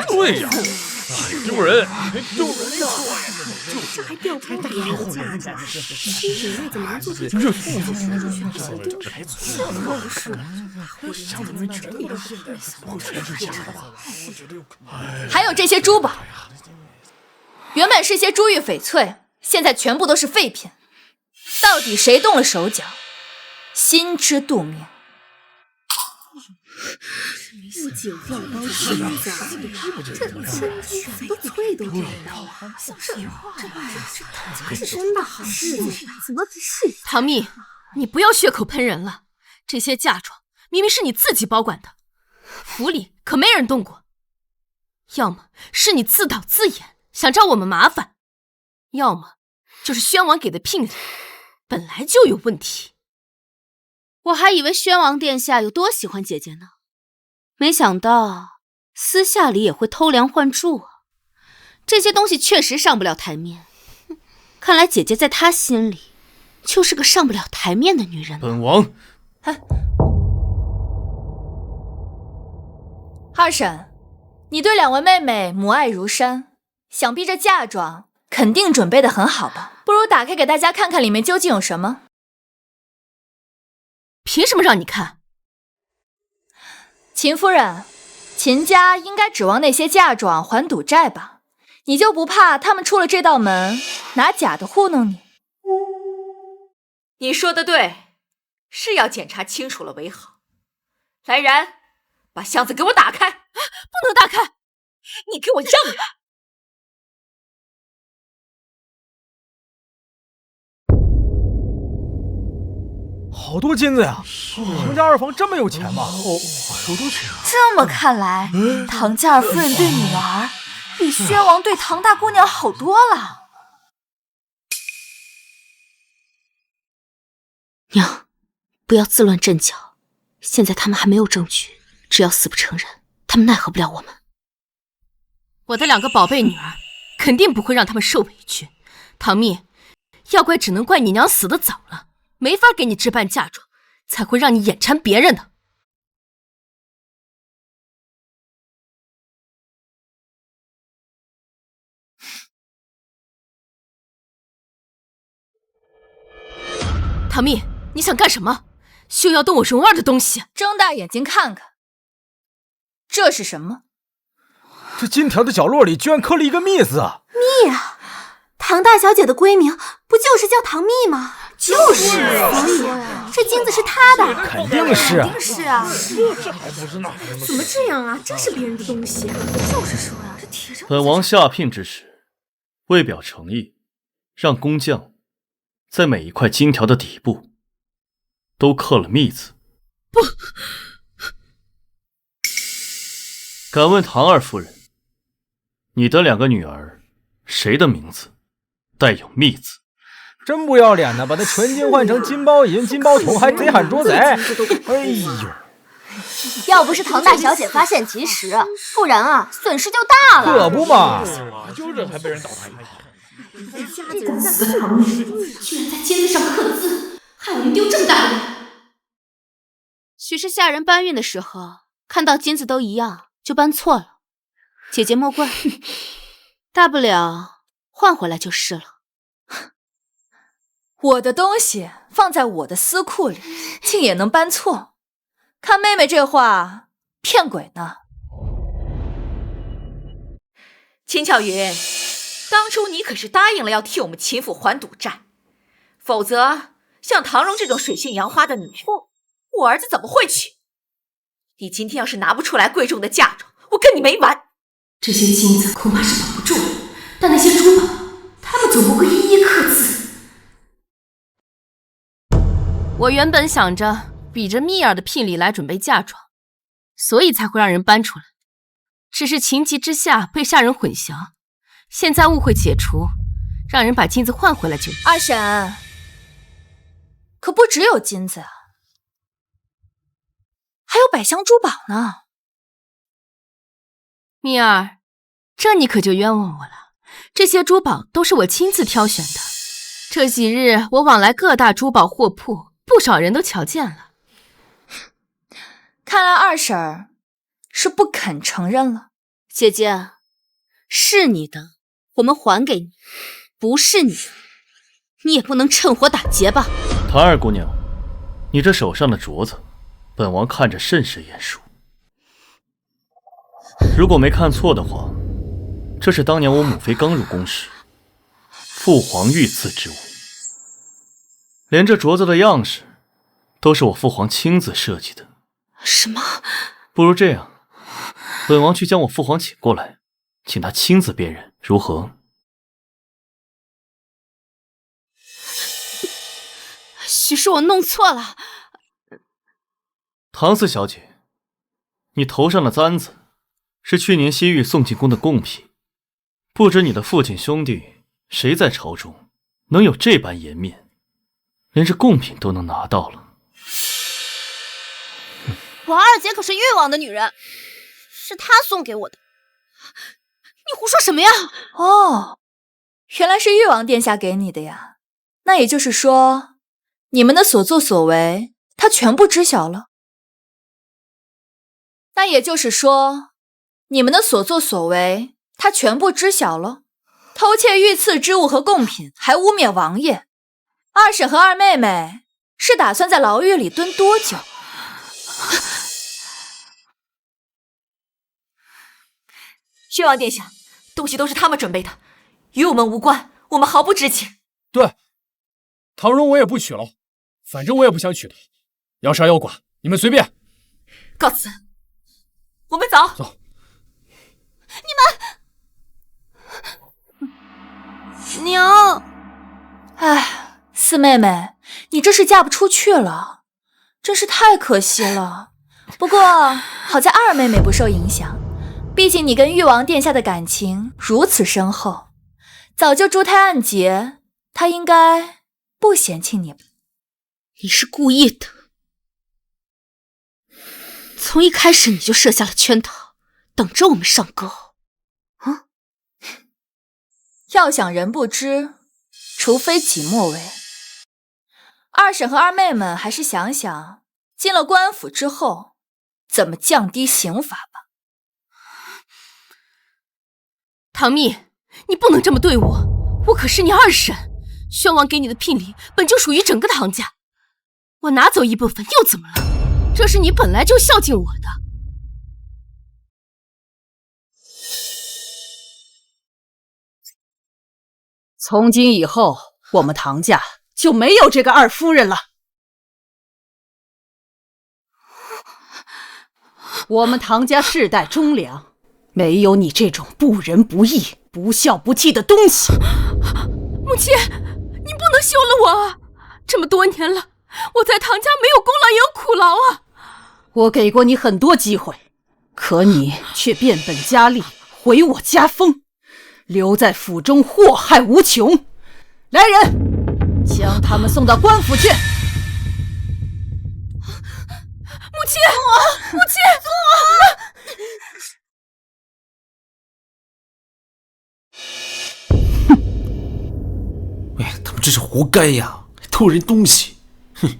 对呀，丢人！这还调包别人的嫁妆，亲姐妹怎么能做出这种事还有这些珠宝，原本是些珠玉翡翠，现在全部都是废品。到底谁动了手脚，心知肚明。不仅调包金子，这翡翠都调包了。这是真的好事情，怎么是？唐蜜，你不要血口喷人了。这些嫁妆明明是你自己保管的，府里可没人动过。要么是你自导自演，想找我们麻烦；要么就是宣王给的聘礼本来就有问题。我还以为宣王殿下有多喜欢姐姐呢，没想到私下里也会偷梁换柱啊！这些东西确实上不了台面，看来姐姐在他心里就是个上不了台面的女人。本王，二婶，你对两位妹妹母爱如山，想必这嫁妆肯定准备得很好吧？不如打开给大家看看里面究竟有什么。凭什么让你看？秦夫人，秦家应该指望那些嫁妆还赌债吧？你就不怕他们出了这道门，拿假的糊弄你？你说的对，是要检查清楚了为好。来人，把箱子给我打开！不能打开！你给我让开！好多金子呀！唐家二房这么有钱吗？好多钱啊！这么看来，唐家二夫人对女儿比宣王对唐大姑娘好多了。娘，不要自乱阵脚。现在他们还没有证据，只要死不承认，他们奈何不了我们。我的2个宝贝女儿，肯定不会让他们受委屈。唐蜜，要怪只能怪你娘死得早了，没法给你置办嫁妆，才会让你眼馋别人的。唐蜜，你想干什么？休要动我蓉儿的东西！睁大眼睛看看，这是什么？这金条的角落里居然刻了一个蜜字啊！蜜啊！唐大小姐的闺名不就是叫唐蜜吗？就是，所以这金子是她的，肯定是，肯定是啊！这还不是那？怎么这样啊？真是别人的东西！就是说呀，这铁证。本王下聘之时，为表诚意，让工匠在每一块金条的底部都刻了蜜字。不，敢问唐二夫人，你的2个女儿谁的名字带有蜜字？真不要脸呢！把那纯金换成金包银、金包铜，还贼喊捉贼！哎呦！要不是唐大小姐发现及时，不然啊，损失就大了。可不嘛！就是才被人倒台。这个死唐蜜居然在金子上刻字，害我们丢这么大的脸！许是下人搬运的时候看到金子都一样，就搬错了。姐姐莫怪，大不了换回来就是了。我的东西放在我的私库里，竟也能搬错？看妹妹这话，骗鬼呢！秦巧云，当初你可是答应了要替我们秦府还赌债，否则像唐荣这种水性杨花的女妇，我儿子怎么会娶？你今天要是拿不出来贵重的嫁妆，我跟你没完！这些金子恐怕是保不住了，但那些珠宝，他们总不会一一刻字。我原本想着比着蜜儿的聘礼来准备嫁妆，所以才会让人搬出来。只是情急之下被下人混淆，现在误会解除，让人把金子换回来就。二婶，可不只有金子啊，还有百香珠宝呢。蜜儿，这你可就冤枉我了。这些珠宝都是我亲自挑选的，这几日我往来各大珠宝货铺，不少人都瞧见了。看来二婶儿是不肯承认了。姐姐，是你的，我们还给你；不是你的，你也不能趁火打劫吧？唐二姑娘，你这手上的镯子，本王看着甚是眼熟。如果没看错的话，这是当年我母妃刚入宫时，父皇御赐之物。连这镯子的样式，都是我父皇亲自设计的。什么？不如这样，本王去将我父皇请过来，请他亲自辨认，如何？许是我弄错了。唐四小姐，你头上的簪子是去年西域送进宫的贡品，不知你的父亲兄弟谁在朝中能有这般颜面，连这贡品都能拿到了。我二姐可是誉王的女人，是她送给我的。你胡说什么呀？哦，原来是誉王殿下给你的呀。那也就是说，你们的所作所为，他全部知晓了。那也就是说，你们的所作所为，他全部知晓了。偷窃御赐之物和贡品，还污蔑王爷。二婶和二妹妹是打算在牢狱里蹲多久？誉王殿下，东西都是他们准备的，与我们无关，我们毫不知情。对，唐荣我也不娶了，反正我也不想娶她。要杀要剐，你们随便。告辞，我们走。走。娘，哎，四妹妹，你这是嫁不出去了，真是太可惜了。不过好在二妹妹不受影响，毕竟你跟誉王殿下的感情如此深厚，早就珠胎暗结，她应该不嫌弃你吧？你是故意的，从一开始你就设下了圈套，等着我们上钩。要想人不知，除非己莫为。二婶和二妹们还是想想进了官府之后怎么降低刑罚吧。唐蜜，你不能这么对我，我可是你二婶，宣王给你的聘礼本就属于整个唐家，我拿走一部分又怎么了？这是你本来就孝敬我的。从今以后，我们唐家就没有这个二夫人了。我们唐家世代忠良，没有你这种不仁不义、不孝不悌的东西。母亲，你不能休了我啊！这么多年了，我在唐家没有功劳也有苦劳啊。我给过你很多机会，可你却变本加厉，毁我家风，留在府中祸害无穷。来人，将他们送到官府去。母亲，母亲！哎呀，他们真是活该呀，偷人东西！哼！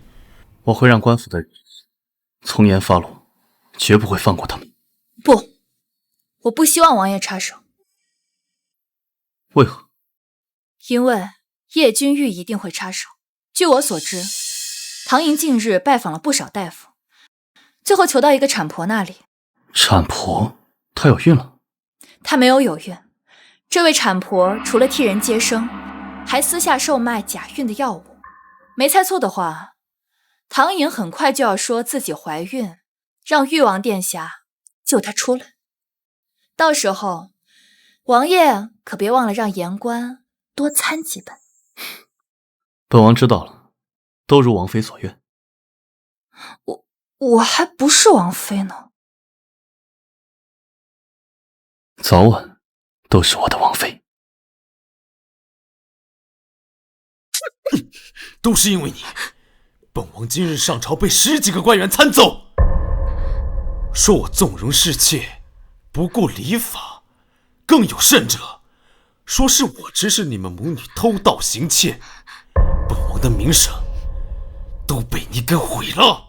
我会让官府的人从严发落，绝不会放过他们。不，我不希望王爷插手。为何？因为叶君玉一定会插手。据我所知，唐莹近日拜访了不少大夫，最后求到一个产婆那里。产婆？她有孕了？她没有有孕。这位产婆除了替人接生，还私下售卖假孕的药物。没猜错的话，唐莹很快就要说自己怀孕，让誉王殿下救她出来。到时候，王爷可别忘了让言官多参几本。本王知道了，都如王妃所愿。我还不是王妃呢。早晚都是我的王妃。都是因为你，本王今日上朝被10几个官员参奏，说我纵容侍妾，不顾礼法，更有甚者，说是我指使你们母女偷盗行窃，本王的名声都被你给毁了。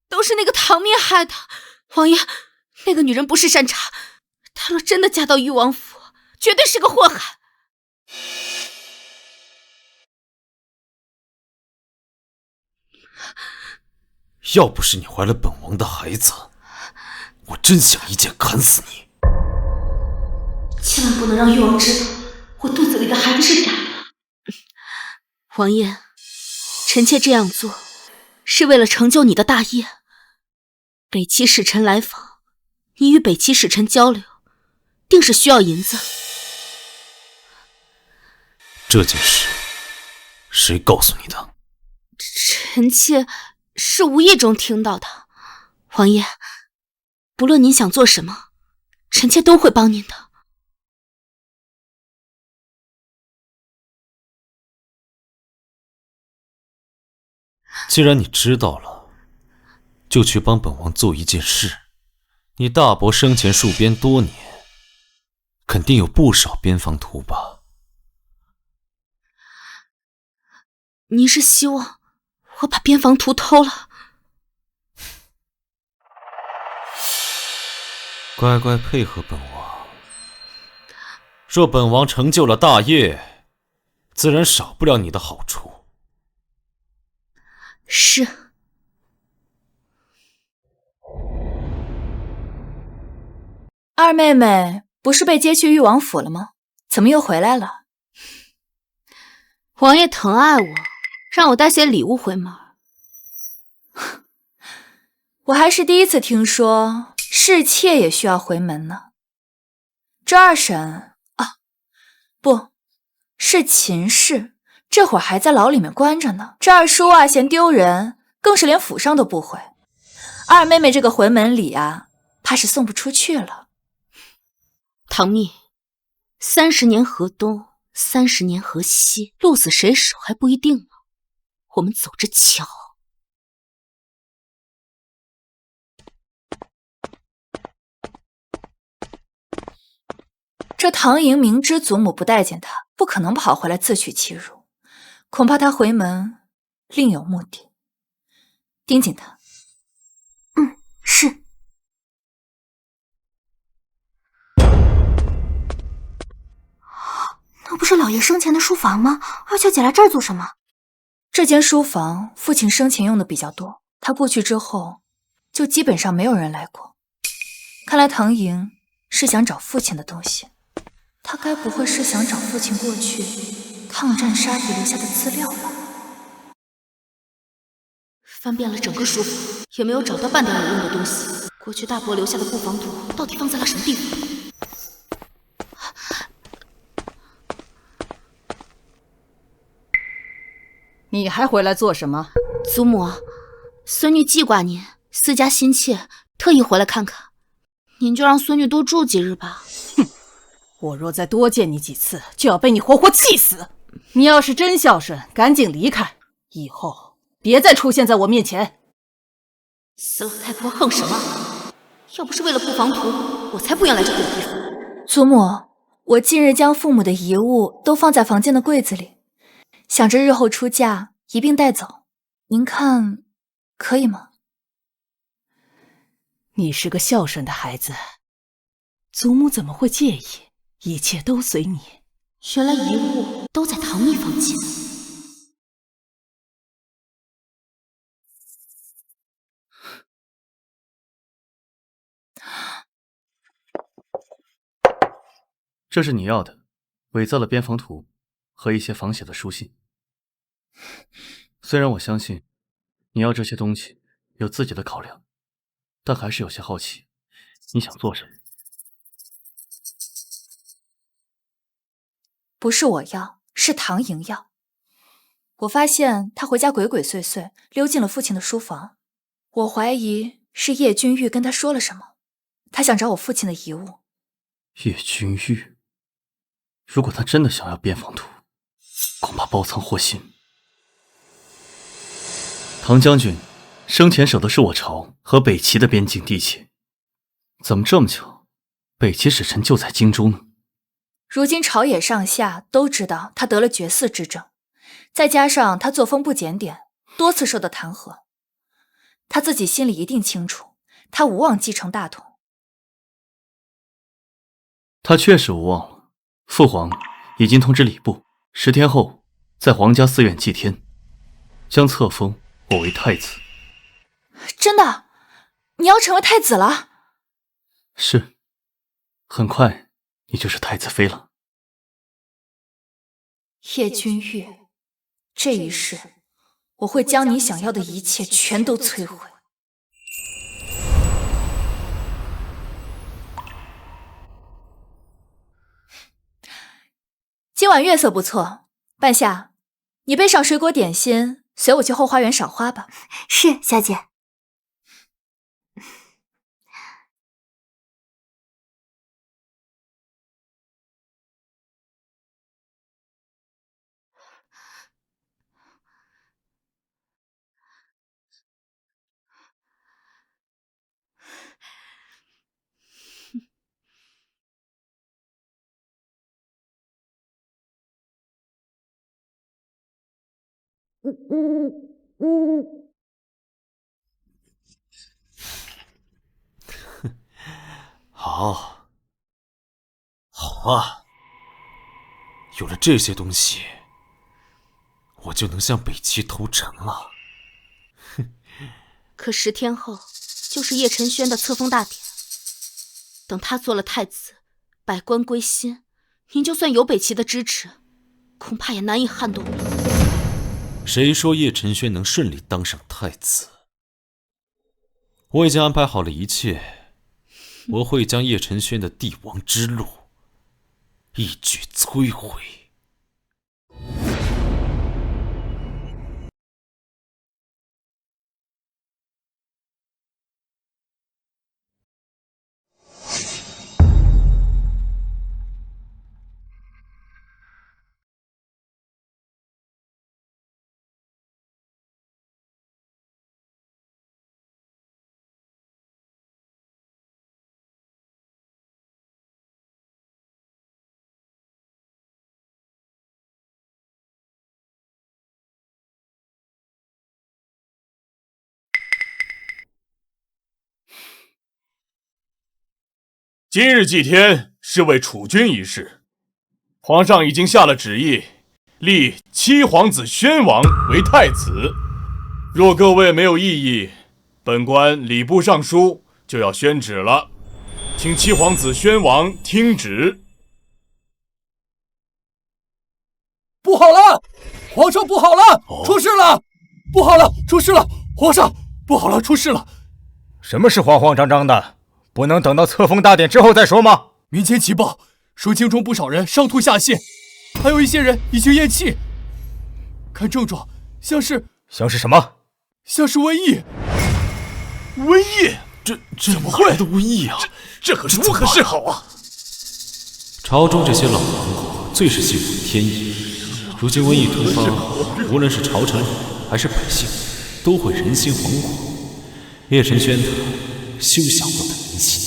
都是那个唐蜜害的，王爷，那个女人不是善茬，她若真的嫁到誉王府，绝对是个祸害。要不是你怀了本王的孩子，我真想一剑砍死你。千万不能让誉王知道我肚子里的孩子是假的。王爷，臣妾这样做是为了成就你的大业。北齐使臣来访，你与北齐使臣交流，定是需要银子。这件事谁告诉你的？臣妾是无意中听到的。王爷，不论您想做什么，臣妾都会帮您的。既然你知道了，就去帮本王做一件事。你大伯生前戍边多年，肯定有不少边防图吧？您是希望我把边防图偷了？乖乖配合本王。若本王成就了大业，自然少不了你的好处。是。二妹妹不是被接去誉王府了吗？怎么又回来了？王爷疼爱我，让我带些礼物回门。我还是第一次听说侍妾也需要回门呢。这二婶啊，不是秦氏，这会儿还在牢里面关着呢。这二叔啊嫌丢人，更是连府上都不回。二妹妹这个回门礼啊，怕是送不出去了。唐蜜，30年河东，30年河西，鹿死谁手还不一定呢。我们走着瞧。这唐莹明知祖母不待见他，不可能跑回来自取其辱，恐怕他回门另有目的。盯紧他。是。那不是老爷生前的书房吗？二小姐来这儿做什么？这间书房父亲生前用的比较多，他过去之后就基本上没有人来过。看来唐莹是想找父亲的东西，他该不会是想找父亲过去抗战杀敌留下的资料吧？翻遍了整个书房，也没有找到半点有用的东西。过去大伯留下的布防图到底放在了什么地方？你还回来做什么？祖母，孙女记挂您，思家心切，特意回来看看。您就让孙女多住几日吧。哼，我若再多见你几次，就要被你活活气死。你要是真孝顺，赶紧离开，以后别再出现在我面前。死老太婆横什么？要不是为了布防图，我才不愿来这鬼地方。祖母，我近日将父母的遗物都放在房间的柜子里，想着日后出嫁一并带走，您看可以吗？你是个孝顺的孩子，祖母怎么会介意？一切都随你。原来遗物都在唐蜜房间。这是你要的，伪造了边防图和一些仿写的书信。虽然我相信你要这些东西有自己的考量，但还是有些好奇，你想做什么？不是我要，是唐莹要。我发现他回家鬼鬼祟祟，溜进了父亲的书房。我怀疑是叶君玉跟他说了什么，他想找我父亲的遗物。叶君玉，如果他真的想要边防图，恐怕包藏祸心。唐将军生前守的是我朝和北齐的边境地界，怎么这么巧，北齐使臣就在京中呢？如今朝野上下都知道他得了绝嗣之症，再加上他作风不检点，多次受到弹劾，他自己心里一定清楚，他无望继承大统。他确实无望了。父皇已经通知礼部，10天后在皇家寺院祭天，将册封我为太子。真的？你要成为太子了？是，很快你就是太子妃了。叶君玉，这一世我会将你想要的一切全都摧毁。今晚月色不错，半夏，你备上水果点心，随我去后花园赏花吧。是，小姐。好，好啊！有了这些东西，我就能向北齐投诚了。可10天后就是叶晨轩的册封大典，等他做了太子，百官归心，您就算有北齐的支持，恐怕也难以撼动了。谁说叶晨轩能顺利当上太子？我已经安排好了一切，我会将叶晨轩的帝王之路一举摧毁。今日祭天是为储君一事，皇上已经下了旨意，立七皇子宣王为太子。若各位没有异议，本官礼部尚书就要宣旨了，请七皇子宣王听旨。不好了，皇上不好了，出事了！不好了，出事了！皇上，不好了，出事了！什么事慌慌张张的？不能等到册封大典之后再说吗？民间急报说京中不少人上吐下泻，还有一些人已经咽气。看症状像是什么？像是瘟疫。瘟疫？这怎么会来的瘟疫啊？这可如何是好啊！朝中这些老皇后最是信奉天意，如今瘟疫突发，无论是朝臣还是百姓，都会人心惶惶。叶晨轩他休想不得人心。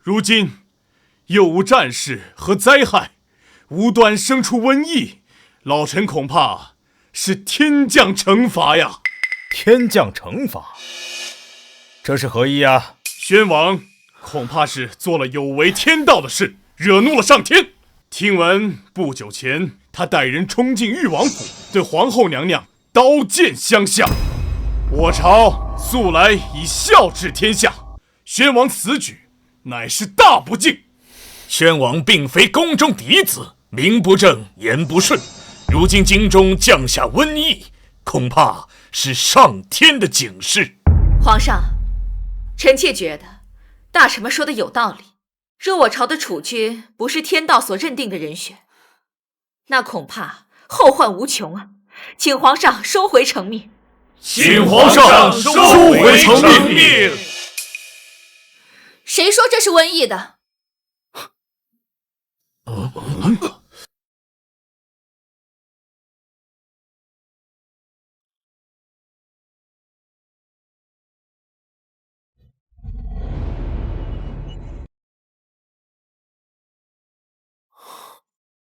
如今又无战事和灾害，无端生出瘟疫，老臣恐怕是天降惩罚呀！天降惩罚？这是何意啊？宣王恐怕是做了有违天道的事，惹怒了上天。听闻不久前，他带人冲进誉王府，对皇后娘娘刀剑相向。我朝素来以孝治天下，宣王此举乃是大不敬。宣王并非宫中嫡子，名不正言不顺，如今京中降下瘟疫，恐怕是上天的警示。皇上，臣妾觉得大臣们说的有道理。若我朝的储君不是天道所认定的人选，那恐怕后患无穷啊！请皇上收回成命。请皇上收回成命。谁说这是瘟疫的？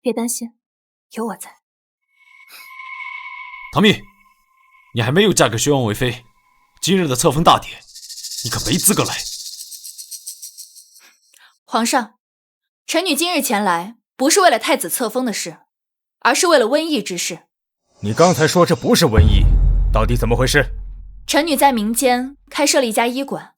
别担心，有我在。唐蜜，你还没有嫁给宣王为妃，今日的册封大典，你可没资格来。皇上，臣女今日前来，不是为了太子册封的事，而是为了瘟疫之事。你刚才说这不是瘟疫，到底怎么回事？臣女在民间开设了一家医馆，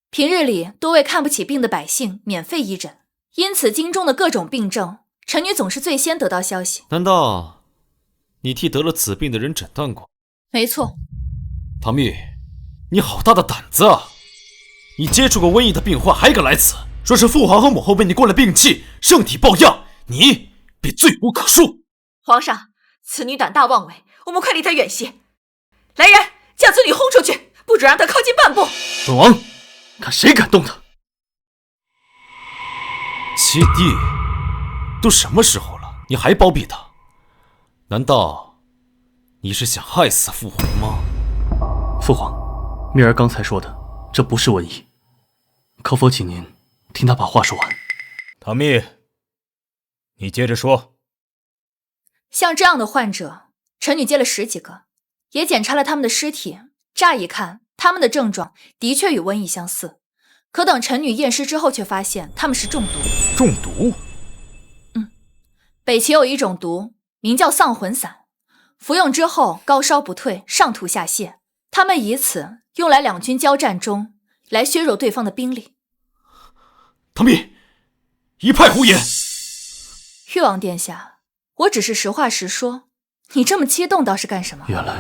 平日里多为看不起病的百姓免费医诊，因此京中的各种病症，臣女总是最先得到消息。难道你替得了此病的人诊断过？没错。唐蜜，你好大的胆子啊！你接触过瘟疫的病患还敢来此，说是父皇和母后为你灌了病气，圣体抱恙，你便罪无可恕。皇上，此女胆大妄为，我们快离她远些。来人，将此女轰出去，不准让她靠近半步。本王，看谁敢动她！七弟，都什么时候了，你还包庇他？难道你是想害死父皇吗？父皇，蜜儿刚才说的，这不是瘟疫，可否请您听他把话说完？唐蜜，你接着说。像这样的患者，臣女接了10几个，也检查了他们的尸体，乍一看，他们的症状的确与瘟疫相似，可等臣女验尸之后，却发现他们是中毒。中毒？北齐有一种毒，名叫丧魂散，服用之后高烧不退，上吐下泻，他们以此用来两军交战中来削弱对方的兵力。唐蜜，一派胡言！誉王殿下，我只是实话实说，你这么激动倒是干什么？原来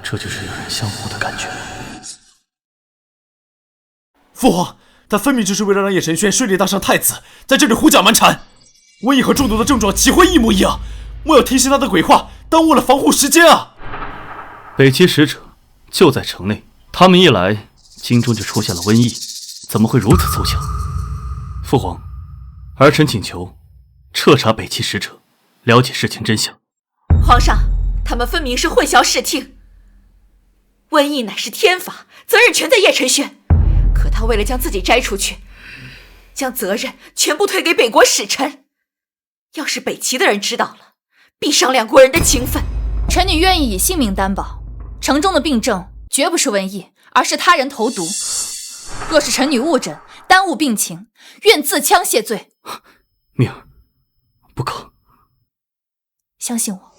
这就是有人相护的感觉。父皇，他分明就是为了让叶晨轩顺利当上太子，在这里胡搅蛮缠。瘟疫和中毒的症状岂会一模一样？莫要听信他的鬼话，耽误了防护时间啊！北齐使者就在城内，他们一来，京中就出现了瘟疫，怎么会如此凑巧？父皇，儿臣请求彻查北齐使者，了解事情真相。皇上，他们分明是混淆视听。瘟疫乃是天罚，责任全在叶晨轩，可他为了将自己摘出去，将责任全部推给北国使臣。要是北齐的人知道了，必伤两国人的情分。臣女愿意以性命担保，城中的病症绝不是瘟疫，而是他人投毒。若是臣女误诊，耽误病情，愿自枪谢罪。明儿，不可。相信我。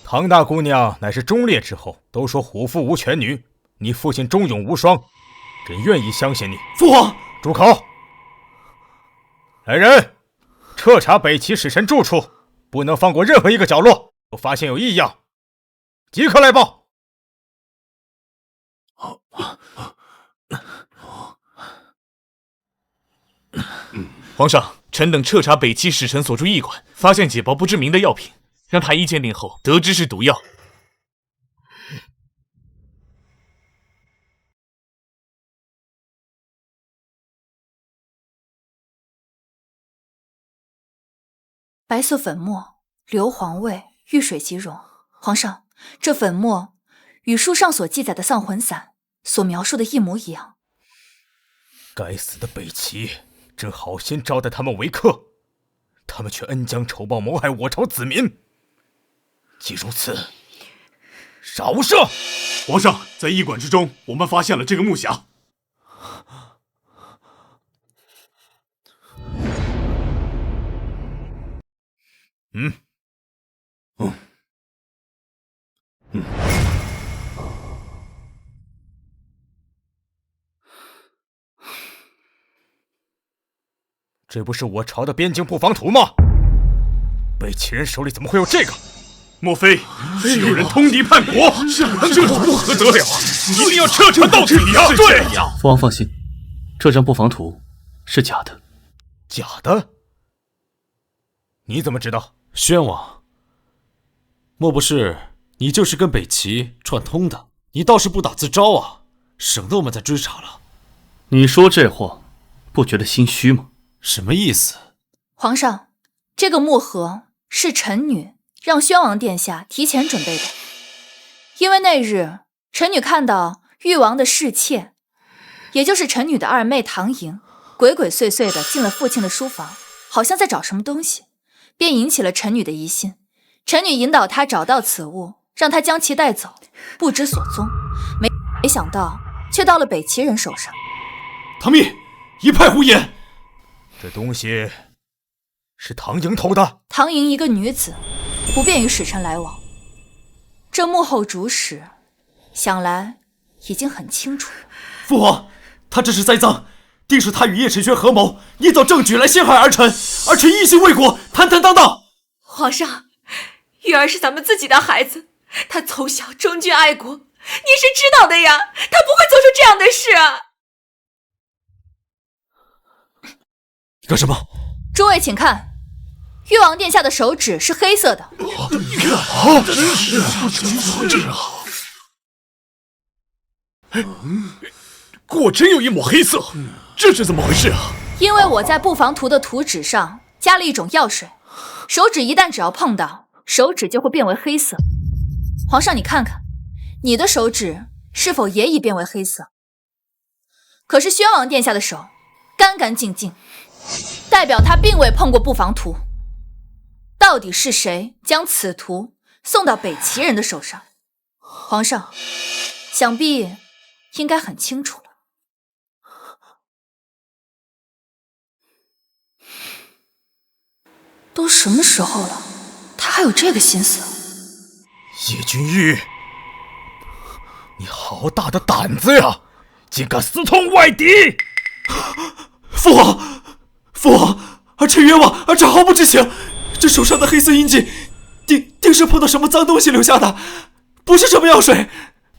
唐大姑娘乃是忠烈之后，都说虎父无犬女，你父亲忠勇无双，朕愿意相信你。父皇，住口！来人，彻查北齐使臣住处，不能放过任何一个角落。若发现有异样，即刻来报。皇上，臣等彻查北齐使臣所住驿馆，发现几包不知名的药品，让太医鉴定后得知是毒药。白色粉末，硫磺味，遇水即溶。皇上，这粉末与书上所记载的丧魂散所描述的一模一样。该死的北齐！朕好心招待他们为客，他们却恩将仇报，谋害我朝子民。既如此，杀无赦！皇上，在驿馆之中，我们发现了这个木匣。这不是我朝的边境布防图吗？北齐人手里怎么会有这个？莫非是有人通敌叛国？这不可得了，一定要彻查到底啊！对呀，父王放心，这张布防图是假的。假的？你怎么知道？宣王，莫不是你就是跟北齐串通的？你倒是不打自招啊，省得我们再追查了。你说这话，不觉得心虚吗？什么意思？皇上，这个木盒是臣女让宣王殿下提前准备的，因为那日臣女看到誉王的侍妾，也就是臣女的二妹唐莹，鬼鬼祟祟的进了父亲的书房，好像在找什么东西，便引起了臣女的疑心。臣女引导她找到此物，让她将其带走，不知所踪。没想到却到了北齐人手上。唐密，一派胡言！这东西是唐莹偷的。唐莹一个女子，不便与使臣来往。这幕后主使，想来已经很清楚了。父皇，他这是栽赃，定是他与叶晨轩合谋，捏造证据来陷害儿臣，儿臣一心为国，坦坦荡荡。皇上，玉儿是咱们自己的孩子，她从小忠君爱国，你是知道的呀，她不会做出这样的事啊。干什么？诸位请看，誉王殿下的手指是黑色的。你看，真是不真好。果真有一抹黑色，这是怎么回事啊？因为我在布防图的图纸上加了一种药水，手指一旦只要碰到，手指就会变为黑色。皇上，你看看，你的手指是否也已变为黑色？可是宣王殿下的手干干净净，代表他并未碰过布防图。到底是谁将此图送到北齐人的手上？皇上，想必应该很清楚了。都什么时候了，他还有这个心思？叶君玉，你好大的胆子呀，竟敢私通外敌！父皇，父皇，儿臣冤枉，儿臣毫不知情。这手上的黑色印记，定是碰到什么脏东西留下的，不是什么药水。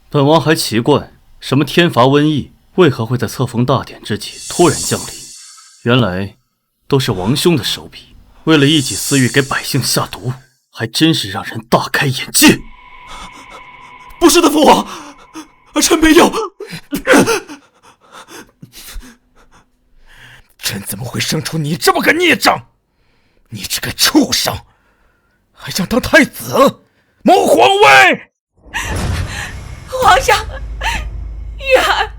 本王还奇怪，什么天罚瘟疫为何会在册封大典之际突然降临？原来都是王兄的手笔，为了一己私欲给百姓下毒，还真是让人大开眼界。不是的，父皇，儿臣没有。朕怎么会生出你这么个孽障？你这个畜生，还想当太子，谋皇位！皇上，玉儿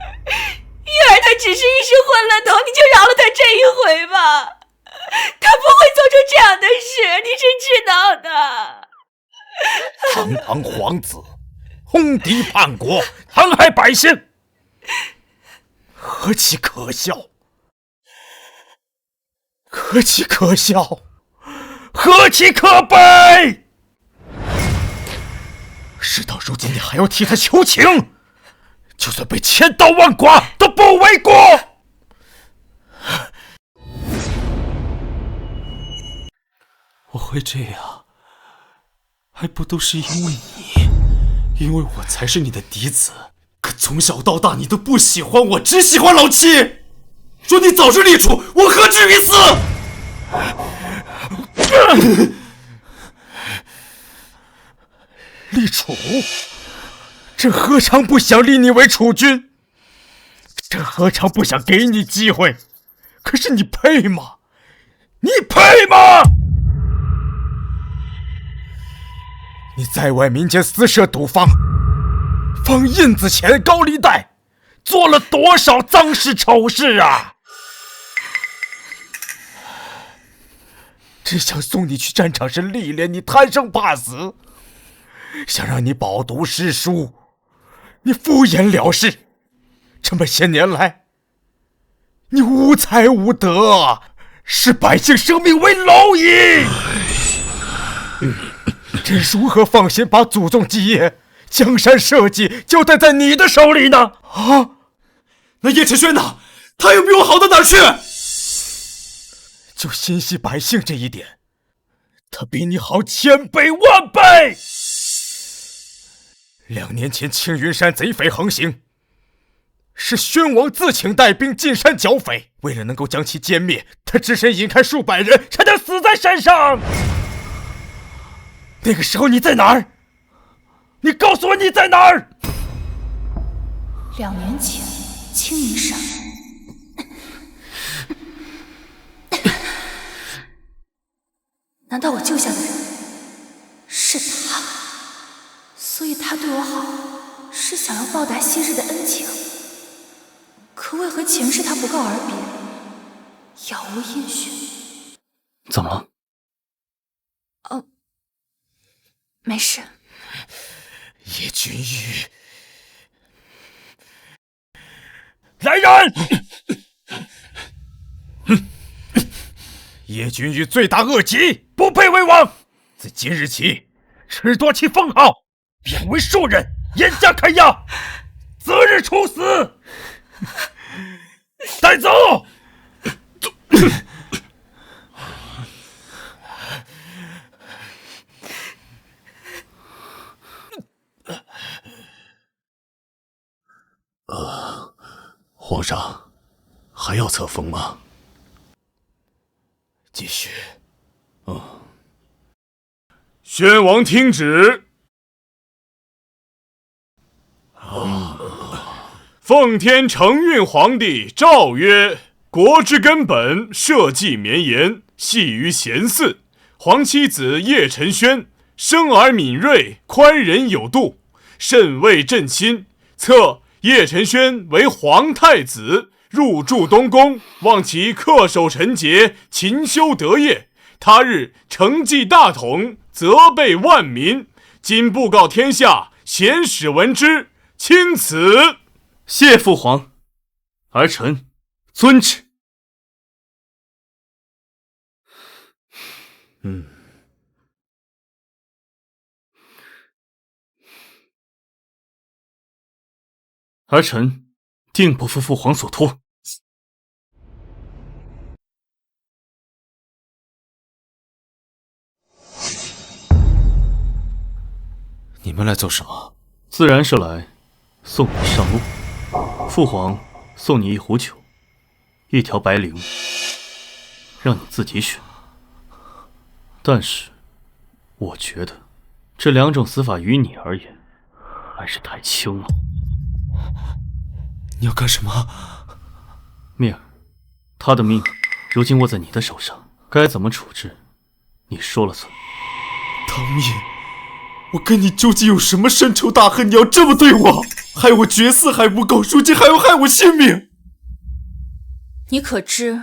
她只是一时昏了头，你就饶了她这一回吧。她不会做出这样的事，你是知道的。堂堂皇子，轰敌叛国，残害百姓，何其可笑！何其可笑！何其可悲！事到如今，你还要替他求情，就算被千刀万剐都不为过。我会这样，还不都是因为你？因为我才是你的嫡子。可从小到大，你都不喜欢我，只喜欢老七。说你早知立储，我何至于死？立储，朕何尝不想立你为储君？朕何尝不想给你机会？可是你配吗？你配吗？你在外民间私设赌坊，放印子钱、高利贷，做了多少脏事丑事啊！只想送你去战场上历练，你贪生怕死，想让你饱读诗书，你敷衍了事。这么些年来，你无才无德，视百姓生命为蝼蚁。朕如何放心把祖宗基业、江山社稷交代在你的手里呢？啊，那叶晨轩呢？他又比我好到哪儿去？就心系百姓这一点，他比你好千倍万倍。2年前青云山贼匪横行，是宣王自请带兵进山剿匪，为了能够将其歼灭，他只身引开数百人，差点死在山上。那个时候你在哪儿？你告诉我你在哪儿？2年前，青云山。难道我救下的人是他？所以他对我好，是想要报答昔日的恩情。可为何前世他不告而别，杳无音讯？怎么了？哦，没事。叶君玉，来人！叶君玉罪大恶极，不配为王。自今日起，褫夺其封号，贬为庶人，严加看押，择日处死。带走。皇上，还要册封吗？继续。宣王听旨。奉天承运皇帝诏曰：国之根本，社稷绵延，系于贤嗣。皇妻子叶晨轩，生而敏锐，宽仁有度，甚为朕亲。册叶晨轩为皇太子，入住东宫，望其恪守臣节，勤修德业。他日承继大统，责备万民。今布告天下，贤使闻之，钦此。谢父皇，儿臣遵旨。儿臣定不负父皇所托。你们来做什么？自然是来送你上路。父皇送你一壶酒，一条白绫，让你自己选。但是，我觉得这2种死法于你而言还是太轻了。你要干什么？命儿，他的命如今握在你的手上，该怎么处置，你说了算。唐蜜，我跟你究竟有什么深仇大恨？你要这么对我？害我绝嗣还不够，如今还要害我性命。你可知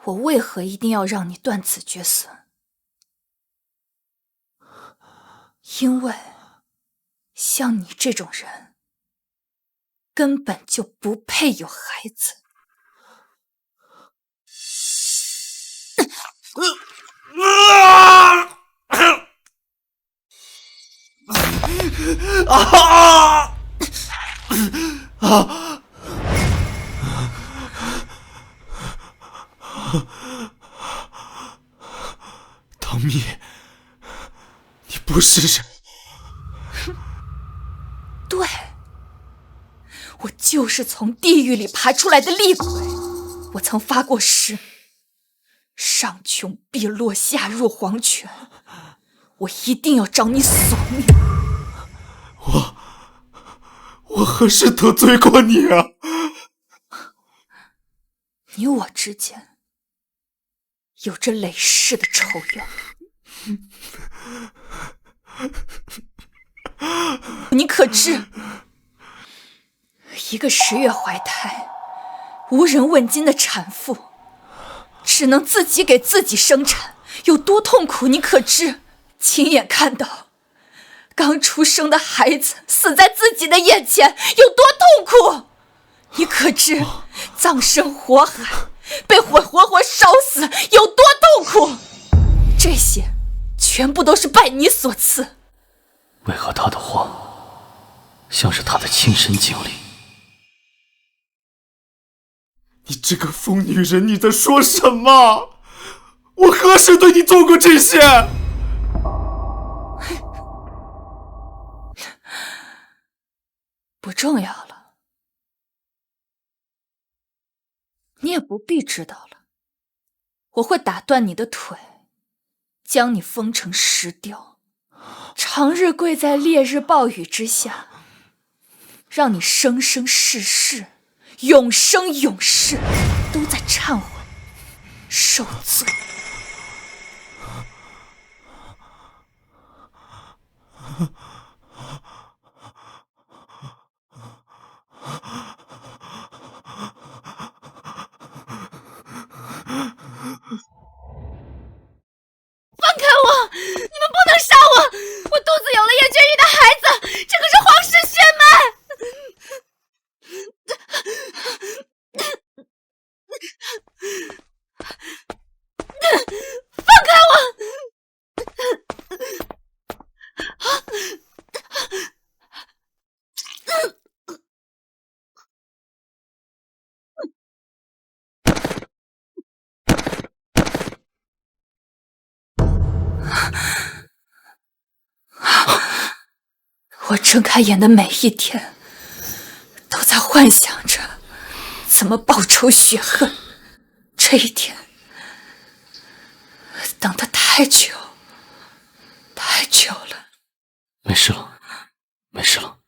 我为何一定要让你断子绝孙？因为像你这种人，根本就不配有孩子。唐蜜，你不是人。对，我就是从地狱里爬出来的厉鬼。我曾发过誓，上穷碧落，下入黄泉，我一定要找你索命。我何时得罪过你啊？你我之间有着累世的仇怨。你可知，一个10月怀胎、无人问津的产妇，只能自己给自己生产，有多痛苦？你可知？亲眼看到刚出生的孩子死在自己的眼前，有多痛苦？你可知？葬身火海，被火活活烧死，有多痛苦？这些全部都是拜你所赐。为何他的话像是他的亲身经历？你这个疯女人，你在说什么？我何时对你做过这些？不重要了，你也不必知道了。我会打断你的腿，将你封成石雕，长日跪在烈日暴雨之下，让你生生世世、永生永世都在忏悔、受罪。放开我！你们不能杀我！我肚子有了叶君玉的孩子，这可是皇室血脉！放开我！我睁开眼的每一天，都在幻想着怎么报仇雪恨。这一天，等得太久，太久了。没事了，没事了，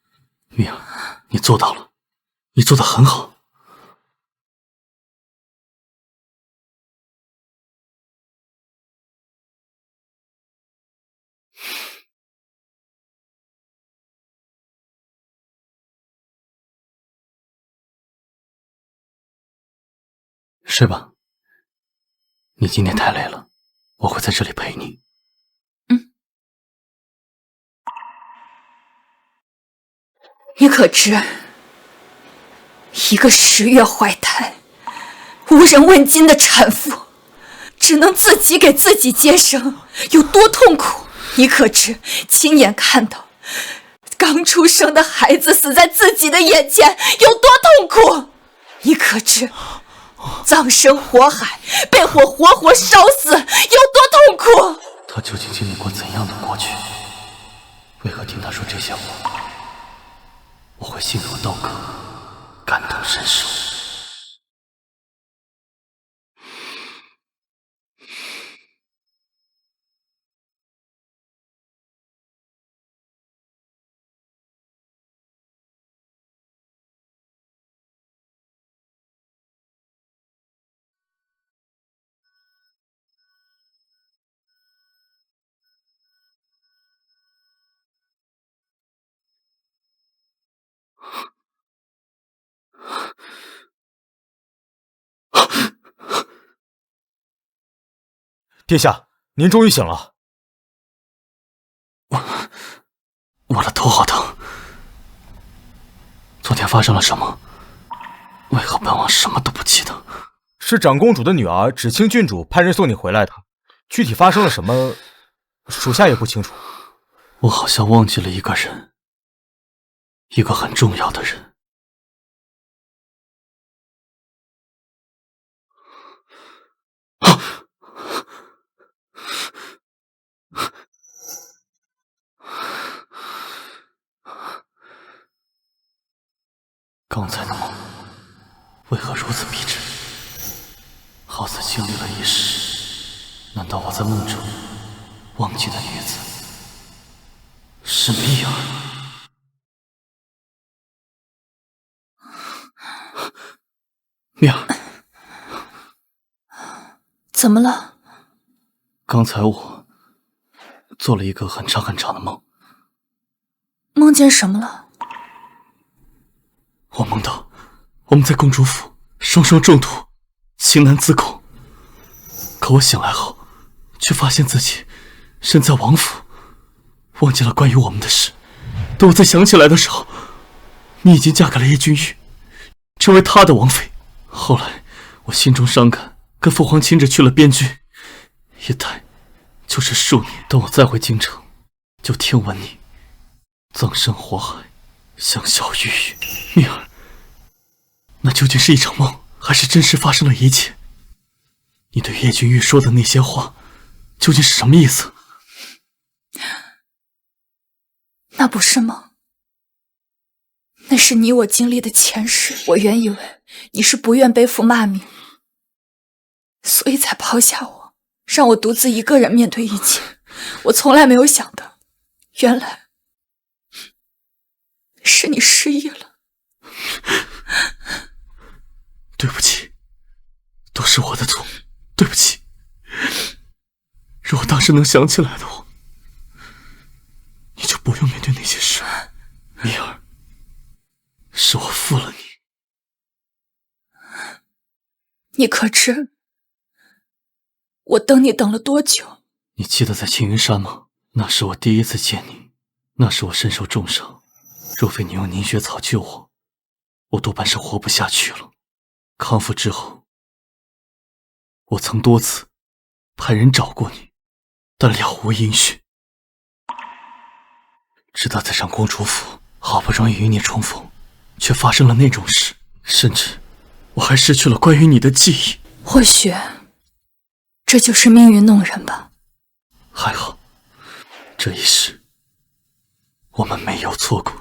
蜜儿，你做到了，你做得很好。睡吧，你今天太累了，我会在这里陪你。你可知，一个10月怀胎、无人问津的产妇，只能自己给自己接生，有多痛苦？你可知？亲眼看到刚出生的孩子死在自己的眼前，有多痛苦？你可知？葬身火海，被火活活烧死，有多痛苦？他究竟经历过怎样的过去？为何听他说这些话，我会心如刀割，感同身受？殿下，您终于醒了。我的头好疼，昨天发生了什么？为何本王什么都不记得？是长公主的女儿芷清郡主派人送你回来的，具体发生了什么，属下也不清楚。我好像忘记了一个人，一个很重要的人。刚才的梦为何如此逼真？好似经历了一世。难道我在梦中忘记的女子是蜜儿？蜜儿，怎么了？刚才我做了一个很长很长的梦。梦见什么了？我梦到我们在公主府双双中毒，情难自控。可我醒来后，却发现自己身在王府，忘记了关于我们的事。等我再想起来的时候，你已经嫁给了叶君玉，成为他的王妃。后来我心中伤感，跟父皇亲着去了边军，一待就是数年。等我再回京城，就听闻你葬身火海，香消玉殒。蜜儿，那究竟是一场梦，还是真实发生了一切？你对叶君玉说的那些话，究竟是什么意思？那不是梦，那是你我经历的前世。我原以为你是不愿背负骂名，所以才抛下我，让我独自一个人面对一切。我从来没有想到，原来是你失忆了。对不起，都是我的错，对不起。如果当时能想起来的话，你就不用面对那些事。蜜儿，是我负了你。你可知我等你等了多久？你记得在青云山吗？那是我第一次见你，那时我身受重伤，若非你用凝血草救我，我多半是活不下去了。康复之后，我曾多次派人找过你，但了无音讯。直到在上公主府，好不容易与你重逢，却发生了那种事，甚至我还失去了关于你的记忆。或许这就是命运弄人吧。还好，这一世我们没有错过。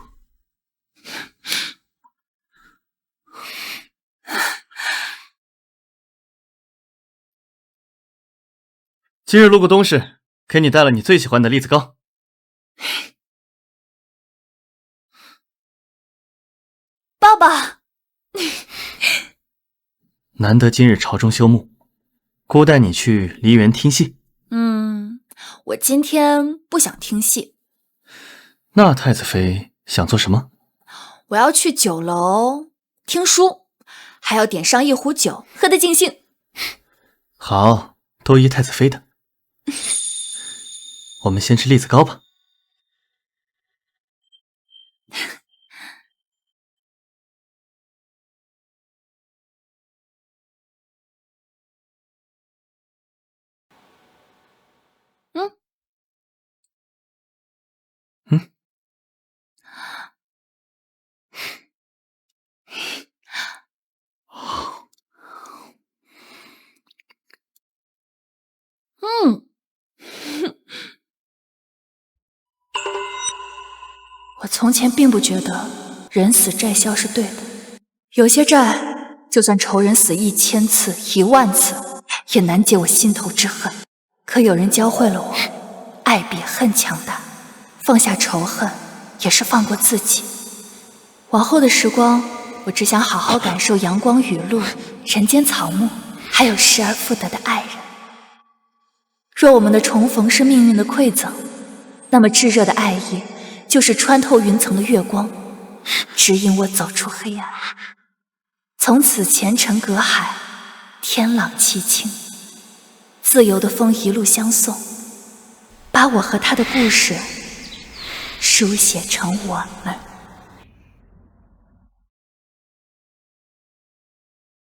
今日路过东市，给你带了你最喜欢的栗子糕。爸爸，难得今日朝中休沐，姑带你去梨园听戏。我今天不想听戏。那太子妃想做什么？我要去酒楼听书，还要点上一壶酒，喝得尽兴。好，都依太子妃的。我们先吃栗子糕吧。我从前并不觉得人死债消是对的，有些债就算仇人死1000次、10000次，也难解我心头之恨。可有人教会了我，爱比恨强大，放下仇恨也是放过自己。往后的时光，我只想好好感受阳光雨露、人间草木，还有失而复得的爱人。若我们的重逢是命运的馈赠，那么炙热的爱意就是穿透云层的月光，指引我走出黑暗。从此前尘隔海，天朗气清，自由的风一路相送，把我和他的故事书写成我们。